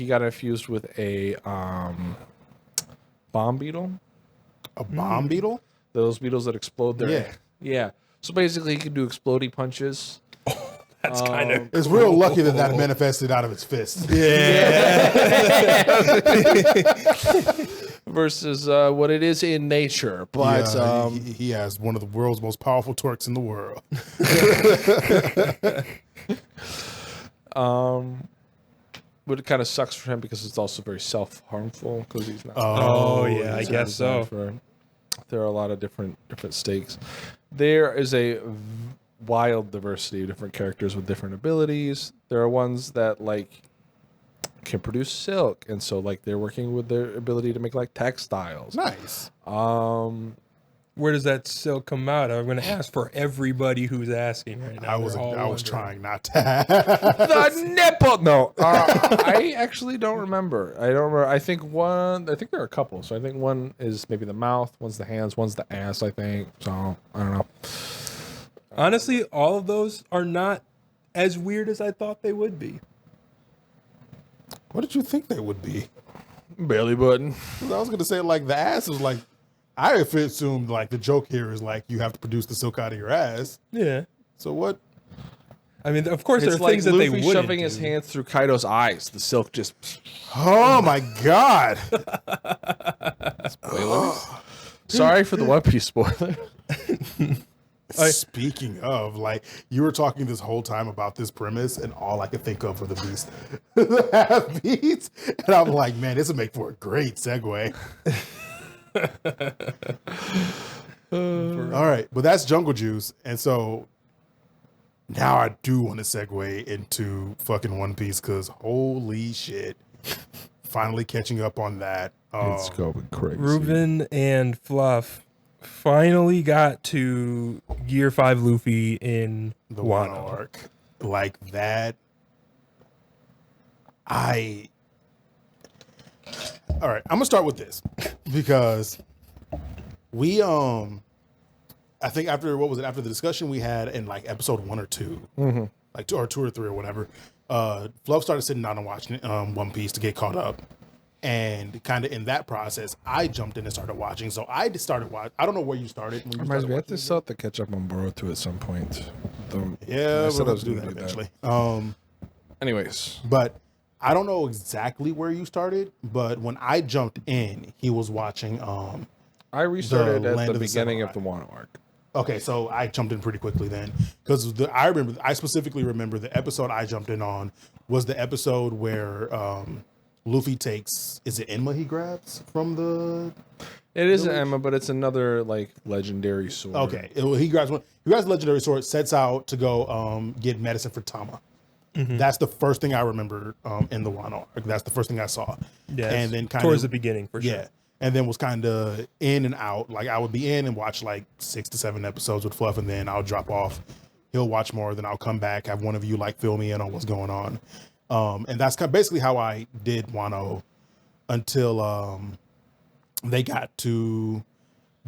got infused with a bomb beetle. A bomb beetle. Those beetles that explode their yeah. So basically he can do explodey punches. That's kind of It's real lucky that manifested out of its fist. Versus what it is in nature. But Yeah, he has one of the world's most powerful twerks in the world. but it kind of sucks for him because it's also very self-harmful because he's not. Oh yeah, I It's guess so. designed there are a lot of different stakes. There is a wild diversity of different characters with different abilities. There are ones that like can produce silk, and so like they're working with their ability to make like textiles. Nice. Where does that silk come out? I'm going to ask for everybody who's asking right now. I was They're all wondering. trying not to. The nipple. No, I actually don't remember. I don't remember. I think there are a couple. So I think one is maybe the mouth, one's the hands, one's the ass. I think. So I don't know. Honestly, all of those are not as weird as I thought they would be. What did you think they would be? Belly button. I was gonna say like the ass was like. I assumed like the joke here is like you have to produce the silk out of your ass. Yeah. So what? I mean, of course, there are It's like things that they Luffy wouldn't shoving do. his hands through Kaido's eyes. The silk just. Oh my god! Spoilers. Sorry for the One Piece spoiler. Speaking of, like, you were talking this whole time about this premise, and all I could think of were the beast, the half beats, and I'm like, man, this would make for a great segue. All right, but that's Jungle Juice, and so now I do want to segue into fucking One Piece because holy shit, finally catching up on that. It's going crazy. Rueben and Fluff finally got to Gear 5 Luffy in The Wano. Wano arc, like that. All right, I'm gonna start with this because we I think after after the discussion we had in like episode 1 or 2, like 2 or 3 or whatever, Fluff started sitting down and watching One Piece to get caught up, and kind of in that process I jumped in and started watching. So I just started watching. I don't know where you started. When you Reminds started me, I have watching to still have to catch up on Boruto at some point. Yeah, I said we'll I was do gonna that do eventually. Anyways, But I don't know exactly where you started, but when I jumped in, he was watching. I restarted The at Land the of the beginning of the Samurai. Wano arc. Okay, so I jumped in pretty quickly then because I specifically remember the episode I jumped in on was the episode where Luffy takes, is it Enma he grabs from the? It isn't Emma, but it's another like legendary sword. Okay, he grabs the legendary sword, sets out to go get medicine for Tama. That's the first thing I remember in the Wano arc. That's the first thing I saw. Yeah, and then kind towards of the beginning for sure. yeah, and then was kind of in and out. Like I would be in and watch like 6 to 7 episodes with Fluff, and then I'll drop off. He'll watch more, then I'll come back, have one of you like fill me in on what's going on. And that's basically how I did Wano until they got to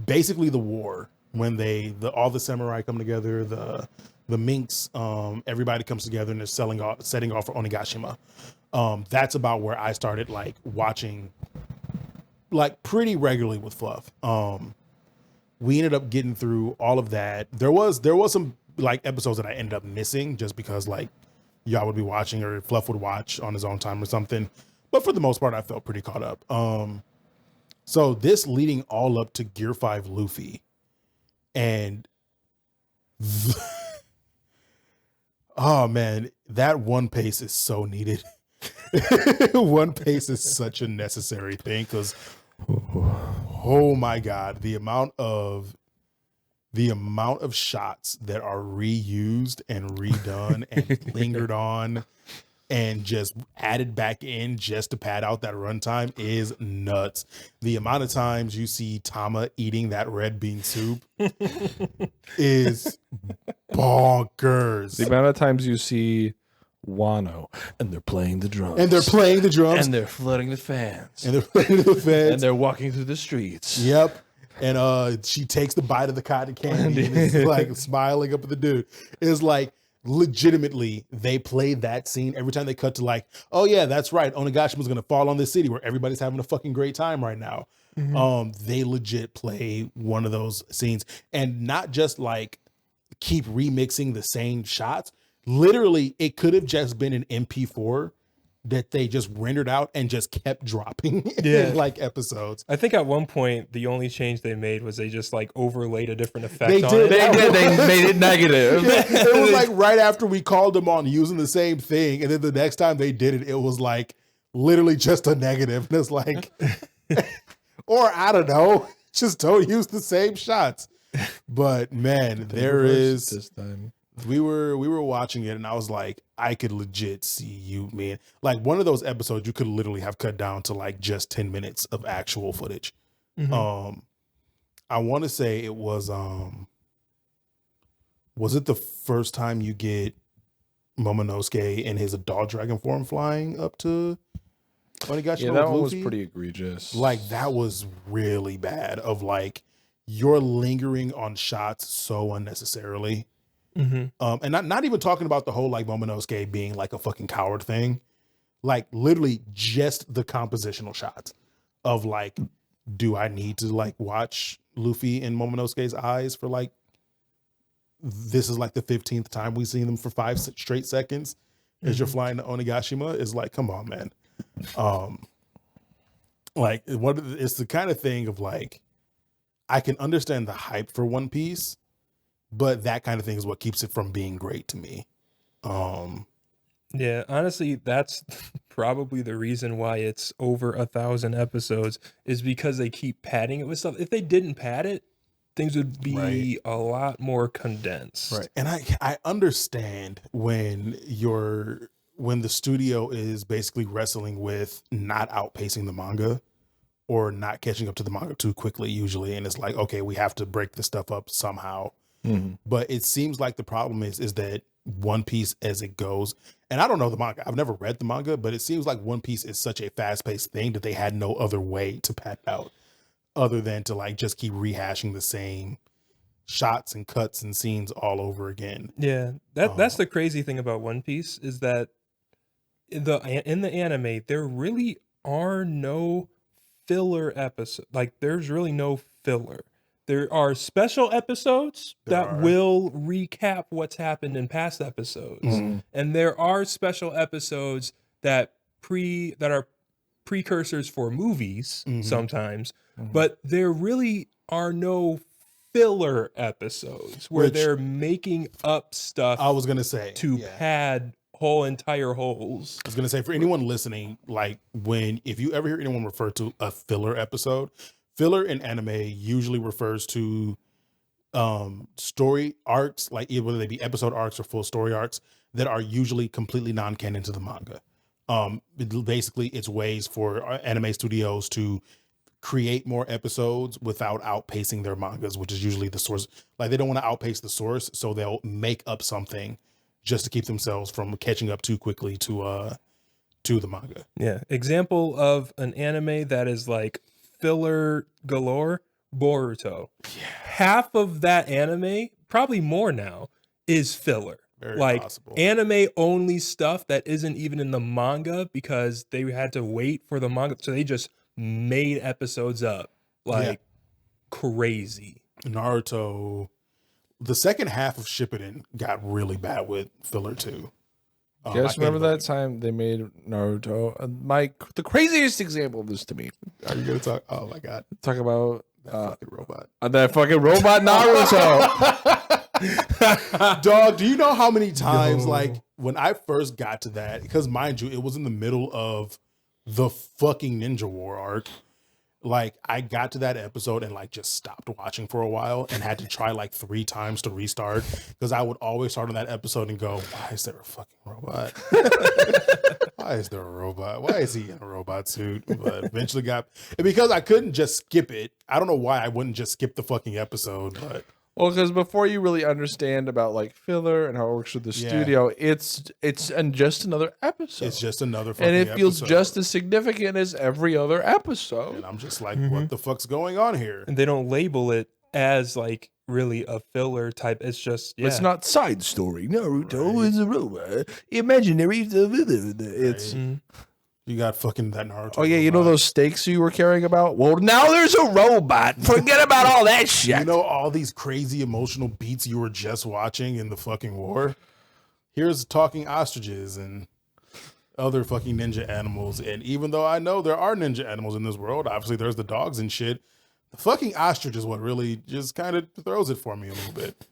basically the war when all the samurai come together, the minks, everybody comes together and they're setting off for Onigashima. That's about where I started like watching like pretty regularly with Fluff. We ended up getting through all of that. There was some like episodes that I ended up missing just because like y'all would be watching or Fluff would watch on his own time or something. But for the most part, I felt pretty caught up. So this leading all up to Gear 5 Luffy and oh man, that One Piece is so needed. One Piece is such a necessary thing because oh my god, the amount of shots that are reused and redone and lingered on and just added back in just to pad out that runtime is nuts. The amount of times you see Tama eating that red bean soup is bonkers. The amount of times you see Wano and they're playing the drums. And they're playing the drums. And they're flooding the fans. And they're playing the fans. And they're walking through the streets. Yep. And she takes the bite of the cotton candy and is like smiling up at the dude. It's like legitimately they play that scene every time they cut to like, oh yeah, that's right. Onigashima gonna fall on this city where everybody's having a fucking great time right now. They legit play one of those scenes and not just like keep remixing the same shots. Literally, it could have just been an MP4 that they just rendered out and just kept dropping in like episodes. I think at one point the only change they made was they just like overlaid a different effect They on did. it. They made it negative. Yeah, it was like right after we called them on using the same thing, and then the next time they did it, it was like literally just a negative. And it's like, or I don't know, just don't use the same shots. But man, there is. This time. We were watching it, and I was like, I could legit see you, man. Like one of those episodes, you could literally have cut down to like just 10 minutes of actual footage. I want to say it was it the first time you get Momonosuke in his adult dragon form flying up to Onigashima? Yeah, that one was Luffy? pretty egregious. Like that was really bad. Of like you're lingering on shots so unnecessarily. And not even talking about the whole like Momonosuke being like a fucking coward thing. like literally just the compositional shots of like, do I need to like watch Luffy in Momonosuke's eyes for like, this is like the 15th time we've seen them for 5 straight seconds as you're flying to Onigashima? Is like, come on, man. Like what it's the kind of thing of like, I can understand the hype for One Piece, but that kind of thing is what keeps it from being great to me. Yeah, honestly, that's probably the reason why it's over 1,000 episodes, is because they keep padding it with stuff. If they didn't pad it, things would be a lot more condensed. Right. And I understand when the studio is basically wrestling with not outpacing the manga or not catching up to the manga too quickly usually. And it's like, okay, we have to break this stuff up somehow. But it seems like the problem is that One Piece as it goes, and I don't know the manga, I've never read the manga, but it seems like One Piece is such a fast-paced thing that they had no other way to pad out other than to like just keep rehashing the same shots and cuts and scenes all over again. Yeah, that's the crazy thing about One Piece, is that in the anime there really are no filler episodes. Like there's really no filler. There are special episodes that will recap what's happened in past episodes. And there are special episodes that are precursors for movies sometimes, but there really are no filler episodes where they're making up stuff. I was gonna say to pad whole entire holes. I was gonna say, for anyone listening, like if you ever hear anyone refer to a filler episode, filler in anime usually refers to story arcs, like whether they be episode arcs or full story arcs, that are usually completely non-canon to the manga. Basically, it's ways for anime studios to create more episodes without outpacing their mangas, which is usually the source. Like they don't want to outpace the source, so they'll make up something just to keep themselves from catching up too quickly to the manga. Yeah. Example of an anime that is like filler galore, Boruto. Half of that anime, probably more now, is filler. Very like possible. Anime only stuff that isn't even in the manga because they had to wait for the manga, so they just made episodes up like crazy. Naruto, the second half of Shippuden got really bad with filler too. You guys remember that time they made Naruto? The craziest example of this to me. Are you gonna talk? Oh my god! Talk about Fucking robot. That fucking robot Naruto. Dog, do you know how many times, like, when I first got to that, because mind you, it was in the middle of the fucking Ninja War arc. Like, I got to that episode and like just stopped watching for a while and had to try like 3 times to restart, because I would always start on that episode and go, why is there a fucking robot? Why is there a robot? Why is he in a robot suit? But eventually because I couldn't just skip it. I don't know why I wouldn't just skip the fucking episode, but well, because before you really understand about like filler and how it works with the studio, it's just another episode. It's just another fucking and it feels episode. just as significant as every other episode. And I'm just like, what the fuck's going on here? And they don't label it as like really a filler type. It's just It's not side story. Naruto is a robot. Imaginary. It's You got fucking that Naruto. oh yeah, you know those stakes you were caring about? Well, now there's a robot. Forget about all that shit. You know all these crazy emotional beats you were just watching in the fucking war? Here's talking ostriches and other fucking ninja animals. And even though I know there are ninja animals in this world, obviously there's the dogs and shit, the fucking ostrich is what really just kind of throws it for me a little bit.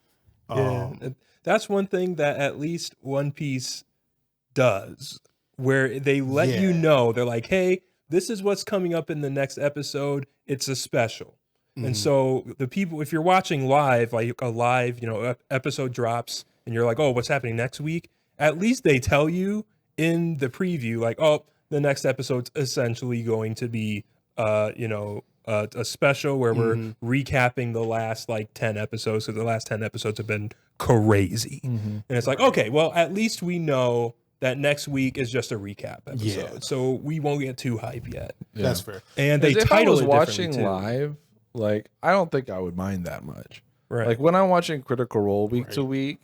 That's one thing that at least One Piece does, where they let you know, they're like, hey, this is what's coming up in the next episode. It's a special. And so the people, if you're watching live, like a live, episode drops and you're like, oh, what's happening next week? At least they tell you in the preview, like, oh, the next episode's essentially going to be, a special where we're recapping the last like 10 episodes. So the last 10 episodes have been crazy. And it's like, okay, well, at least we know that next week is just a recap episode. So we won't get too hype yet. Yeah. That's fair. And they if I title was it watching differently, too. live, like I don't think I would mind that much. Right. Like when I'm watching Critical Role week to week,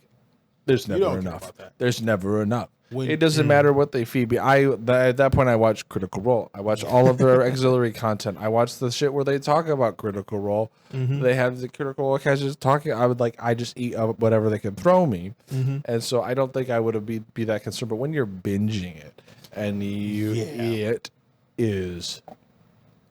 There's You never don't care enough. about that. There's never enough. When- It doesn't matter what they feed me. At that point, I watch Critical Role. I watch all of their auxiliary content. I watch the shit where they talk about Critical Role. They have the Critical Role cast just talking. I just eat up whatever they can throw me, and so I don't think I would be that concerned. But when you're binging it and it is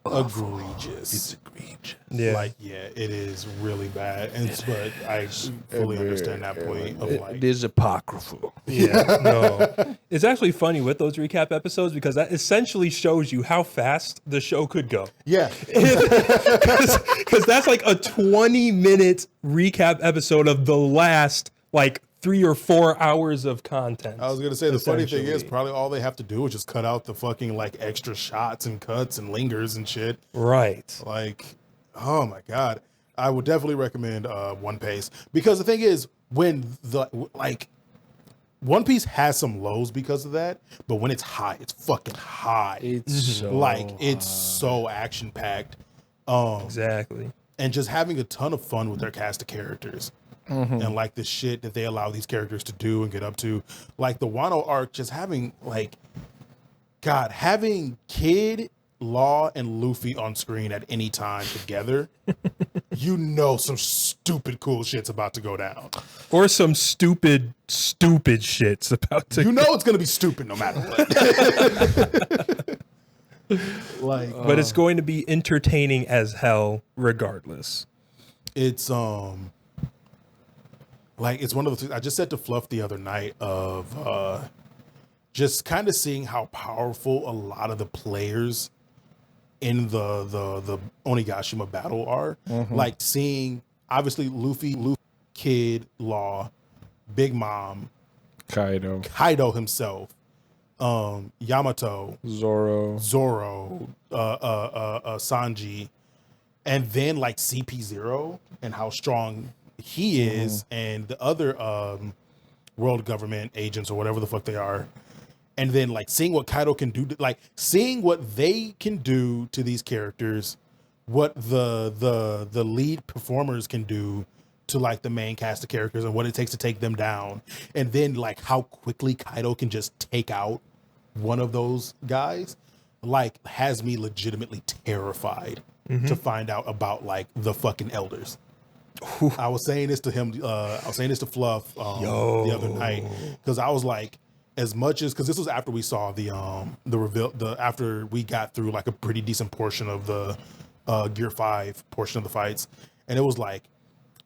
egregious. it's egregious. Yeah. Like, it is really bad. But I fully understand that point of It is apocryphal. Yeah, no. It's actually funny with those recap episodes because that essentially shows you how fast the show could go. yeah. Because that's like a 20-minute recap episode of the last like 3 or 4 hours of content. I was gonna say the funny thing is essentially. probably all they have to do is just cut out the fucking like extra shots and cuts and lingers and shit. Right. Like, oh my god, I would definitely recommend One Piece because the thing is when One Piece has some lows because of that, but when it's high, it's fucking high. It's so it's so action packed, Exactly. and just having a ton of fun with their cast of characters. And like the shit that they allow these characters to do and get up to, like the Wano arc, just having having Kid, Law, and Luffy on screen at any time together, some stupid cool shit's about to go down. Or some stupid shit's about to. It's gonna be stupid no matter what. But it's going to be entertaining as hell regardless. It's it's one of the things I just said to Fluff the other night of just kind of seeing how powerful a lot of the players in the Onigashima battle are. Like seeing obviously Luffy, Kid, Law, Big Mom, Kaido himself, Yamato, Zoro, Sanji, and then like CP0 and how strong he is, and the other world government agents or whatever the fuck they are, and then like seeing what Kaido can do, seeing what they can do to these characters, what the lead performers can do to like the main cast of characters, and what it takes to take them down, and then like how quickly Kaido can just take out one of those guys, like has me legitimately terrified to find out about like the fucking elders. I was saying this to him. I was saying this to Fluff the other night because I was like, as much as because this was after we saw the reveal, after we got through like a pretty decent portion of the Gear 5 portion of the fights, and it was like,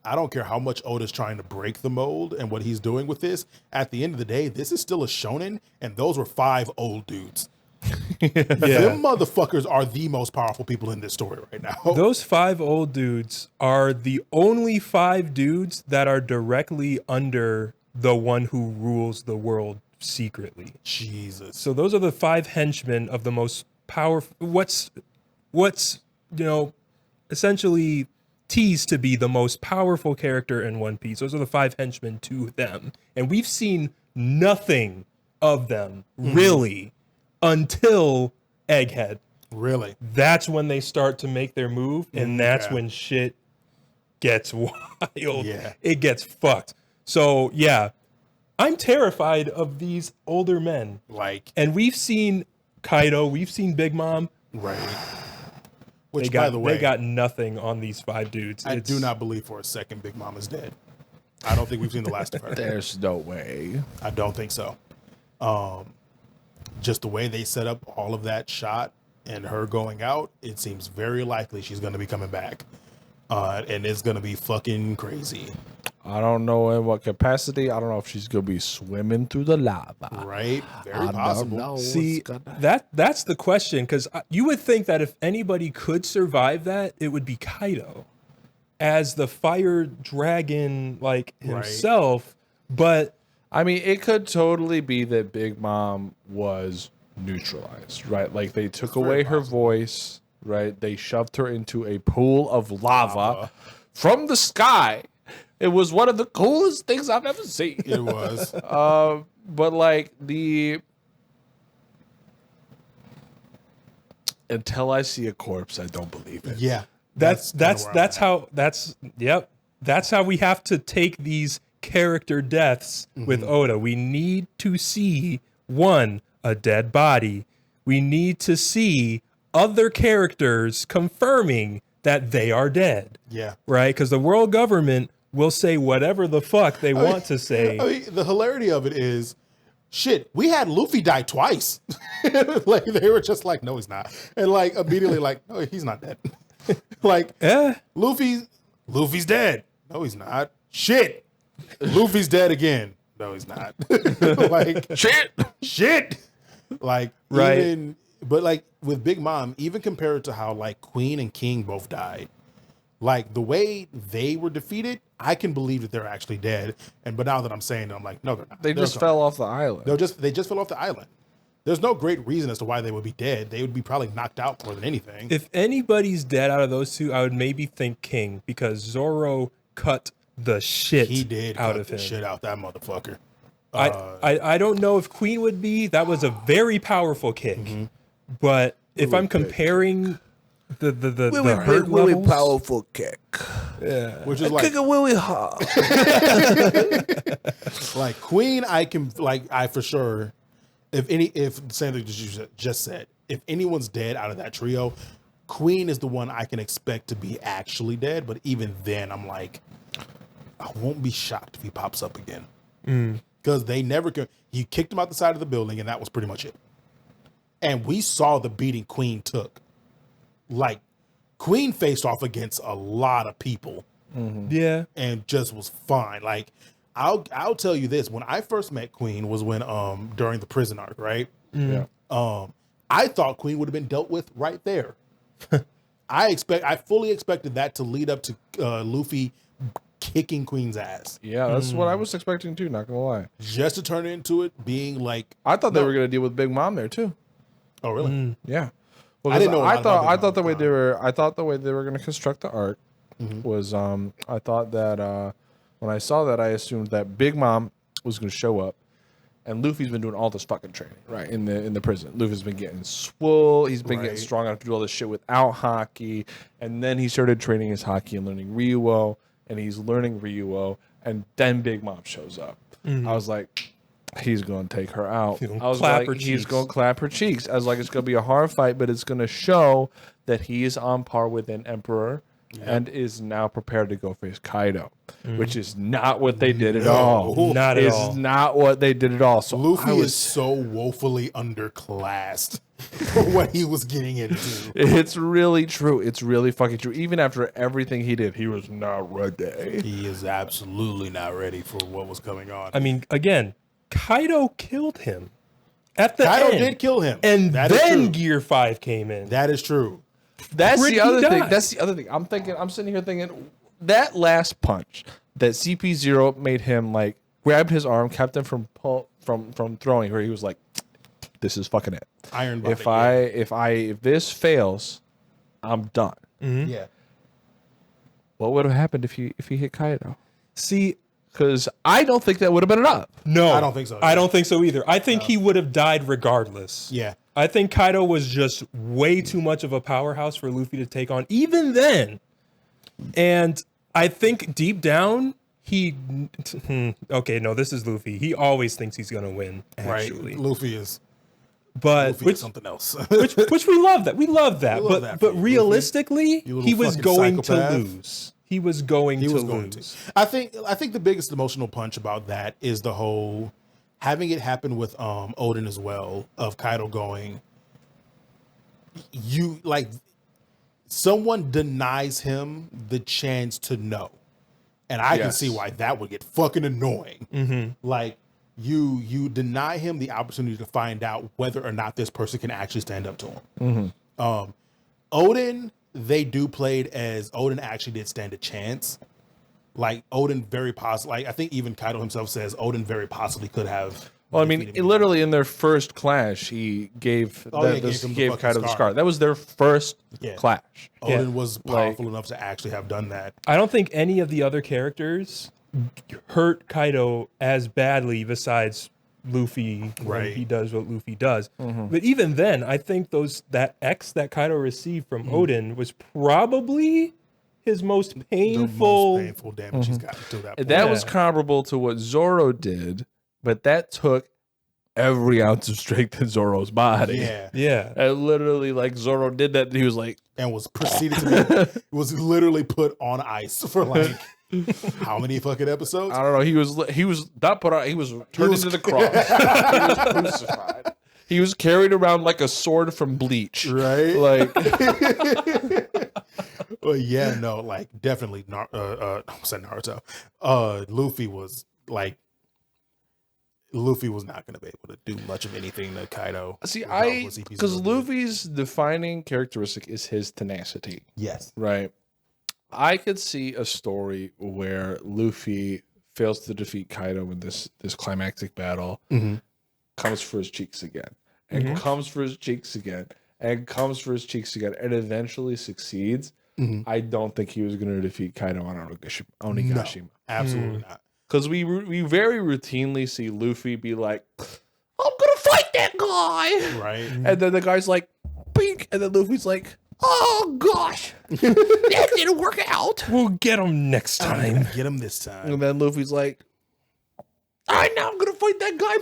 I don't care how much Oda's trying to break the mold and what he's doing with this. At the end of the day, this is still a shonen, and those were 5 old dudes. Them motherfuckers are the most powerful people in this story right now. Those 5 old dudes are the only 5 dudes that are directly under the one who rules the world secretly. Jesus. So those are the 5 henchmen of the most powerful. What's essentially teased to be the most powerful character in One Piece. Those are the 5 henchmen to them, and we've seen nothing of them really until Egghead. Really? That's when they start to make their move, and that's when shit gets wild. Yeah. It gets fucked. So yeah, I'm terrified of these older men. And we've seen Kaido, we've seen Big Mom. Right. Which, By by the way, they got nothing on these 5 dudes. I do not believe for a second Big Mom is dead. I don't think we've seen the last of her. There's no way. I don't think so. Just the way they set up all of that shot and her going out, it seems very likely she's going to be coming back. And it's going to be fucking crazy. I don't know in what capacity. I don't know if she's going to be swimming through the lava. Right? Very possible. Know. See, that's the question, because you would think that if anybody could survive that, it would be Kaido as the fire dragon like himself. But I mean, it could totally be that Big Mom was neutralized, right? Like they took away her voice, right? They shoved her into a pool of lava from the sky. It was one of the coolest things I've ever seen. It was. But like until I see a corpse, I don't believe it. Yeah. that's how we have to take these character deaths with Oda. We need to see, one, a dead body. We need to see other characters confirming that they are dead. Yeah. Right? Because the world government will say whatever the fuck they want to say. I mean, the hilarity of it is, shit, we had Luffy die twice. Like, they were just like, no, he's not. And like, immediately like, no, he's not dead. Like, Luffy's dead. No, he's not. Shit. Luffy's dead again. No, he's not. Like, shit. Like, Right. even, but like with Big Mom, even compared to how like Queen and King both died, like the way they were defeated, I can believe that they're actually dead. But now that I'm saying it, I'm like, no, they're not. They just fell off the island. They just fell off the island. There's no great reason as to why they would be dead. They would be probably knocked out more than anything. If anybody's dead out of those two, I would maybe think King, because Zoro cut the shit He did out cut of the him. shit out that motherfucker. I don't know if Queen would be. That was a very powerful kick. But if I'm comparing the hurt levels, powerful kick. Which is like, a willy hard. like Queen, I for sure, if same thing that you just said, if anyone's dead out of that trio, Queen is the one I can expect to be actually dead. But even then, I'm like, I won't be shocked if he pops up again. Because they never could. He kicked him out the side of the building, and that was pretty much it. And we saw the beating Queen took. Like, Queen faced off against a lot of people. yeah, And just was fine. Like, I'll tell you this: when I first met Queen was when during the prison arc, right? Yeah. I thought Queen would have been dealt with right there. I fully expected that to lead up to Luffy kicking Queen's ass, Yeah, that's what I was expecting too, not gonna lie. just to turn into it being like, I thought they were gonna deal with Big Mom there too. oh really? Yeah. Well, I didn't know a lot I about thought Big I Mom thought at the way the they were I thought the way they were gonna construct the arc was I thought that when I saw that I assumed that Big Mom was gonna show up. And Luffy's been doing all this fucking training, right? In the prison. Luffy's been getting swole. He's been getting strong enough to do all this shit without hockey. And then he started training his hockey and learning Ryuo. And he's learning Ryuo. And then Big Mom shows up. I was like, he's going to take her out. I was clap like, her he's cheeks. going to clap her cheeks. I was like, it's going to be a hard fight, but it's going to show that he is on par with an emperor. And is now prepared to go face Kaido, which is not what they did at all. Not at It's all. not what they did at all. So Luffy is so woefully underclassed for what he was getting into. It's really true. It's really fucking true. Even after everything he did, he was not ready. He is absolutely not ready for what was coming on. I mean, again, Kaido killed him at the Kaido end. did kill him, And That is then true. Gear 5 came in. That is true. That's Ricky the other thing. died. That's the other thing. I'm sitting here thinking that last punch that CP0 made him like grabbed his arm, kept him from throwing, where he was like, "This is fucking it. Iron body. If this fails, I'm done." Yeah. What would have happened if he hit Kaido? See, Because I don't think that would have been enough. no. I don't think so. I don't think so either. I think he would have died regardless. Yeah. I think Kaido was just way too much of a powerhouse for Luffy to take on, even then. And I think deep down, okay, no, this is Luffy. He always thinks he's going to win, actually. Right. Luffy is But something else. which we love that. We love that. love But that for but you, realistically, You little he was fucking going psychopath. to lose. He was going to lose. going to. I think the biggest emotional punch about that is the whole having it happen with Odin as well, of Kaido going, you like someone denies him the chance to know. And I can Yes. see why that would get fucking annoying. Like you deny him the opportunity to find out whether or not this person can actually stand up to him. Odin, they do played as Odin actually did stand a chance. Like Odin very possibly, like I think even Kaido himself says Odin very possibly could have. Well, I mean, defeated him. literally in their first clash, he gave Oh, yeah, he gave him the gave fucking Kaido the scar. scar. That was their first Yeah. clash. Odin was powerful enough to actually have done that. I don't think any of the other characters hurt Kaido as badly besides Luffy when Right. he does what Luffy does. But even then, I think that X that Kaido received from Odin was probably his most The most painful. painful damage he's gotten to that point. That was comparable to what Zoro did, but that took every ounce of strength in Zoro's body. Yeah. Yeah. And literally, like, Zoro did that, and he was like, And was proceeded to be, was literally put on ice for like how many fucking episodes? I don't know. He was not put on. He was turned into the cross. He was crucified. He was carried around like a sword from Bleach. Right? Like, Well, yeah, no, like definitely. I said Naruto. Luffy was not going to be able to do much of anything to Kaido. see, regardless if he's because really good. Luffy's defining characteristic is his tenacity, Yes. right? I could see a story where Luffy fails to defeat Kaido in this climactic battle, comes for his cheeks again, and comes for his cheeks again, and comes for his cheeks again, and eventually succeeds. I don't think he was going to defeat Kaido on Onigashima. Absolutely not. Because we very routinely see Luffy be like, I'm gonna fight that guy, Right? and then the guy's like, pink, and then Luffy's like, oh gosh, that didn't work out. We'll get him next time. Get him this time. And then Luffy's like, all right, now I'm gonna fight that guy,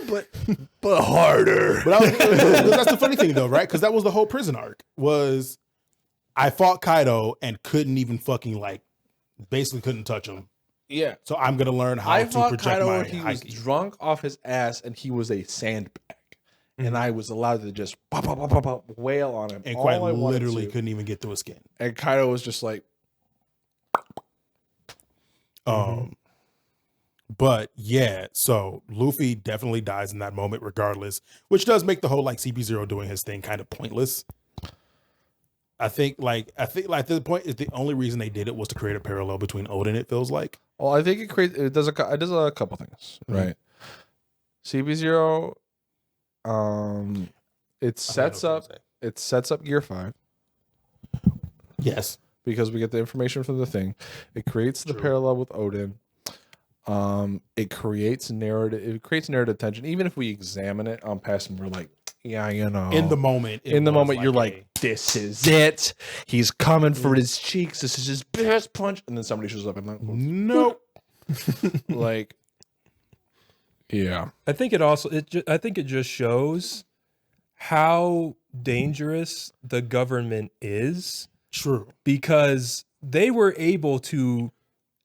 but harder. But that's the funny thing, though, right? Because that was the whole prison arc. Was I fought Kaido and couldn't even fucking basically couldn't touch him. Yeah. So I'm gonna learn how I to fought project Kaido my when he was haki. drunk off his ass and he was a sandbag. And I was allowed to just pop, pop, pop, pop, pop, wail on him. And all quite I wanted literally to. couldn't even get through his skin. And Kaido was just like, But yeah, so Luffy definitely dies in that moment regardless, which does make the whole CP0 doing his thing kind of pointless. I think at this point is the only reason they did it was to create a parallel between Odin, it feels like. well, I think it does a couple things, right? CP0, it sets up Gear 5 Yes. because we get the information from the thing. It creates the parallel with Odin. It creates narrative tension. Even if we examine it on past and we're like, yeah, you know, In the moment. you're like, this is it. He's coming for his cheeks. This is his best punch. And then somebody shows up and like, nope. like, yeah. I think it just shows how dangerous the government is, True. because they were able to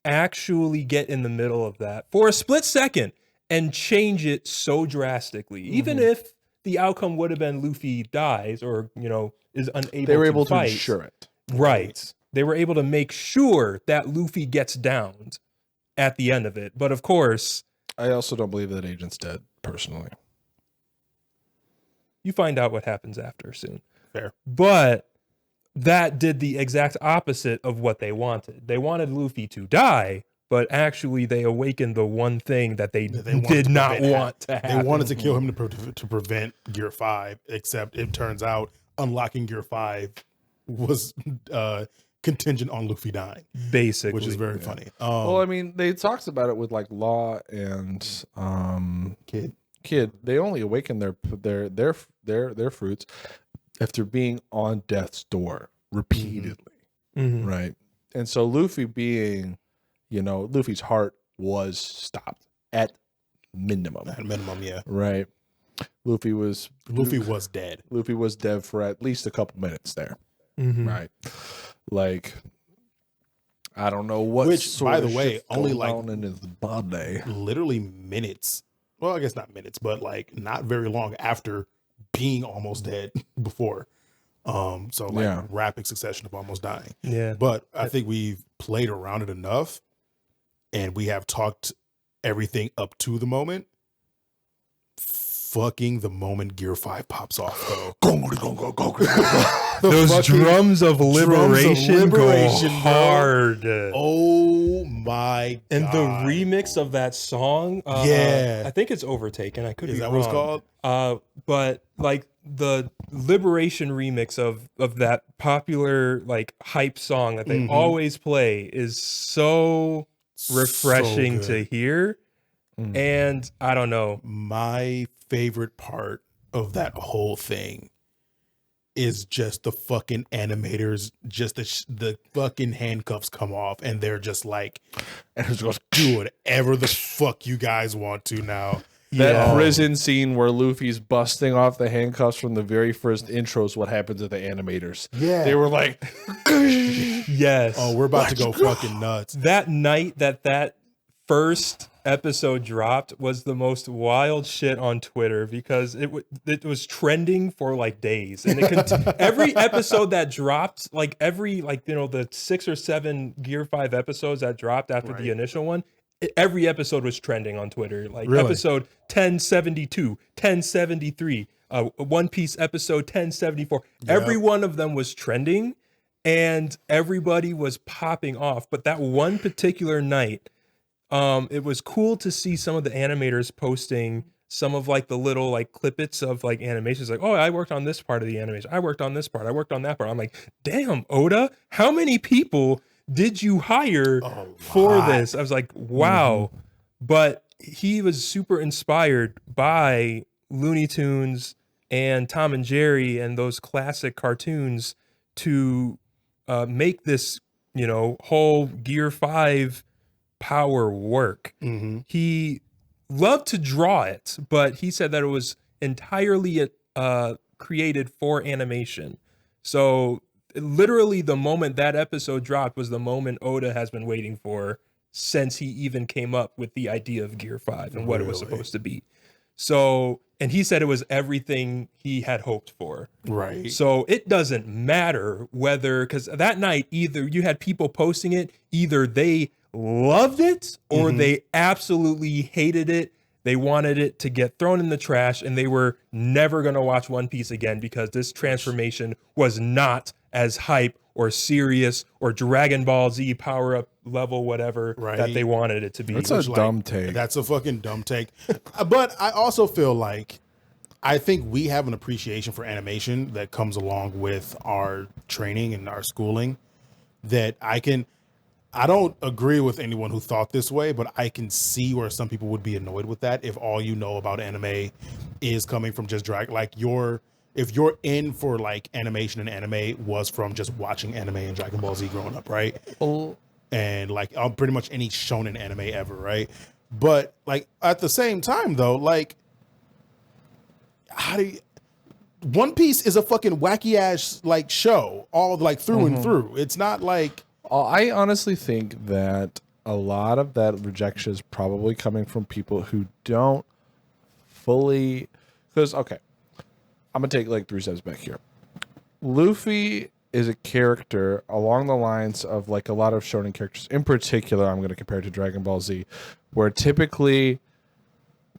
actually get in the middle of that for a split second and change it so drastically. Even if the outcome would have been Luffy dies or, is unable They were able to fight. to ensure it. Right. They were able to make sure that Luffy gets downed at the end of it. But of course, I also don't believe that agent's dead, personally. you find out what happens after soon. Fair. But that did the exact opposite of what they wanted. They wanted Luffy to die, but actually they awakened the one thing that they wanted did to not prevent want to happen. They wanted to kill him to prevent Gear 5, except it turns out unlocking Gear 5 was contingent on Luffy dying, basically, which is very funny. Well, I mean, they talks about it with Law and Kid. They only awaken their fruits after being on death's door repeatedly, right? And so Luffy being, Luffy's heart was stopped at minimum. At minimum, yeah. Right. Luffy was dead. Luffy was dead for at least a couple minutes there. Right. I don't know what. Which, by the way, only in his body. Literally minutes. Well, I guess not minutes, but not very long after being almost dead before. Rapid succession of almost dying. Yeah. But I think we've played around it enough, and we have talked everything up to the moment. Fucking the moment Gear 5 pops off, though. Those drums of liberation go hard. Oh my god. And the remix of that song, I think it's Overtaken. I could be wrong. Is that what it's called? But the liberation remix of that popular hype song that they always play is so refreshing to hear. And I don't know. My favorite part of that whole thing is just the fucking animators, just the fucking handcuffs come off, and they're just like, and it goes, do whatever the fuck you guys want to now. That prison scene where Luffy's busting off the handcuffs from the very first intro is what happened to the animators. Yeah. They were like, Yes. Oh, we're about to go fucking nuts. That night that first episode dropped was the most wild shit on Twitter because it was trending for like days, and every episode that dropped, like the 6 or 7 Gear 5 episodes that dropped after the initial one, every episode was trending on Twitter. Like episode 1072, 1073, One Piece episode 1074. Every one of them was trending, and everybody was popping off. But that one particular night, it was cool to see some of the animators posting some of like the little like clippets of like animations, like, oh, I worked on this part of the animation, I worked on this part, I worked on that part. I'm like, damn, Oda, how many people did you hire for this? I was like, wow. But he was super inspired by Looney Tunes and Tom and Jerry and those classic cartoons to make this, whole Gear 5 power work. He loved to draw it, but he said that it was entirely created for animation. So literally the moment that episode dropped was the moment Oda has been waiting for since he even came up with the idea of Gear 5 and what it was supposed to be. So, and he said it was everything he had hoped for. Right. So it doesn't matter whether, because that night, either you had people posting it, either they loved it or they absolutely hated it. They wanted it to get thrown in the trash, and they were never going to watch One Piece again because this transformation was not as hype or serious or Dragon Ball Z power up level, whatever, that they wanted it to be. That's a dumb take. That's a fucking dumb take. But I also feel like, I think we have an appreciation for animation that comes along with our training and our schooling that I don't agree with anyone who thought this way, but I can see where some people would be annoyed with that if all you know about anime is coming from just if you're in for like animation and anime was from just watching anime and Dragon Ball Z growing up, right? And like pretty much any shonen anime ever, right? But like at the same time though, like One Piece is a fucking wacky ass like show all like through and through. It's not like, I honestly think that a lot of that rejection is probably coming from people who don't fully, because, okay, I'm going to take like 3 steps back here. Luffy is a character along the lines of like a lot of shonen characters. In particular, I'm going to compare it to Dragon Ball Z, where typically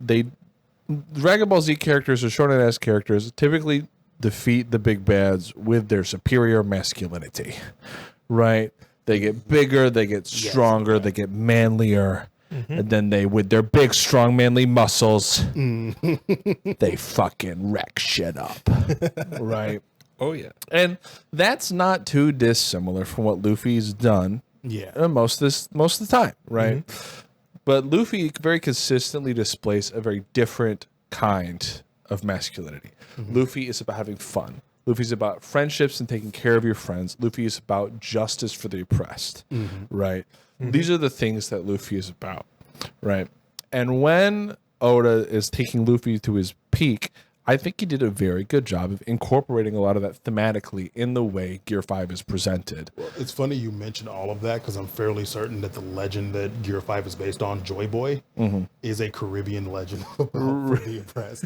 Dragon Ball Z characters or shonen-ass characters typically defeat the big bads with their superior masculinity, right? They get bigger, they get stronger, they get manlier, and then they, with their big, strong, manly muscles, they fucking wreck shit up, right? Oh, yeah. And that's not too dissimilar from what Luffy's done most of the time, right? But Luffy very consistently displays a very different kind of masculinity. Luffy is about having fun. Luffy's about friendships and taking care of your friends. Luffy is about justice for the oppressed, right? These are the things that Luffy is about, right? And when Oda is taking Luffy to his peak, I think he did a very good job of incorporating a lot of that thematically in the way Gear 5 is presented. Well, it's funny you mentioned all of that because I'm fairly certain that the legend that Gear 5 is based on, Joy Boy, is a Caribbean legend for the oppressed.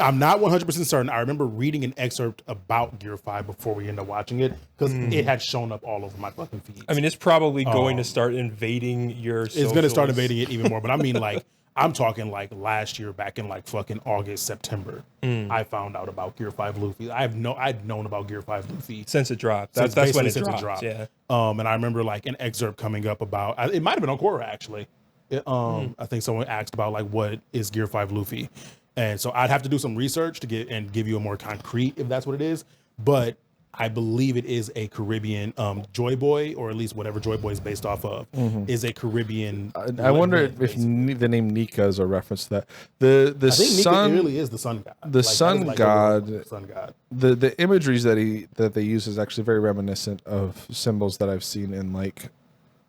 I'm not 100% certain. I remember reading an excerpt about Gear 5 before we ended up watching it because it had shown up all over my fucking feed. I mean, it's probably going to start invading your socials. It's going to start invading it even more, but I mean like, I'm talking like last year, back in like fucking August, September, I found out about Gear 5 Luffy. I'd known about Gear 5 Luffy since it dropped. That's when it dropped. Yeah. And I remember like an excerpt coming up about, it might have been on Quora actually. I think someone asked about like, what is Gear 5 Luffy? And so I'd have to do some research to give you a more concrete, if that's what it is. But I believe it is a Caribbean Joy Boy, or at least whatever Joy Boy is based off of, is a Caribbean. I wonder if the name Nika is a reference to that. The I think sun Nika really is the sun god. The sun god. Sun god. The imageries that they use is actually very reminiscent of symbols that I've seen in like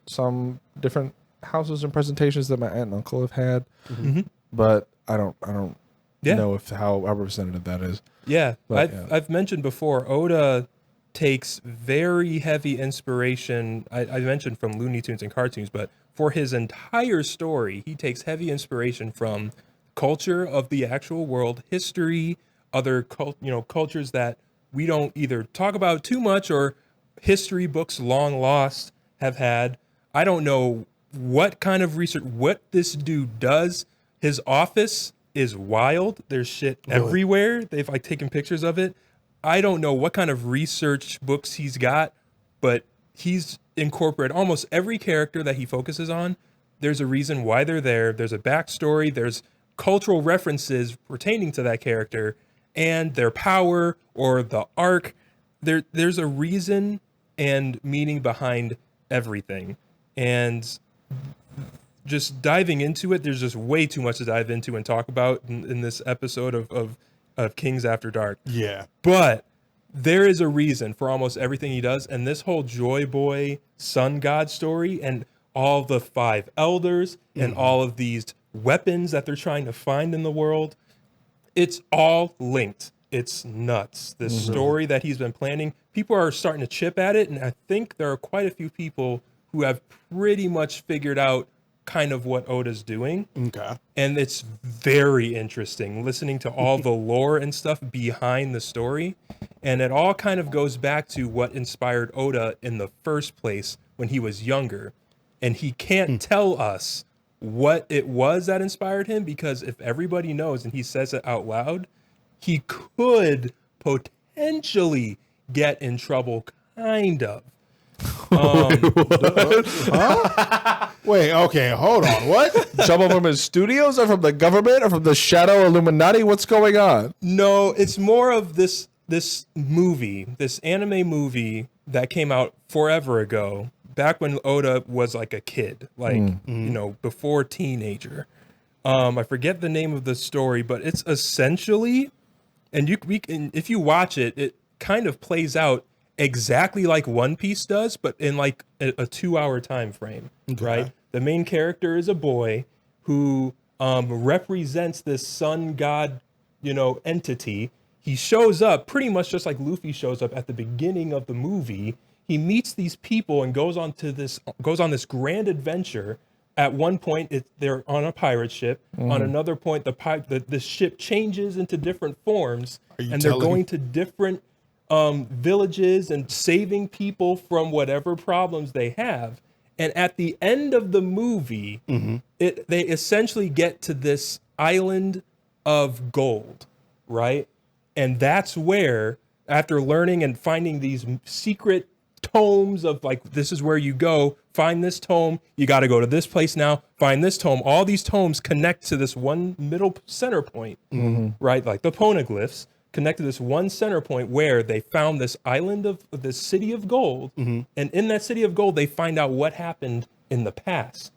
some different houses and presentations that my aunt and uncle have had. But I don't know if how representative that is. Yeah, But, I've mentioned before, Oda takes very heavy inspiration. I mentioned from Looney Tunes and cartoons, but for his entire story, he takes heavy inspiration from culture of the actual world, history, other cultures that we don't either talk about too much or history books long lost have had. I don't know what kind of research, what this dude does. His office is wild. There's shit everywhere. They've like taken pictures of it. I don't know what kind of research books he's got, but he's incorporated almost every character that he focuses on. There's a reason why they're there. There's a backstory. There's cultural references pertaining to that character and their power or the arc. There's a reason and meaning behind everything. And just diving into it, there's just way too much to dive into and talk about in this episode of Kingz After Dark. Yeah. But there is a reason for almost everything he does. And this whole Joy Boy sun god story and all the 5 elders and all of these weapons that they're trying to find in the world, it's all linked. It's nuts. This story that he's been planning, people are starting to chip at it. And I think there are quite a few people who have pretty much figured out kind of what Oda's doing. Okay. And it's very interesting listening to all the lore and stuff behind the story. And it all kind of goes back to what inspired Oda in the first place when he was younger. And he can't tell us what it was that inspired him, because if everybody knows and he says it out loud, he could potentially get in trouble, kind of. Wait, okay, hold on. What? Trouble from his studios or from the government or from the Shadow Illuminati? What's going on? No, it's more of this movie, this anime movie that came out forever ago, back when Oda was like a kid, like before teenager. I forget the name of the story, but it's essentially, and if you watch it, it kind of plays out exactly like One Piece does, but in like a 2-hour time frame, right? The main character is a boy who represents this sun god, entity. He shows up pretty much just like Luffy shows up at the beginning of the movie. He meets these people and goes on this grand adventure. At one point, they're on a pirate ship. On another point, the ship changes into different forms, and they're going to different villages and saving people from whatever problems they have. And at the end of the movie, they essentially get to this island of gold, right? And that's where, after learning and finding these secret tomes of like, this is where you go, find this tome, you got to go to this place now, find this tome. All these tomes connect to this one middle center point, right? Like the poneglyphs connect to this one center point where they found this island of this city of gold. And in that city of gold, they find out what happened in the past.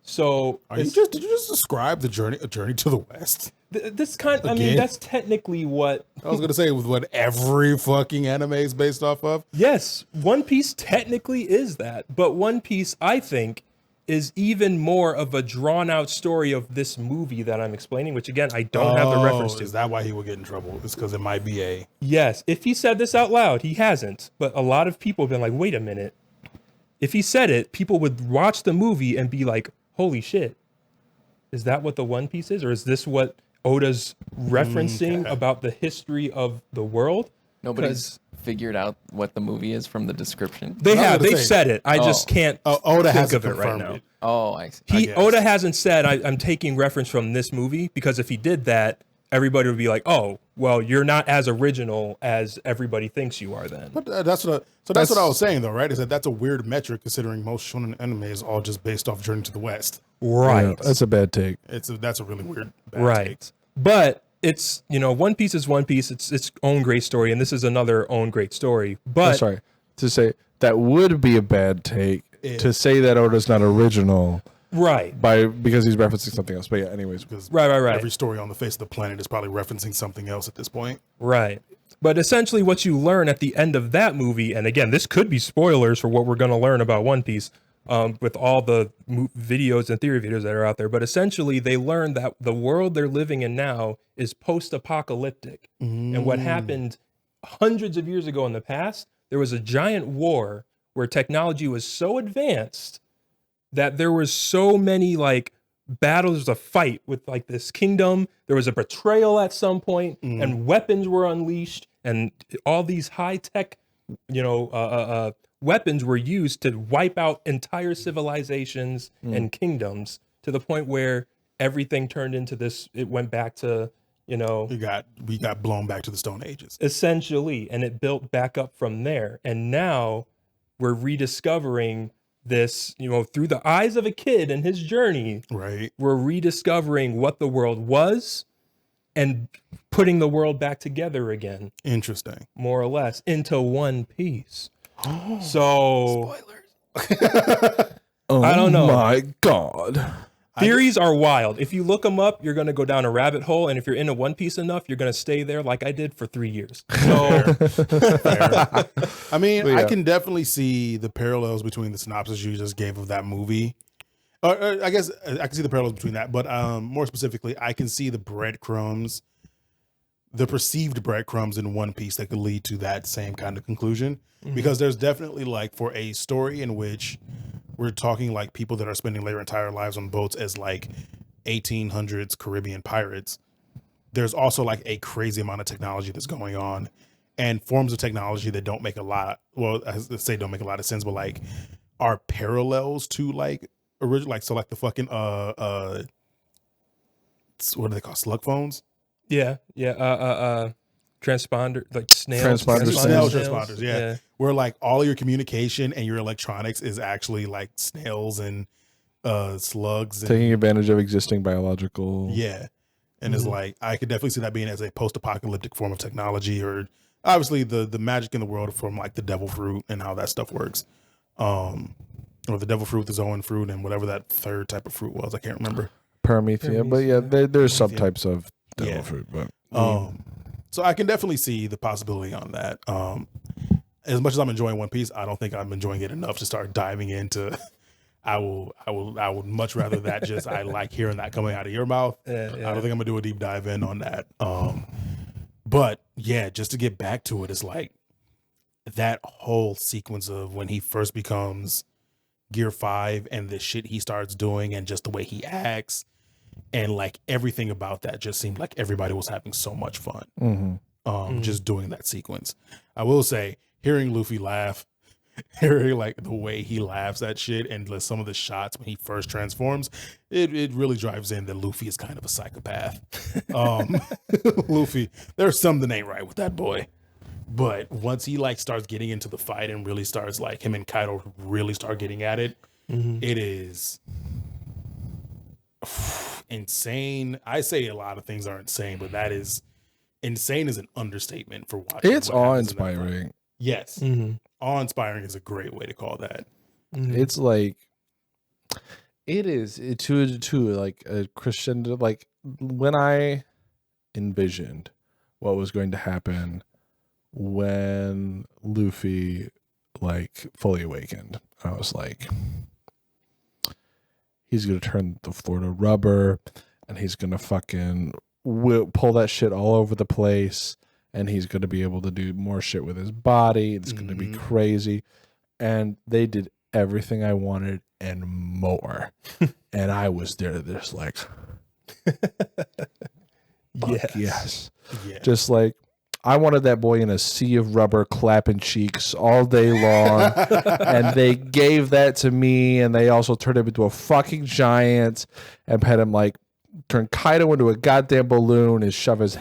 So did you just describe the journey to the West? That's technically what I was gonna say, with what every fucking anime is based off of. Yes, One Piece technically is that, but One Piece, I think, is even more of a drawn out story of this movie that I'm explaining, which again, I don't have the reference to. Is that why he would get in trouble? It's because it might be a... Yes, if he said this out loud, he hasn't, but a lot of people have been like, wait a minute. If he said it, people would watch the movie and be like, holy shit, is that what the One Piece is? Or is this what Oda's referencing about the history of the world? Nobody's figured out what the movie is from the description. They've said it. I just can't Oda think hasn't of it right now. it. Oh, I see. Oda hasn't said, I'm taking reference from this movie, because if he did that, everybody would be like, oh, well, you're not as original as everybody thinks you are then. But that's what I was saying, though, right? Is that that's a weird metric, considering most shonen anime is all just based off Journey to the West. Right. Yeah, that's a bad take. That's a really weird bad right. take. But it's, One Piece is One Piece. It's its own great story, and this is another own great story. But sorry to say that would be a bad take to say that Oda's not original, right? Because he's referencing something else. But yeah, anyways, Because right. every story on the face of the planet is probably referencing something else at this point. Right. But essentially what you learn at the end of that movie, and again, this could be spoilers for what we're going to learn about One Piece with all the videos and theory videos that are out there. But essentially they learn that the world they're living in now is post-apocalyptic. And what happened hundreds of years ago in the past, there was a giant war where technology was so advanced that there was so many like battles, a fight with like this kingdom. There was a betrayal at some point, and weapons were unleashed, and all these high tech, weapons were used to wipe out entire civilizations and kingdoms to the point where everything turned into this. It went back to, we got blown back to the Stone Ages, essentially, and it built back up from there. And now we're rediscovering this, through the eyes of a kid and his journey. Right. We're rediscovering what the world was and putting the world back together again. Interesting. More or less into one piece. So spoilers. I don't know. Oh my God. Theories are wild. If you look them up, you're going to go down a rabbit hole. And if you're into One Piece enough, you're going to stay there like I did for 3 years. So, Fair. I mean, But yeah. I can definitely see the parallels between the synopsis you just gave of that movie. I guess I can see the parallels between that. But more specifically, I can see the breadcrumbs, the perceived breadcrumbs in One Piece that could lead to that same kind of conclusion. Because there's definitely like for a story in which we're talking like people that are spending their entire lives on boats as like 1800s Caribbean pirates. There's also like a crazy amount of technology that's going on and forms of technology that don't make a lot. Well, I say don't make a lot of sense, but like are parallels to like original, like, so like the fucking, what do they call slug phones? yeah. Transponder, like snails. Transponders, yeah. Where like all your communication and your electronics is actually like snails and slugs. And, Taking advantage of existing biological. yeah. And it's like, I could definitely see that being as a post-apocalyptic form of technology, or obviously the magic in the world from like the devil fruit and how that stuff works. Or the devil fruit, the Zoan fruit, and whatever that third type of fruit was. I can't remember. Paramecia. But yeah, there's subtypes of devil fruit. But so I can definitely see the possibility on that. As much as I'm enjoying One Piece, I don't think I'm enjoying it enough to start diving into. I would much rather that just I like hearing that coming out of your mouth. I don't think I'm gonna do a deep dive in on that. But yeah, just to get back to it, it's like that whole sequence of when he first becomes Gear 5 and the shit he starts doing and just the way he acts. And like everything about that just seemed like everybody was having so much fun. Just doing that sequence. I will say, hearing Luffy laugh, hearing like the way he laughs at shit and some of the shots when he first transforms, it really drives in that Luffy is kind of a psychopath. Luffy, there's something ain't right with that boy. But once he like starts getting into the fight and really starts like him and Kaido really start getting at it, it is insane. I say a lot of things are insane, but that is insane is an understatement for watching. it's awe-inspiring. Yes. Awe-inspiring is a great way to call that. It's like it is to like a crescendo. Like when I envisioned what was going to happen when Luffy like fully awakened, I was like, he's gonna turn the floor to rubber, and he's gonna fucking pull that shit all over the place, and he's gonna be able to do more shit with his body. It's gonna be crazy. And they did everything I wanted and more. And I was there just like, yes. Yeah. Just like, I wanted that boy in a sea of rubber clapping cheeks all day long. And they gave that to me, and they also turned him into a fucking giant and had him like turn Kaido into a goddamn balloon and shove his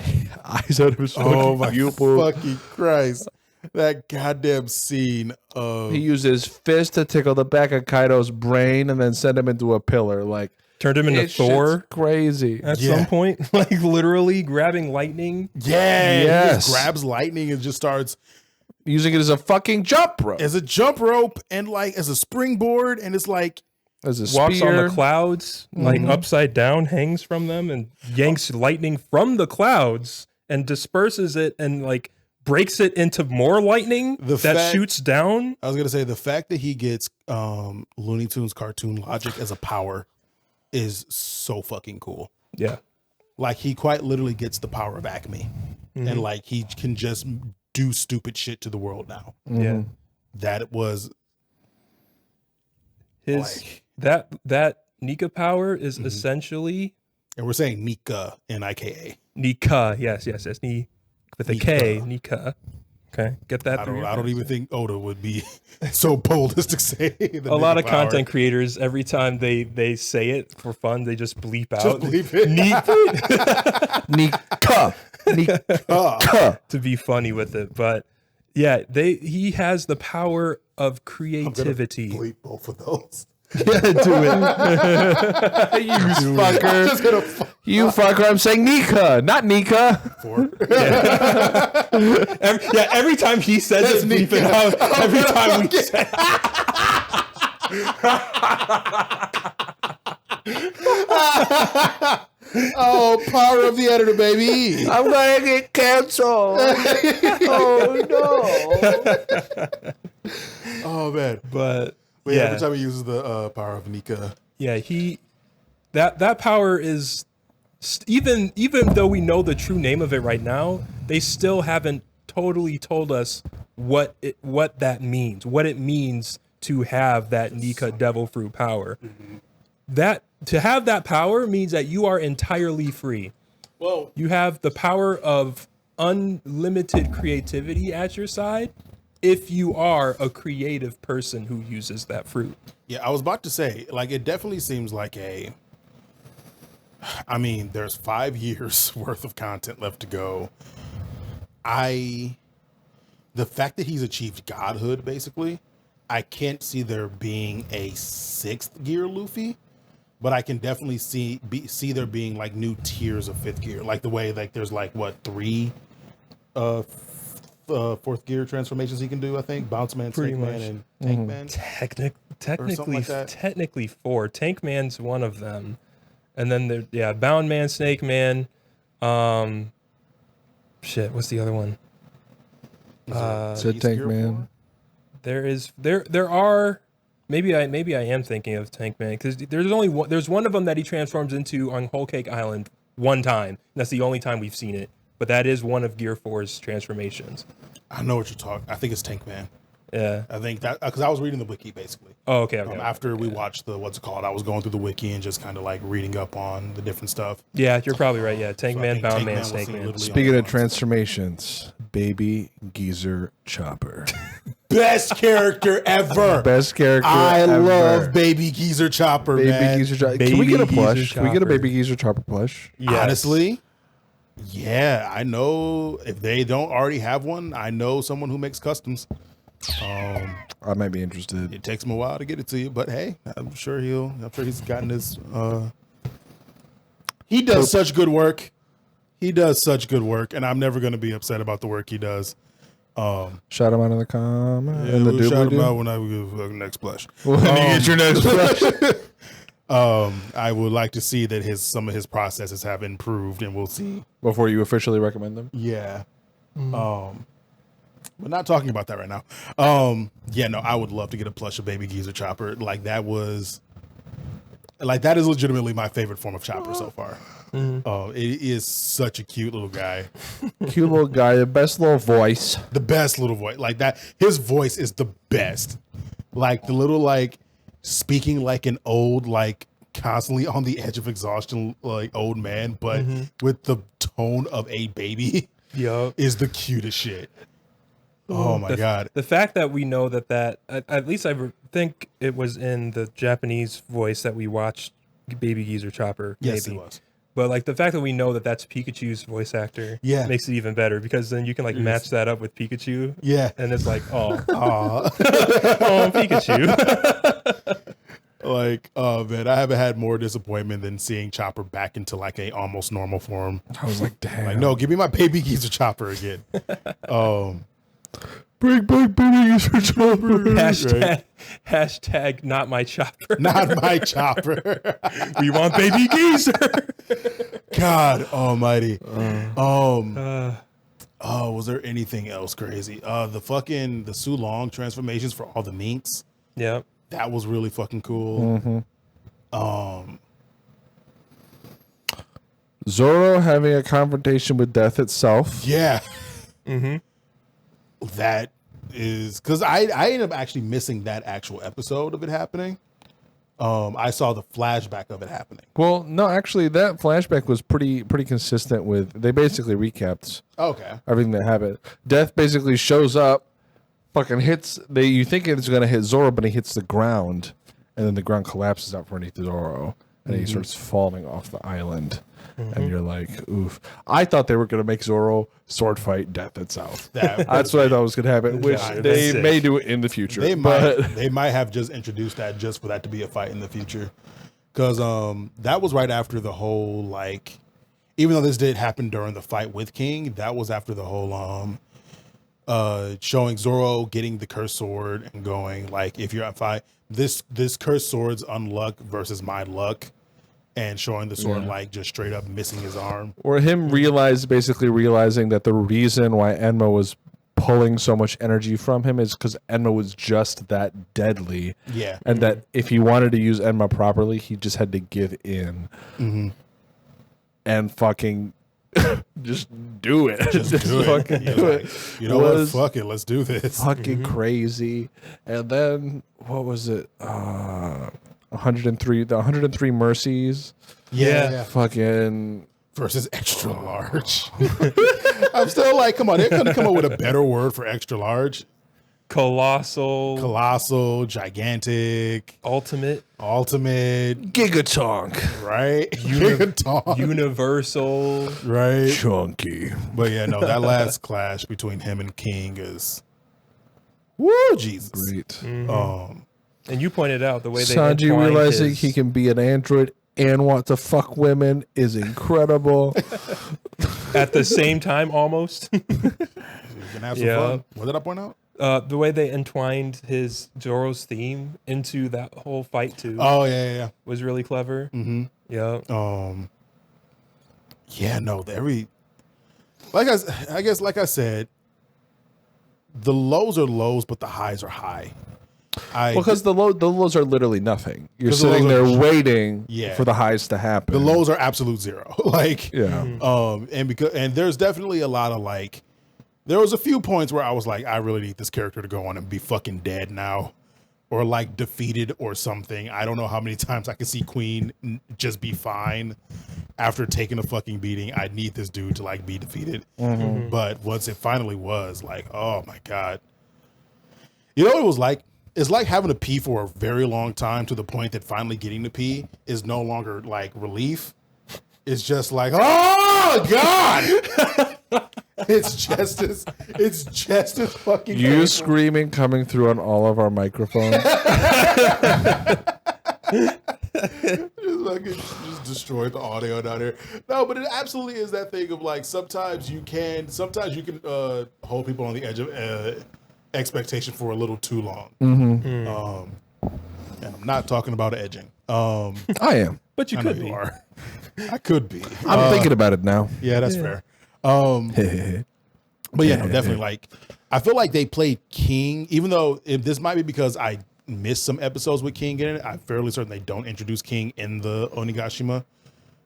eyes out of his fucking pupil. Fucking Christ. That goddamn scene of He used his fist to tickle the back of Kaido's brain and then send him into a pillar. Like, Turned him into It's Thor crazy. at some point, like literally grabbing lightning. Yeah, he Yes. just grabs lightning and just starts Using it as a fucking jump rope. as a jump rope and like as a springboard, and it's like As a Walks on spear. the clouds, like upside down, hangs from them, and yanks lightning from the clouds and disperses it and like breaks it into more lightning that shoots down. I was gonna say the fact that he gets Looney Tunes cartoon logic as a power is so fucking cool. Yeah. Like he quite literally gets the power of Acme, and like he can just do stupid shit to the world now. Yeah. That was His like, that Nika power is essentially and we're saying Nika, Nika. Nika. Yes. Ni with a K. Nika. Okay. Get that through. I don't even think Oda would be so bold as to say the a lot Nika of power. content creators, every time they say it for fun, they just bleep out. Just believe it. Nika. Nika. To be funny with it. But yeah, he has the power of creativity. Bleep both of those. You fucker. You fucker. I'm saying Nika, not Nika. Every time he says it, bleep it out. Every time we say Oh, power of the editor, baby. I'm gonna get canceled. Oh no. Oh man. but Yeah, every time he uses the power of Nika. yeah, that power is even though we know the true name of it right now, they still haven't totally told us what that means, what it means to have that Nika devil fruit power. That to have that power means that you are entirely free. Well, You have the power of unlimited creativity at your side if you are a creative person who uses that fruit. yeah, I was about to say, like, it definitely seems like I mean, there's 5 years worth of content left to go. The fact that he's achieved godhood, basically, I can't see there being a 6th gear Luffy, but I can definitely see there being like new tiers of 5th gear, like the way like there's like what 3 4th gear transformations he can do. I think Bounce Man, Pretty Snake Man, much. and Tank Man. Technically, that. technically 4. Tank Man's one of them, and then Bound Man, Snake Man. Shit, what's the other one? Said Tank Man. There are. Maybe I am thinking of Tank Man because there's one of them that he transforms into on Whole Cake Island one time. And that's the only time we've seen it. But that is one of Gear 4's transformations. I know what you're talking. I think it's Tank Man. Yeah. I think that because I was reading the wiki basically. Oh, okay. After we watched the I was going through the wiki and just kind of like reading up on the different stuff. Yeah, you're probably right. Yeah, Tank So I Man, think Bound Tank Man, was Snake seen Man. literally Speaking on of the transformations, Baby Geezer Chopper. best character ever. Best character I ever. love Baby Geezer Chopper, Baby man. Geezer Chopper. Can we get a Baby plush? Geezer Can we get a Chopper. Baby Geezer Chopper plush? Yes. Honestly, yeah, I know if they don't already have one, I know someone who makes customs. I might be interested. It takes him a while to get it to you, but hey, I'm sure he's gotten his. He does such good work. He does such good work, and I'm never going to be upset about the work he does. Shout him out in the comment. Yeah, in the we'll shout him doobly-doo. out when I go next plush. When you get your next plush. I would like to see that some of his processes have improved, and we'll see. Before you officially recommend them. Yeah. But not talking about that right now. Yeah, no, I would love to get a plush of Baby Geezer Chopper. That is legitimately my favorite form of Chopper so far. It is such a cute little guy. Cute little guy, the best little voice. The best little voice. Like that. His voice is the best. Like the little speaking like an old, constantly on the edge of exhaustion, old man, but with the tone of a baby. Yup. Is the cutest shit. Oh my god! The fact that we know that at least I think it was in the Japanese voice that we watched Baby Geezer Chopper. Yes, maybe. it was. But the fact that we know that that's Pikachu's voice actor, makes it even better because then you can match that up with Pikachu. Yeah, and it's oh, Aw. oh, Pikachu. Like, oh man, I haven't had more disappointment than seeing Chopper back into like a almost normal form. I was like, damn. Like, no, give me my baby geezer Chopper again. Bring back baby geezer Chopper. Hashtag not my chopper. Not my Chopper. We want baby geezer. God almighty. Was there anything else crazy? The Su Long transformations for all the minks. Yeah. That was really fucking cool. Zoro having a confrontation with death itself. Yeah. That is because I ended up actually missing that actual episode of it happening. I saw the flashback of it happening. Well, no, actually, that flashback was pretty consistent with. They basically recapped everything that happened. Death basically shows up, fucking hits. You think it's gonna hit Zoro, but he hits the ground, and then the ground collapses out underneath Zoro, and he starts falling off the island. And you're like, oof. I thought they were going to make Zoro sword fight death itself. That's what I thought was going to happen, which they may do it in the future. They might have just introduced that just for that to be a fight in the future. Because that was right after the whole, like, even though this did happen during the fight with King, that was after the whole showing Zoro getting the cursed sword and going, like, if you're at fight, this cursed sword's Unluck versus my luck. And showing the sword like just straight up missing his arm. Or him basically realizing that the reason why Enma was pulling so much energy from him is because Enma was just that deadly. Yeah. And that if he wanted to use Enma properly, he just had to give in. And fucking just do it. Just do it. Fucking do it. You know what? Fuck it. Let's do this. Fucking crazy. And then, what was it? 103, the 103 Mercies. Yeah. Fucking versus extra large. I'm still like, come on, they couldn't come up with a better word for extra large. Colossal, gigantic, ultimate, Gigatonk, right? Gigatonk, universal, right? Chunky. But yeah, no, that last clash between him and King is, woo, Jesus, great. And you pointed out the way they Sanji realizing he can be an android and want to fuck women is incredible. At the same time, almost. You can have some fun. What did I point out? The way they entwined his Zoro's theme into that whole fight too. Oh yeah. Was really clever. Yeah. Yeah. No. I guess, like I said, the lows are lows, but the highs are high. Because the lows are literally nothing. You're sitting there waiting for the highs to happen. The lows are absolute zero. Like, and there's definitely a lot of like, there was a few points where I was like, I really need this character to go on and be fucking dead now, or like defeated or something. I don't know how many times I can see Queen just be fine after taking a fucking beating. I need this dude to like be defeated. But once it finally was, like, oh my God. You know what it was like? It's like having to pee for a very long time to the point that finally getting to pee is no longer like relief. It's just like, oh God. It's just as fucking you painful. Screaming coming through on all of our microphones. just destroy the audio down here. No, but it absolutely is that thing of like sometimes you can hold people on the edge of expectation for a little too long. And I'm not talking about edging. I am, but you could be. You are. I could be. I'm thinking about it now. Yeah, that's fair. But yeah, no, definitely. Like, I feel like they played King, even though this might be because I missed some episodes with King in it. I'm fairly certain they don't introduce King in the Onigashima,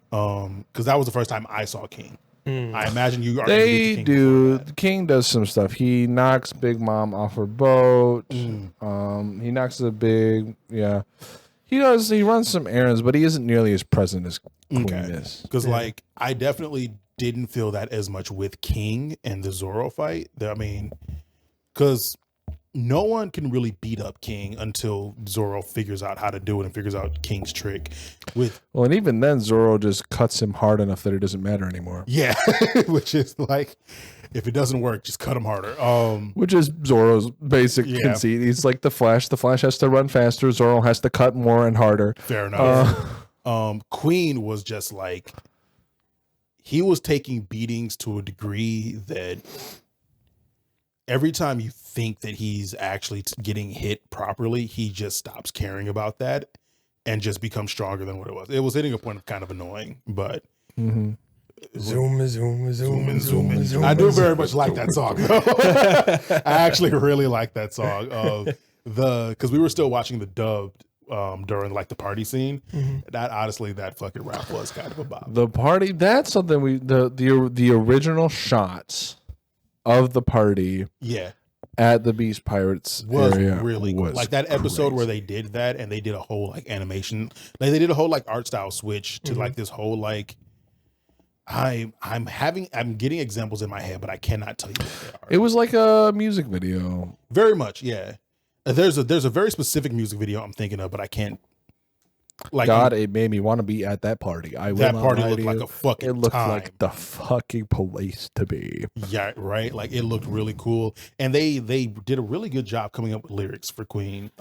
because that was the first time I saw King. I imagine you are. They do. King does some stuff. He knocks Big Mom off her boat. He knocks the big. Yeah, he does. He runs some errands, but he isn't nearly as present as Queen is. Because like I definitely didn't feel that as much with King and the Zoro fight. I mean, because no one can really beat up King until Zoro figures out how to do it and figures out King's trick. Well, and even then, Zoro just cuts him hard enough that it doesn't matter anymore. Yeah, which is like, if it doesn't work, just cut him harder. Which is Zoro's basic conceit. He's like the Flash. The Flash has to run faster. Zoro has to cut more and harder. Fair enough. Queen was just like, he was taking beatings to a degree that every time you think that he's actually getting hit properly, he just stops caring about that and just becomes stronger than what it was. It was hitting a point of kind of annoying, but Zoom. I do very much like that song though. I actually really like that song. Because we were still watching the dubbed during like the party scene. That honestly, that fucking rap was kind of a bop. The party, that's something the original shots of the party at the Beast Pirates was area really was good. Like that episode crazy. where they did that and they did a whole like animation, like they did a whole like art style switch to like this whole like, I'm getting examples in my head, but I cannot tell you what they are. It was like a music video. Very much, yeah. There's a very specific music video I'm thinking of, but I can't. Like, God, it made me want to be at that party. that party looked like a fucking It looked time. like the fucking place to be. Yeah, right. Like it looked really cool, and they did a really good job coming up with lyrics for Queen.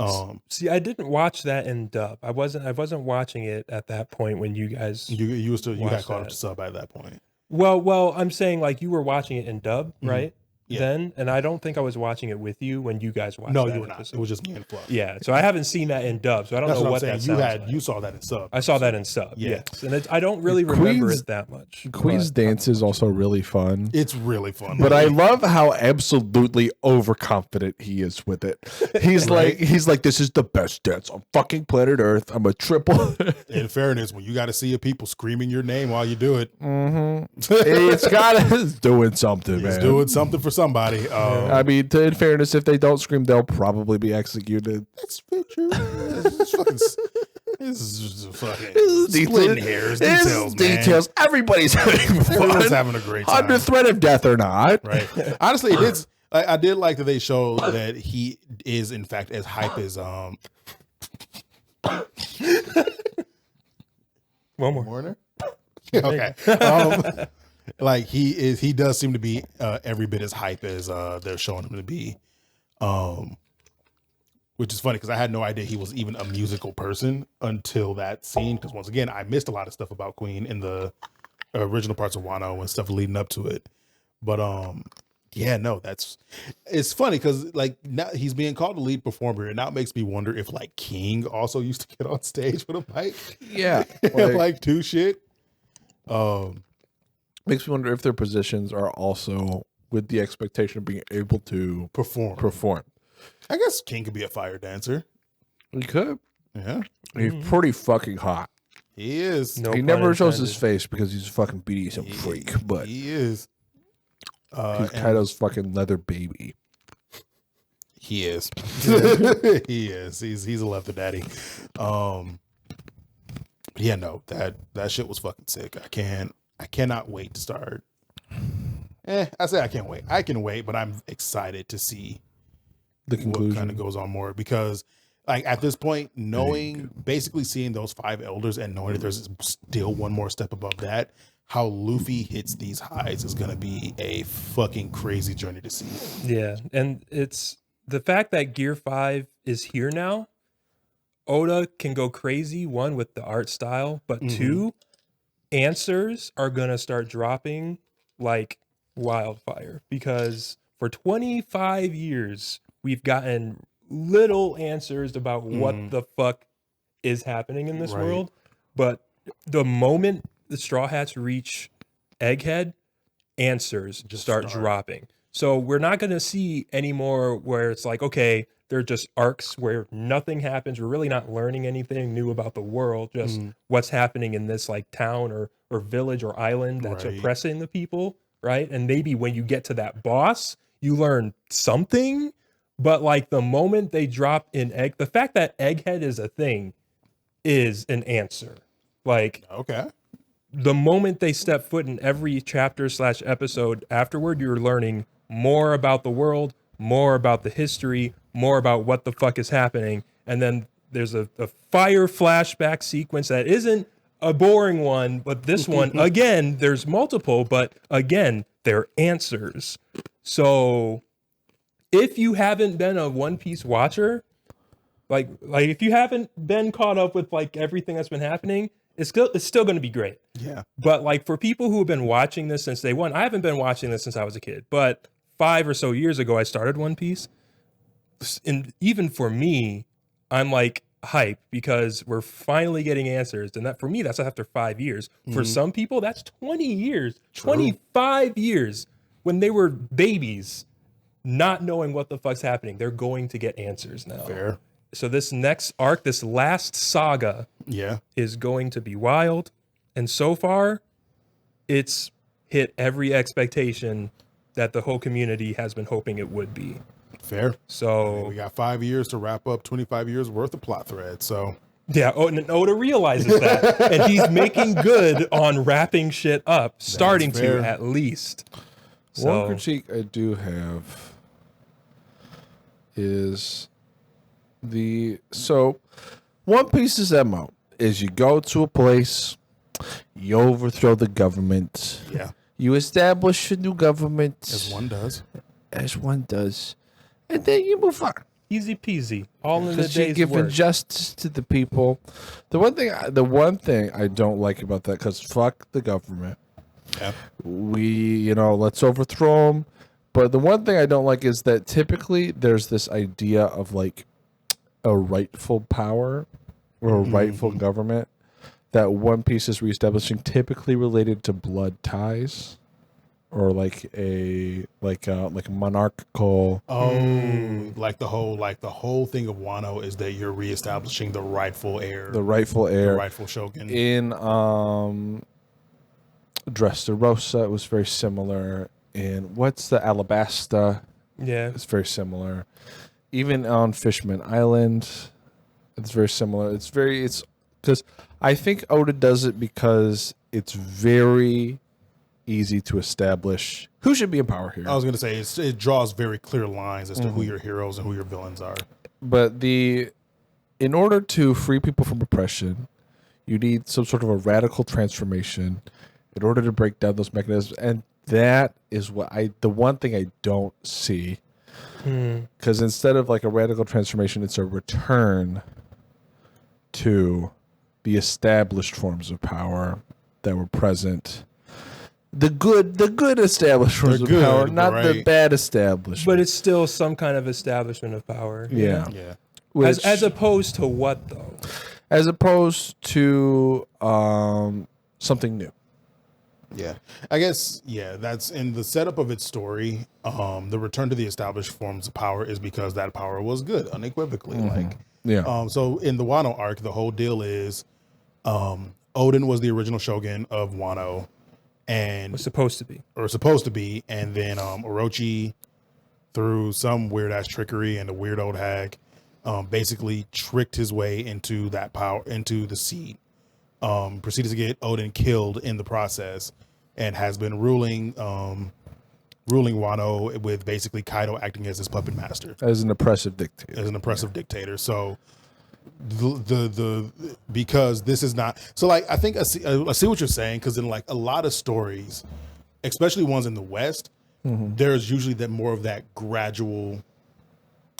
See, I didn't watch that in dub. I wasn't watching it at that point when you guys. You got watched caught up that. to sub at that point. Well, I'm saying like you were watching it in dub, right? Yeah. Then, and I don't think I was watching it with you when you guys watched. No, that you were not. episode. It was just me and Fluff. Yeah, so I haven't seen that in dub, so I don't That's know what what I'm that saying. sounds like. You saw that in sub. I saw that in sub. Yeah. Yes, and I don't really remember Queen's- it that much. Queen's but- dance is also really fun. It's really fun. But I love how absolutely overconfident he is with it. He's like, this is the best dance on fucking planet Earth. I'm a triple. in fairness, when you got to see people screaming your name while you do it, it's doing something, it's man. doing something for somebody. I mean, in fairness, if they don't scream, they'll probably be executed. That's true. It's fucking. This is fucking splitting hairs. This is Details, man. details. Everybody's having fun. Everyone's having a great time. Under threat of death or not. Right. Honestly, it is. I did like that they showed that he is in fact as hype as One more. Warner. Okay. Like he does seem to be every bit as hype as they're showing him to be. Which is funny because I had no idea he was even a musical person until that scene. Because once again, I missed a lot of stuff about Queen in the original parts of Wano and stuff leading up to it. But yeah, no, it's funny because like now he's being called the lead performer, and now it makes me wonder if like King also used to get on stage with a mic, Yeah. and like do shit. Makes me wonder if their positions are also with the expectation of being able to Perform. I guess King could be a fire dancer. He could. Yeah, He's pretty fucking hot. he is. No he pun never shows his intended. face because he's a fucking BDSM freak, but He is. he's And Kaido's fucking leather baby. he is. He is. He's a leather daddy. Yeah, no, that shit was fucking sick. I cannot wait to start. I say I can't wait. I can wait, but I'm excited to see The what conclusion. kind of goes on more because like at this point, basically seeing those 5 elders and knowing that there's still one more step above that, how Luffy hits these highs is going to be a fucking crazy journey to see. Yeah, and it's the fact that Gear 5 is here now. Oda can go crazy, one, with the art style, but two, answers are going to start dropping like wildfire because for 25 years, we've gotten little answers about what the fuck is happening in this Right. world. But the moment the Straw Hats reach Egghead, answers just start dropping. So we're not going to see anymore where it's like, okay, they're just arcs where nothing happens. We're really not learning anything new about the world, just what's happening in this like town or village or island that's Right. oppressing the people, right? And maybe when you get to that boss, you learn something, but like the moment they drop in the fact that Egghead is a thing is an answer. Like Okay. the moment they step foot in every chapter / episode afterward, you're learning more about the world, more about the history, more about what the fuck is happening. And then there's a fire flashback sequence that isn't a boring one, but this one, again, there's multiple, but again, they're answers. So if you haven't been a One Piece watcher, like if you haven't been caught up with like everything that's been happening, it's still going to be great. Yeah. But like for people who have been watching this since day one, I haven't been watching this since I was a kid, but 5 or so years ago, I started One Piece. And even for me, I'm like hype because we're finally getting answers. And that for me, that's after 5 years. For some people, that's 20 years, 25 years when they were babies, not knowing what the fuck's happening. They're going to get answers now. Fair. So this next arc, this last saga, is going to be wild. And so far, it's hit every expectation that the whole community has been hoping it would be. Fair. So we got 5 years to wrap up 25 years worth of plot thread. So yeah, Oda realizes that, and he's making good on wrapping shit up, starting to at least. One critique I do have is One Piece's MO is you go to a place, you overthrow the government. Yeah. You establish a new government. As one does. And then you move on. Easy peasy. All in the Because you're day's giving work. justice to the people. The one thing I don't like about that, because fuck the government. Yeah. Let's overthrow them. But the one thing I don't like is that typically there's this idea of like a rightful power or a rightful government that One Piece is reestablishing, typically related to blood ties or like a monarchical. Oh, like the whole thing of Wano is that you're reestablishing the rightful heir, The rightful heir. the rightful shogun. In Dressrosa, it was very similar. In what's the Alabasta? Yeah. It's very similar. Even on Fishman Island, it's very similar. It's because I think Oda does it because it's very easy to establish who should be in power here. I was going to say it draws very clear lines as to who your heroes and who your villains are. But in order to free people from oppression, you need some sort of a radical transformation in order to break down those mechanisms. And that is the one thing I don't see. Because instead of like a radical transformation, it's a return to the established forms of power that were present. The good established forms of power, not the bad established. But it's still some kind of establishment of power. Yeah. As opposed to what, though? As opposed to something new. Yeah. I guess, that's in the setup of its story. The return to the established forms of power is because that power was good, unequivocally. So in the Wano arc, the whole deal is Odin was the original shogun of Wano. And Was supposed to be. And then Orochi, through some weird ass trickery and a weird old hag, basically tricked his way into that power, into the seat. Proceeded to get Odin killed in the process, and has been ruling Wano with basically Kaido acting as his puppet master, As an oppressive dictator. So because this is not so, like, I think I see what you're saying, because in like a lot of stories, especially ones in the West, there's usually that more of that gradual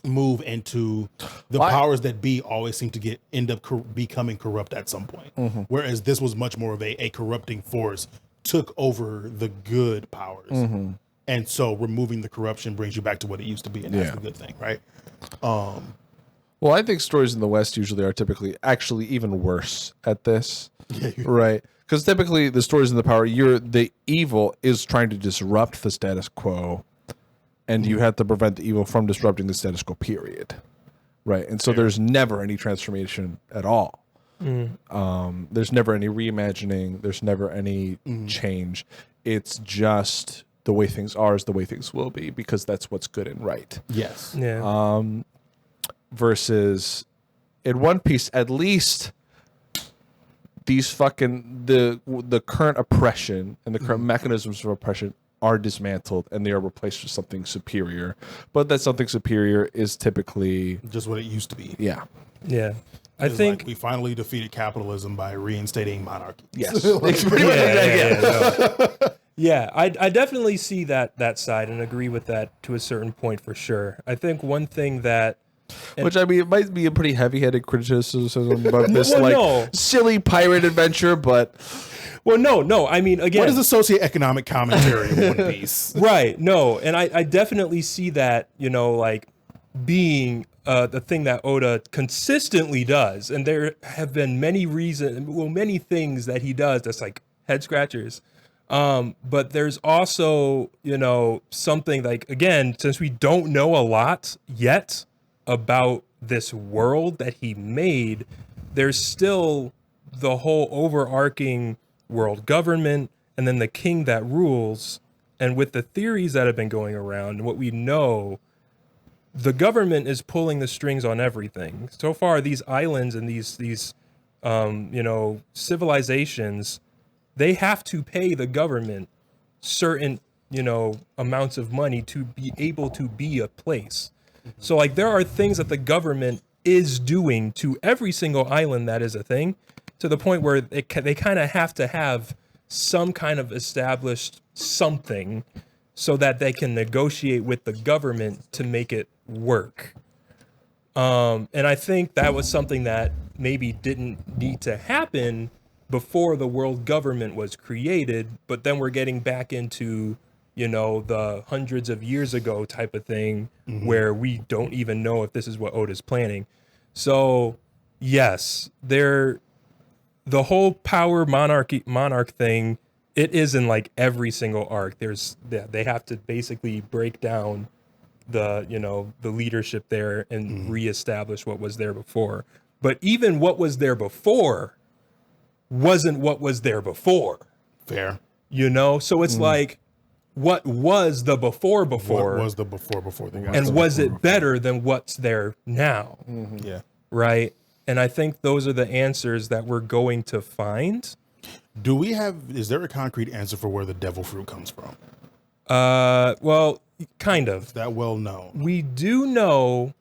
move into the powers that be always seem to end up becoming corrupt at some point. Whereas this was much more of a corrupting force took over the good powers. And so removing the corruption brings you back to what it used to be, and that's the good thing, right? Well, I think stories in the West usually are typically actually even worse at this. Right? Because typically the stories in the power, the evil is trying to disrupt the status quo, and you have to prevent the evil from disrupting the status quo, period. Right? And so there's never any transformation at all. There's never any reimagining. There's never any change. It's just the way things are is the way things will be, because that's what's good and right. Yes. Yeah. Versus in One Piece, at least these fucking the current oppression and the current mechanisms of oppression are dismantled and they are replaced with something superior. But that something superior is typically Just what it used to be. yeah. Yeah. I It's think like we finally defeated capitalism by reinstating monarchy. Yes. Yeah, I definitely see that side and agree with that to a certain point for sure. I think one thing that Which I mean, it might be a pretty heavy-headed criticism about this Well, no. silly pirate adventure, but no. I mean, again, What is the socioeconomic commentary of One Piece? right? No, and I definitely see that, like being the thing that Oda consistently does, and there have been many things that he does that's like head scratchers. But there's also, something like, again, since we don't know a lot yet about this world that he made, there's still the whole overarching world government and then the king that rules. And with the theories that have been going around and what we know, the government is pulling the strings on everything. So far, these islands and these civilizations, they have to pay the government certain, amounts of money to be able to be a place. So like there are things that the government is doing to every single island that is a thing, to the point where they kind of have to have some kind of established something so that they can negotiate with the government to make it work. And I think that was something that maybe didn't need to happen before the world government was created, but then we're getting back into, the hundreds of years ago type of thing where we don't even know if this is what Oda's planning. So yes, the whole power monarch thing, it is in like every single arc. They have to basically break down the leadership there and reestablish what was there before. But even what was there before wasn't what was there before. Fair. So it's like, what was the before? What was the before they got And to was before? it better than what's there now? Yeah. Right? And I think those are the answers that we're going to find. Is there a concrete answer for where the devil fruit comes from? Well, kind of. Is that well known? We do know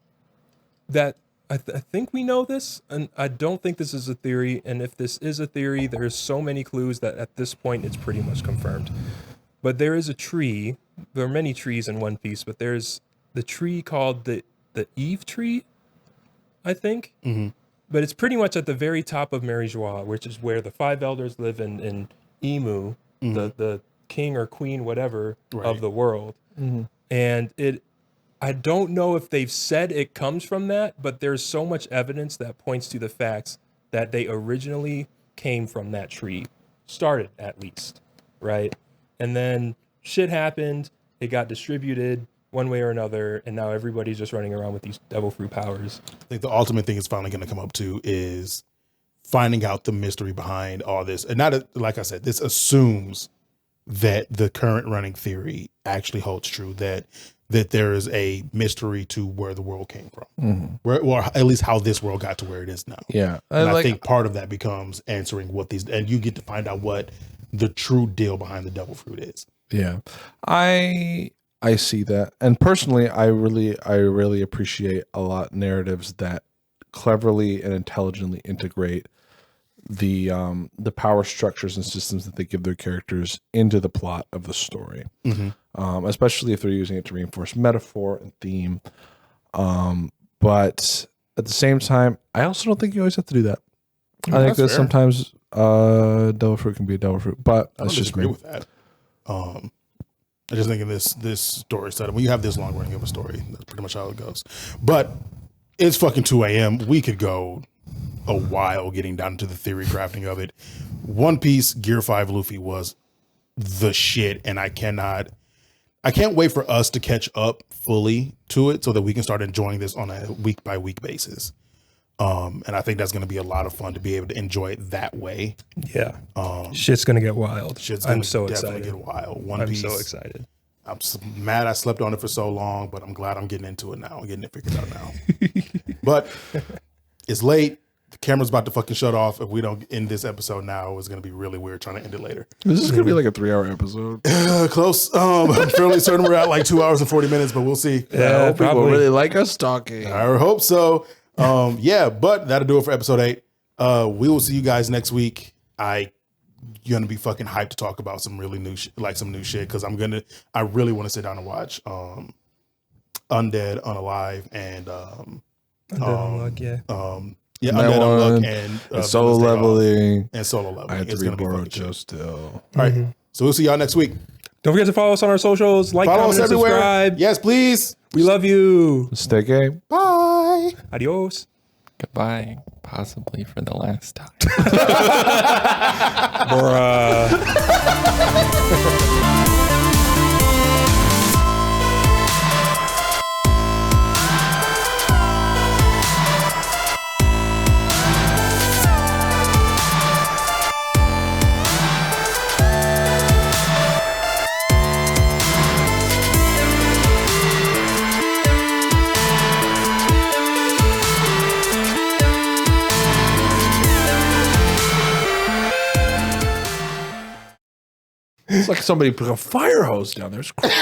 that I think we know this, and I don't think this is a theory. And if this is a theory, there's so many clues that at this point it's pretty much confirmed. But there is a tree. There are many trees in One Piece, but there's the tree called the Eve tree, I think. Mm-hmm. But it's pretty much at the very top of Mary Joie, which is where the five elders live in Imu, the king or queen, whatever, of the world. Mm-hmm. And I don't know if they've said it comes from that, but there's so much evidence that points to the facts that they originally came from that tree, started at least, right? And then shit happened, it got distributed one way or another, and now everybody's just running around with these devil fruit powers. I think the ultimate thing is finally going to come up to is finding out the mystery behind all this. And like I said, this assumes that the current running theory actually holds true, that there is a mystery to where the world came from, or at least how this world got to where it is now. yeah. And I think part of that becomes answering what and you get to find out what the true deal behind the devil fruit is. Yeah, I see that, and personally, I really appreciate a lot narratives that cleverly and intelligently integrate the power structures and systems that they give their characters into the plot of the story, especially if they're using it to reinforce metaphor and theme. But at the same time, I also don't think you always have to do that. I think that sometimes devil fruit can be a devil fruit, but that's just me. With that. I just think in this story setup, when you have this long running of a story, that's pretty much how it goes. But it's fucking 2 a.m. We could go a while getting down to the theory crafting of it. One Piece Gear 5 Luffy was the shit, and I can't wait for us to catch up fully to it so that we can start enjoying this on a week by week basis. And I think that's going to be a lot of fun to be able to enjoy it that way. Yeah. Shit's going to get wild. I'm so definitely excited. get wild. I'm so excited. I'm mad I slept on it for so long, but I'm glad I'm getting into it now. I'm getting it figured out now. But it's late. The camera's about to fucking shut off. If we don't end this episode now, it's going to be really weird trying to end it later. This is gonna be like a 3-hour episode. Close. I'm fairly certain we're at like 2 hours and 40 minutes, but we'll see. I hope people really like us talking. I hope so. Yeah, but that'll do it for episode 8. We will see you guys next week. You're gonna be fucking hyped to talk about some really new shit, like some new shit, because I really want to sit down and watch Undead, Unalive, and Unluck, yeah. Undead, Unluck, and solo leveling. And solo leveling. I have to It's be gonna be fucking Boruto shit. still. All right, so we'll see y'all next week. Don't forget to follow us on our socials. Like, Follow comment, us and everywhere. subscribe. Yes, please. We love you. Stay game. Bye. Adios. Goodbye, possibly for the last time. Bruh. It's like somebody put a fire hose down there. It's crazy.